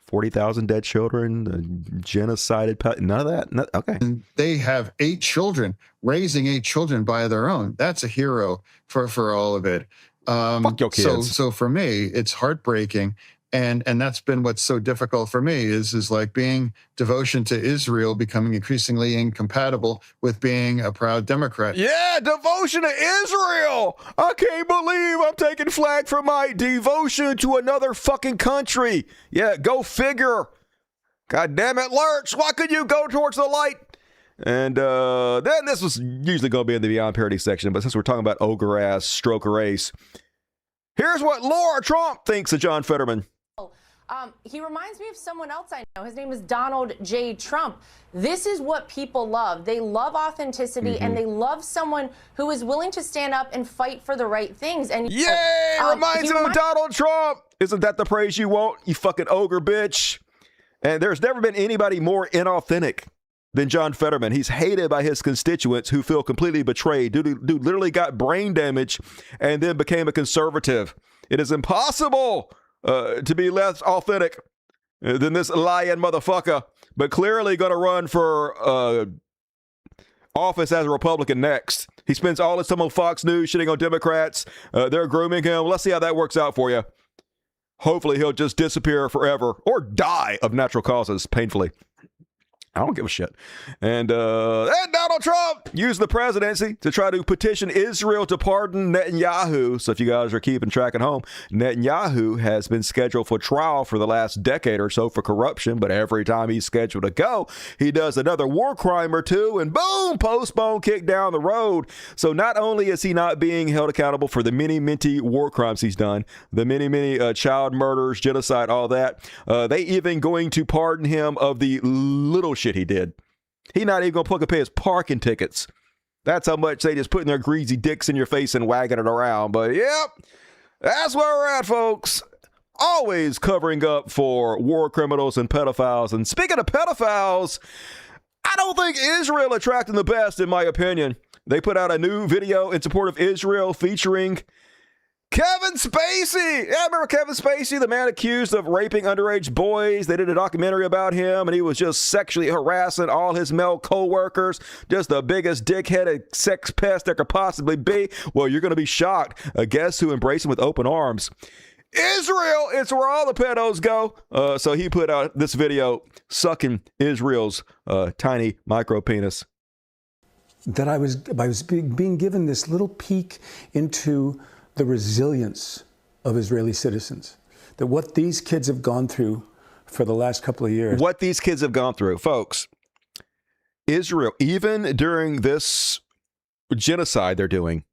40,000 dead children, the genocided? None of that? Okay. And they have 8 children, raising 8 children by their own. That's a hero for all of it. Fuck your kids. So for me, it's heartbreaking. And that's been what's so difficult for me is like being devotion to Israel becoming increasingly incompatible with being a proud Democrat. Yeah, devotion to Israel. I can't believe I'm taking flack for my devotion to another fucking country. Yeah, go figure. God damn it, Lurch. Why could you go towards the light? And then this was usually going to be in the Beyond Parody section, but since we're talking about ogre-ass stroker ace, here's what Laura Trump thinks of John Fetterman. He reminds me of someone else I know. His name is Donald J. Trump. This is what people love. They love authenticity, and they love someone who is willing to stand up and fight for the right things. And yay! Reminds him of Donald Trump. Isn't that the praise you want, you fucking ogre bitch? And there's never been anybody more inauthentic than John Fetterman. He's hated by his constituents who feel completely betrayed. Dude literally got brain damage and then became a conservative. It is impossible to be less authentic than this lying motherfucker, but clearly going to run for office as a Republican next. He spends all his time on Fox News shitting on Democrats. They're grooming him. Let's see how that works out for you. Hopefully he'll just disappear forever or die of natural causes painfully. I don't give a shit. And Donald Trump used the presidency to try to petition Israel to pardon Netanyahu. So if you guys are keeping track at home, Netanyahu has been scheduled for trial for the last decade or so for corruption. But every time he's scheduled to go, he does another war crime or two and boom, postpone, kick down the road. So not only is he not being held accountable for the many war crimes he's done, the many child murders, genocide, all that, they even going to pardon him of the little shit he did. He not even gonna fucking pay his parking tickets. That's how much they just putting their greasy dicks in your face and wagging it around. But yep, that's where we're at, folks. Always covering up for war criminals and pedophiles. And speaking of pedophiles, I don't think Israel attracting the best, in my opinion. They put out a new video in support of Israel featuring Kevin Spacey. Yeah, I remember Kevin Spacey, the man accused of raping underage boys. They did a documentary about him, and he was just sexually harassing all his male co-workers. Just the biggest dick-headed sex pest there could possibly be. Well, you're going to be shocked. Guess who embraced him with open arms? Israel. It's where all the pedos go. So he put out this video sucking Israel's tiny micro penis. That I was being given this little peek into the resilience of Israeli citizens, that what these kids have gone through for the last couple of years. What these kids have gone through, folks. Israel, even during this genocide they're doing,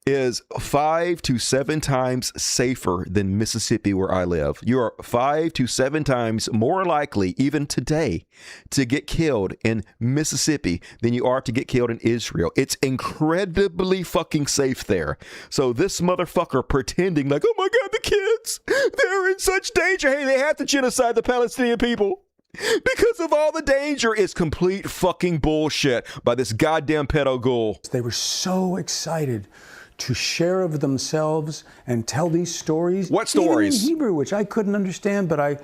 is 5 to 7 times safer than Mississippi, where I live. You are 5 to 7 times more likely, even today, to get killed in Mississippi than you are to get killed in Israel. It's incredibly fucking safe there. So this motherfucker pretending like, oh my God, the kids, they're in such danger. Hey, they have to genocide the Palestinian people because of all the danger is complete fucking bullshit by this goddamn pedo ghoul. They were so excited to share of themselves and tell these stories. What stories? Even in Hebrew, which I couldn't understand, but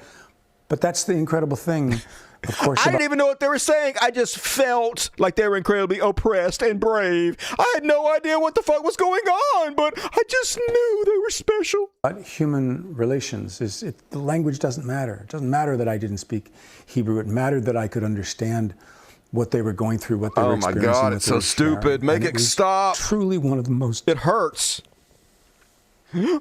that's the incredible thing, of course. I didn't even know what they were saying. I just felt like they were incredibly oppressed and brave. I had no idea what the fuck was going on, but I just knew they were special. But human relations, the language doesn't matter. It doesn't matter that I didn't speak Hebrew. It mattered that I could understand what they were going through, what they were experiencing. Oh my God, it's so stupid. Make it stop. Truly one of the most... It hurts. I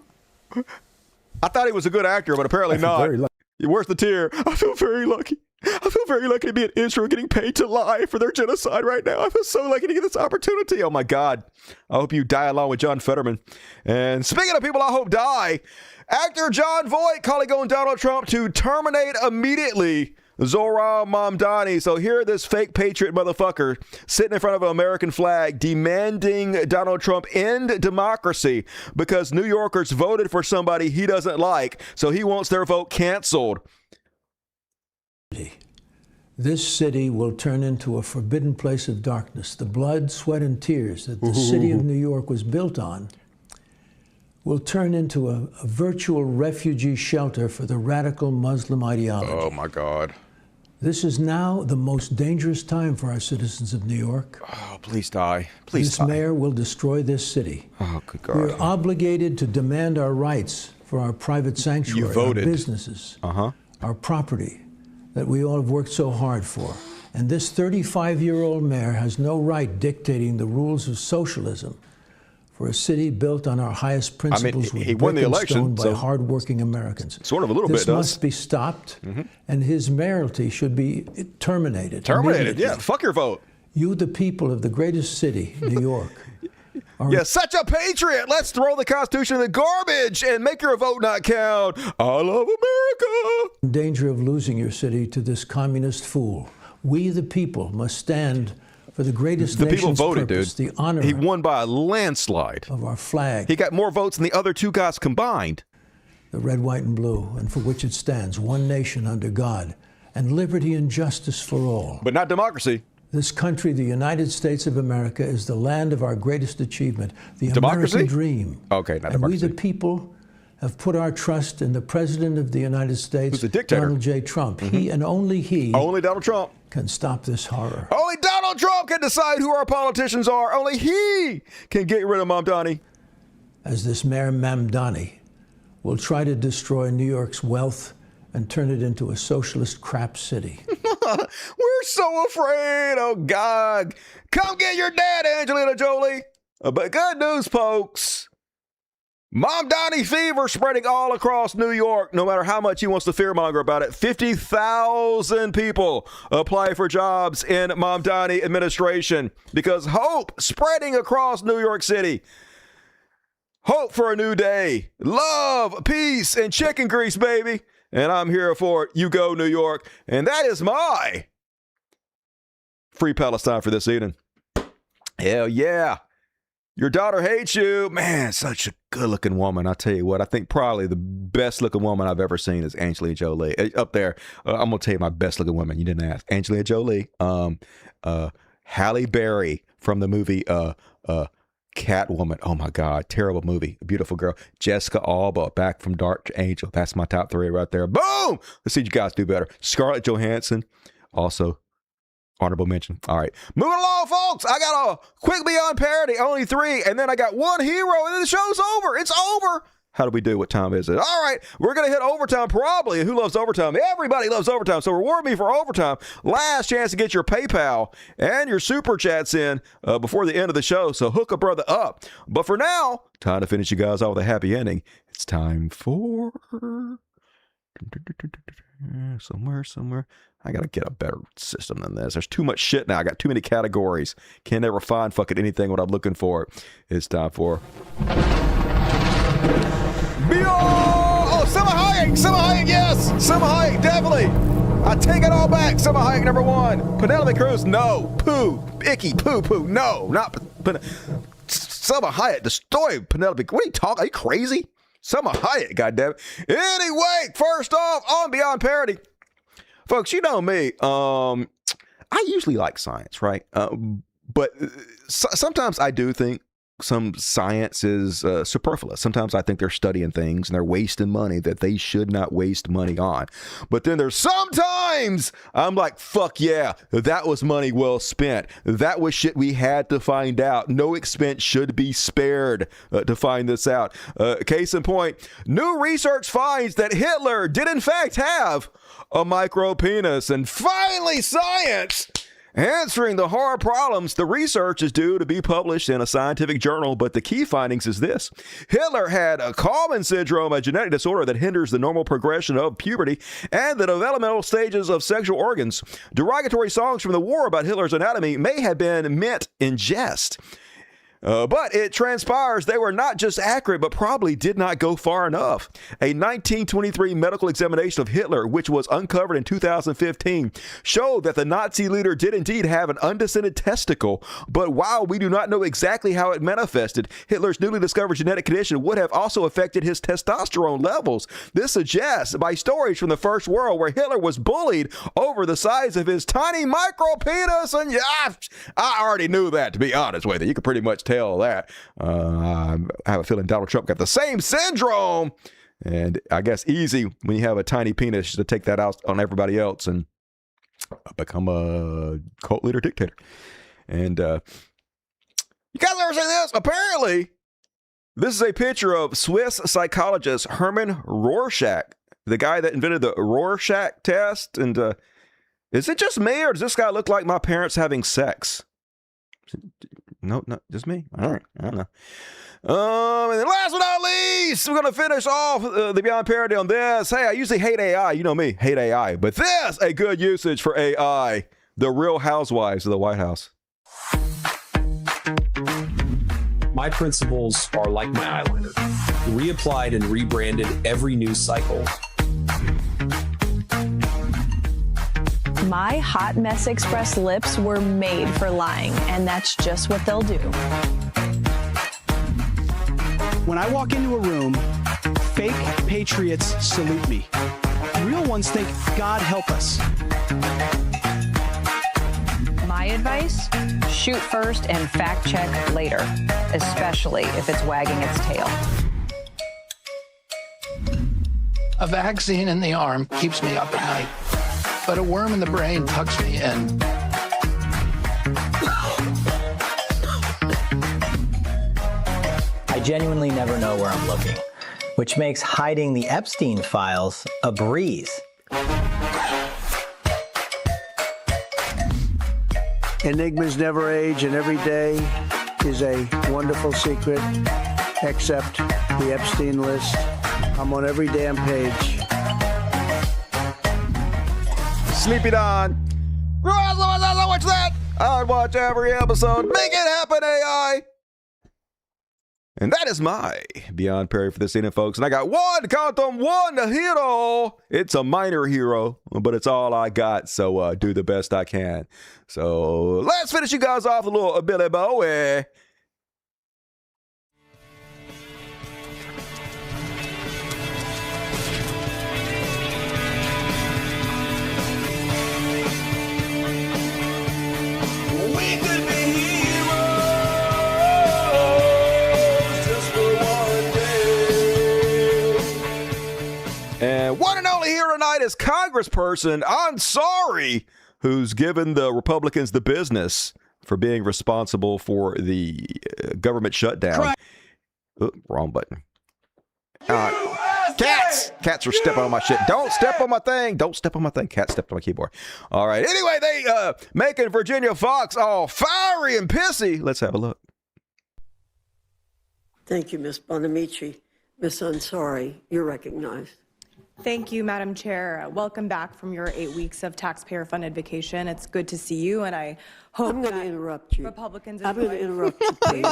thought he was a good actor, but apparently not. Where's the tear? I feel very lucky. I feel very lucky to be in Israel getting paid to lie for their genocide right now. I feel so lucky to get this opportunity. Oh my God. I hope you die along with John Fetterman. And speaking of people I hope die, actor John Voight calling on Donald Trump to terminate immediately Zohran Mamdani. So here, this fake patriot motherfucker sitting in front of an American flag demanding Donald Trump end democracy because New Yorkers voted for somebody he doesn't like. So he wants their vote canceled. This city will turn into a forbidden place of darkness. The blood, sweat, and tears that the city of New York was built on will turn into a virtual refugee shelter for the radical Muslim ideology. Oh, my God. This is now the most dangerous time for our citizens of New York. Oh, please die. Please die. This mayor will destroy this city. Oh, good God. We're obligated to demand our rights for our private sanctuary, you voted. Our businesses, our property that we all have worked so hard for. And this 35-year-old mayor has no right dictating the rules of socialism for a city built on our highest principles. He won the election by hardworking Americans. Sort of a little this bit does. Must be stopped, and his mayoralty should be terminated. Terminated, yeah. Fuck your vote. You, the people of the greatest city, New York. You're such a patriot. Let's throw the Constitution in the garbage and make your vote not count. I love America. In danger of losing your city to this communist fool. We, the people, must stand for the greatest the people nation's voted, purpose, dude. the honor he won by a landslide of our flag. He got more votes than the other two guys combined. The red, white, and blue, and for which it stands, one nation under God, and liberty and justice for all. But not democracy. This country, the United States of America, is the land of our greatest achievement, the democracy? American dream. Okay, not and democracy. We, the people, have put our trust in the President of the United States, who's a dictator? Donald J. Trump. He and only he. Only Donald Trump can stop this horror. Only Donald Trump can decide who our politicians are. Only he can get rid of Mamdani. As this Mayor Mamdani will try to destroy New York's wealth and turn it into a socialist crap city. We're so afraid. Oh, God. Come get your dad, Angelina Jolie. But good news, folks. Mom Donnie fever spreading all across New York, no matter how much he wants to fearmonger about it. 50,000 people apply for jobs in Mom Donnie administration because hope spreading across New York City. Hope for a new day. Love, peace, and chicken grease, baby. And I'm here for it. You go, New York. And that is my Free Palestine for this evening. Hell yeah. Your daughter hates you. Man, such a good-looking woman. I tell you what, I think probably the best-looking woman I've ever seen is Angelina Jolie. Up there, I'm going to tell you my best-looking woman. You didn't ask. Angelina Jolie. Halle Berry from the movie Catwoman. Oh, my God. Terrible movie. A beautiful girl. Jessica Alba, back from Dark Angel. That's my top 3 right there. Boom! Let's see you guys do better. Scarlett Johansson. Also, honorable mention. All right. Moving along, folks. I got a quick Beyond parody, only 3, and then I got 1 hero, and then the show's over. It's over. How do we do? What time is it? All right. We're going to hit overtime probably. Who loves overtime? Everybody loves overtime. So reward me for overtime. Last chance to get your PayPal and your super chats in before the end of the show. So hook a brother up. But for now, time to finish you guys off with a happy ending. It's time for... Somewhere. I got to get a better system than this. There's too much shit now. I got too many categories. Can't ever find fucking anything what I'm looking for. It's time for... Oh, Selma Hayek, yes. Selma Hayek, definitely. I take it all back. Selma Hayek, number 1. Penelope Cruz, no. Poo. Icky, poo. No, not Selma Hayek. Destroy Penelope. What are you talking? Are you crazy? Selma Hayek, goddammit. Anyway, first off, on Beyond Parody. Folks, you know me. I usually like science, right? But sometimes I do think some science is superfluous. Sometimes I think they're studying things and they're wasting money that they should not waste money on. But then there's sometimes I'm like, fuck yeah, that was money well spent. That was shit we had to find out. No expense should be spared to find this out. Case in point, new research finds that Hitler did in fact have a micro penis. And finally, science answering the hard problems. The research is due to be published in a scientific journal, but the key findings is this. Hitler had a Kallmann syndrome, a genetic disorder that hinders the normal progression of puberty and the developmental stages of sexual organs. Derogatory songs from the war about Hitler's anatomy may have been meant in jest. But it transpires they were not just accurate, but probably did not go far enough. A 1923 medical examination of Hitler, which was uncovered in 2015, showed that the Nazi leader did indeed have an undescended testicle. But while we do not know exactly how it manifested, Hitler's newly discovered genetic condition would have also affected his testosterone levels. This suggests by stories from the First World where Hitler was bullied over the size of his tiny micro penis. And yeah, I already knew that, to be honest with you. You could pretty much tell that. I have a feeling Donald Trump got the same syndrome. And I guess easy when you have a tiny penis to take that out on everybody else and become a cult leader dictator. And you guys ever seen this? Apparently, this is a picture of Swiss psychologist Hermann Rorschach, the guy that invented the Rorschach test. And is it just me, or does this guy look like my parents having sex? No, not just me. All right. I don't know. And then last but not least, we're going to finish off the Beyond Parody on this. Hey, I usually hate AI. You know me, hate AI. But this, a good usage for AI. The Real Housewives of the White House. My principles are like my eyeliner. Reapplied and rebranded every news cycle. My Hot Mess Express lips were made for lying, and that's just what they'll do. When I walk into a room, fake patriots salute me. Real ones think, God help us. My advice, shoot first and fact check later, especially if it's wagging its tail. A vaccine in the arm keeps me up at night. But a worm in the brain tucks me in. I genuinely never know where I'm looking, which makes hiding the Epstein files a breeze. Enigmas never age, and every day is a wonderful secret, except the Epstein list. I'm on every damn page. Sleepy Don. I watch that. I'd watch every episode. Make it happen, AI. And that is my Beyond Perry for this evening, folks. And I got count them, one hero. It's a minor hero, but it's all I got. So do the best I can. So let's finish you guys off with a little Billy Bowie. We could be and one and only here tonight is Congressperson Ansari, who's given the Republicans the business for being responsible for the government shutdown. Wrong button. Cats! Cats are stepping on my shit. Don't step on my thing. Don't step on my thing. Cat stepped on my keyboard. All right. Anyway, they making Virginia Fox all fiery and pissy. Let's have a look. Thank you, Ms. Bonamici. Ms. Ansari, you're recognized. Thank you, Madam Chair. Welcome back from your 8 weeks of taxpayer-funded vacation. It's good to see you, and I hope I'm going to interrupt you. Republicans. I'm going to interrupt you, please.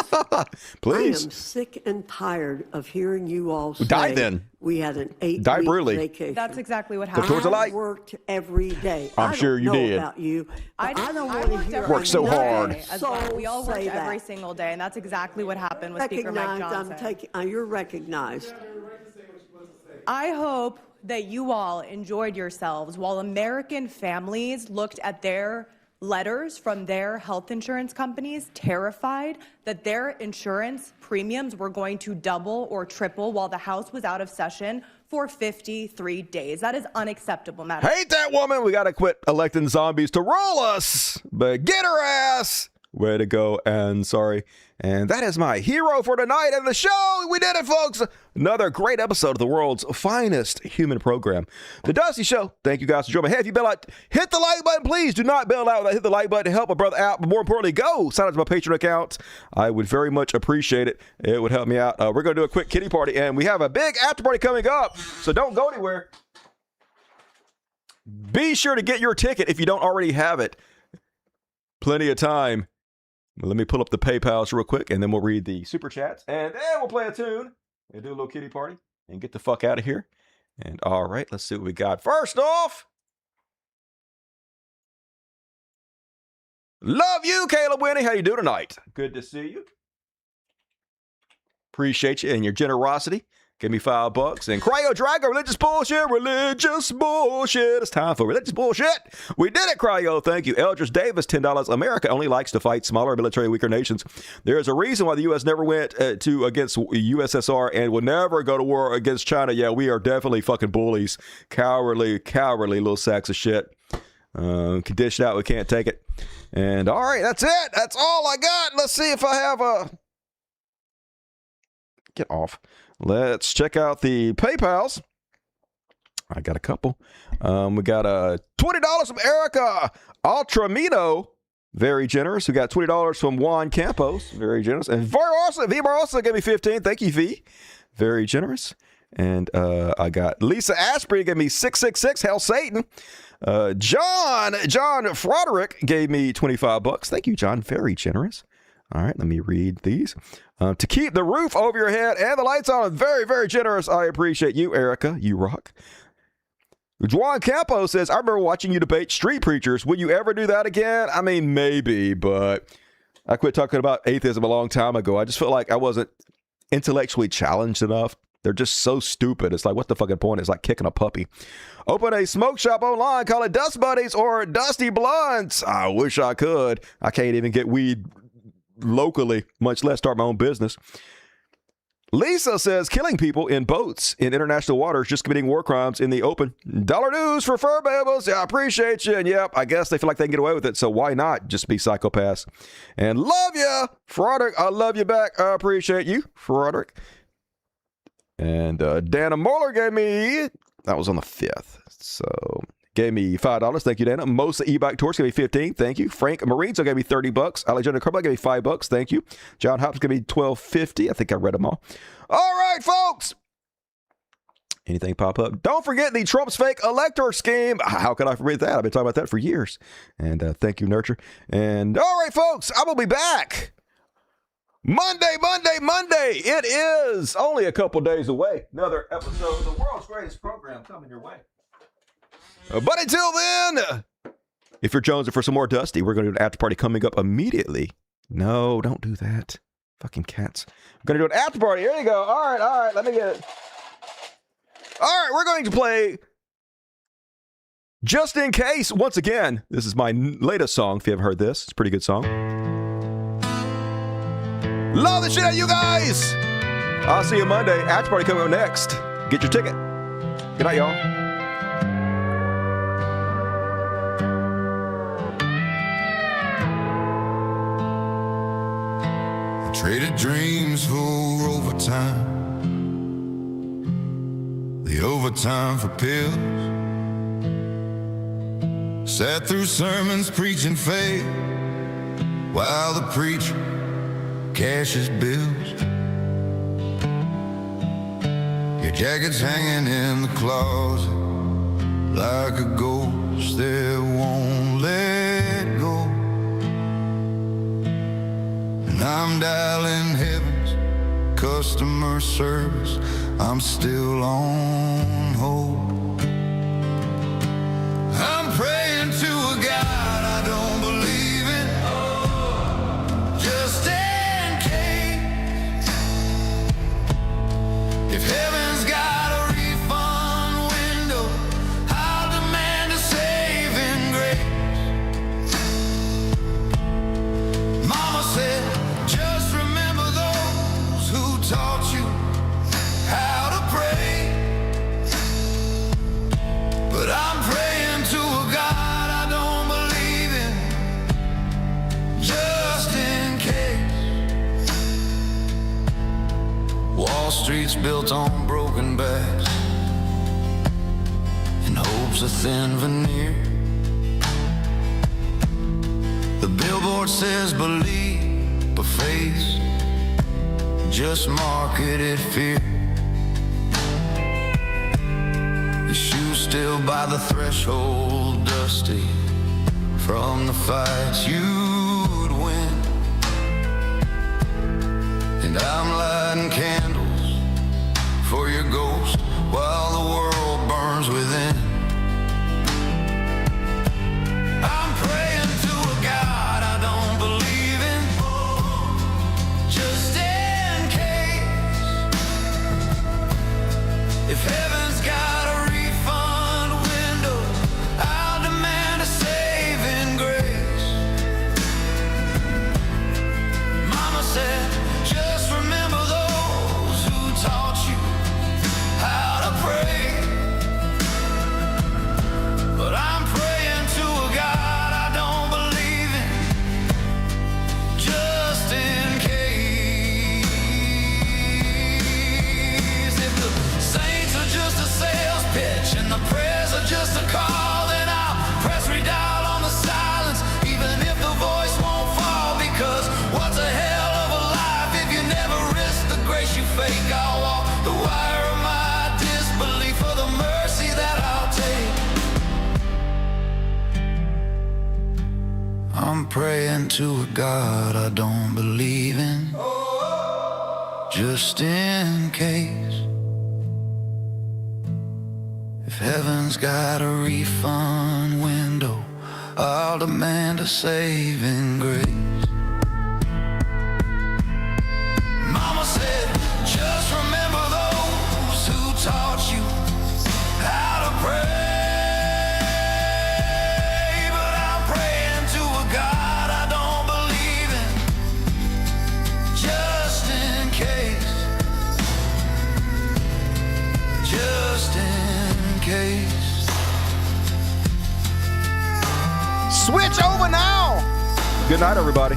Please. I am sick and tired of hearing you all say Die then. we had an 8-week Die brutally. vacation. That's exactly what Go happened. towards the light. I worked every day. I'm sure you I don't did. know about you, but I don't want to hear Worked so hard. As well. We all worked say every that. single day, and that's exactly what happened with Speaker Mike Johnson. You're recognized. I hope that you all enjoyed yourselves while American families looked at their letters from their health insurance companies, terrified that their insurance premiums were going to double or triple while the House was out of session for 53 days. That is unacceptable, Madam. Hate that woman. We got to quit electing zombies to roll us, but get her ass. Way to go, Ansari. And that is my hero for tonight and the show. We did it, folks. Another great episode of the world's finest human program, The Dusty Show. Thank you guys for joining me. Hey, if you bail out, hit the like button, please. Do not bail out without hit the like button to help a brother out. But more importantly, go sign up to my Patreon account. I would very much appreciate it. It would help me out. We're going to do a quick kitty party, and we have a big after party coming up. So don't go anywhere. Be sure to get your ticket if you don't already have it. Plenty of time. Let me pull up the PayPals real quick, and then we'll read the super chats, and then we'll play a tune and do a little kitty party and get the fuck out of here. And all right, let's see what we got. First off, love you, Caleb Winnie. How you doing tonight? Good to see you. Appreciate you and your generosity. Give me $5. And Cryo Drago, religious bullshit, religious bullshit. It's time for religious bullshit. We did it, Cryo. Thank you. Eldridge Davis, $10. America only likes to fight smaller, military weaker nations. There is a reason why the U.S. never went against USSR and will never go to war against China. Yeah, we are definitely fucking bullies. Cowardly little sacks of shit. Can dish it out. We can't take it. And all right, that's it. That's all I got. Let's see if I have a... Get off. Let's check out the PayPals. I got a couple. We got $20 from Erica Ultramino. Very generous. We got $20 from Juan Campos. Very generous. And V Barrosa gave me $15. Thank you, V. Very generous. And I got Lisa Asprey gave me $666. Hell Satan. John Froderick gave me $25. Thank you, John. Very generous. All right, let me read these. To keep the roof over your head and the lights on. Very, very generous. I appreciate you, Erica. You rock. Juan Campos says, I remember watching you debate street preachers. Would you ever do that again? I mean, maybe, but I quit talking about atheism a long time ago. I just felt like I wasn't intellectually challenged enough. They're just so stupid. It's like, what the fucking point? It's like kicking a puppy. Open a smoke shop online, call it Dust Buddies or Dusty Blunts. I wish I could. I can't even get weed locally, much less start my own business. Lisa says, killing people in boats in international waters, just committing war crimes in the open. Dollar news for fur babbles. Yeah, I appreciate you. And yep, I guess they feel like they can get away with it. So why not just be psychopaths? And love you, Froderick. I love you back. I appreciate you, Froderick. And Dana Moeller gave me, that was on the 5th. So gave me $5. Thank you, Dana. Mosa E-Bike Tours gave me $15. Thank you. Frank Marinzo gave me $30. Alexander Kerba gave me $5. Thank you. John Hops gave me $12.50. I think I read them all. All right, folks. Anything pop up? Don't forget the Trump's fake elector scheme. How could I forget that? I've been talking about that for years. And thank you, Nurture. And all right, folks, I will be back Monday. It is only a couple days away. Another episode of the world's greatest program coming your way. But until then, if you're jonesing for some more Dusty, we're going to do an after party coming up immediately. No, don't do that. Fucking cats. We're going to do an after party. Here you go. All right. Let me get it. All right, we're going to play Just In Case. Once again, this is my latest song. If you haven't heard this, it's a pretty good song. Love the shit out of you guys. I'll see you Monday. After party coming up next. Get your ticket. Good night, y'all. Traded dreams for overtime. The overtime for pills. Sat through sermons preaching faith while the preacher cashes bills. Your jacket's hanging in the closet like a ghost that won't let go. And I'm dialing heaven's customer service. I'm still on hold. I'm praying to a God I don't believe in, just in case. If heaven's got a refund window, I'll demand a saving grace. Mama said, just remember those who taught you how to pray. But I'm praying to a God I don't believe in, just in case. Wall Street's built on broken backs and hope's a thin veneer. The billboard says believe, but faith just marketed fear. The shoes still by the threshold, dusty from the fights you'd win. And I'm lighting candles for your ghost while the world burns within. I'm praying to a God I don't believe in, just in case. If heaven's got a refund window, I'll demand a saving grace. Mama said, just remember those who taught you how to pray. But I'm praying to a God I don't believe in, just in case. If the saints are just a sales pitch and the prayers are just a call, then I'll press redial on the silence, even if the voice won't fall. Because what's a hell of a life if you never risk the grace you fake? I'll walk the wire of my disbelief for the mercy that I'll take. I'm praying to a God I don't believe in, just in case. If heaven's got a refund window, I'll demand a saving grace. Mama said, just remember those who taught you how to pray. But I'm praying to a God I don't believe in, just in case. Just in case. Switch over now. Good night, everybody.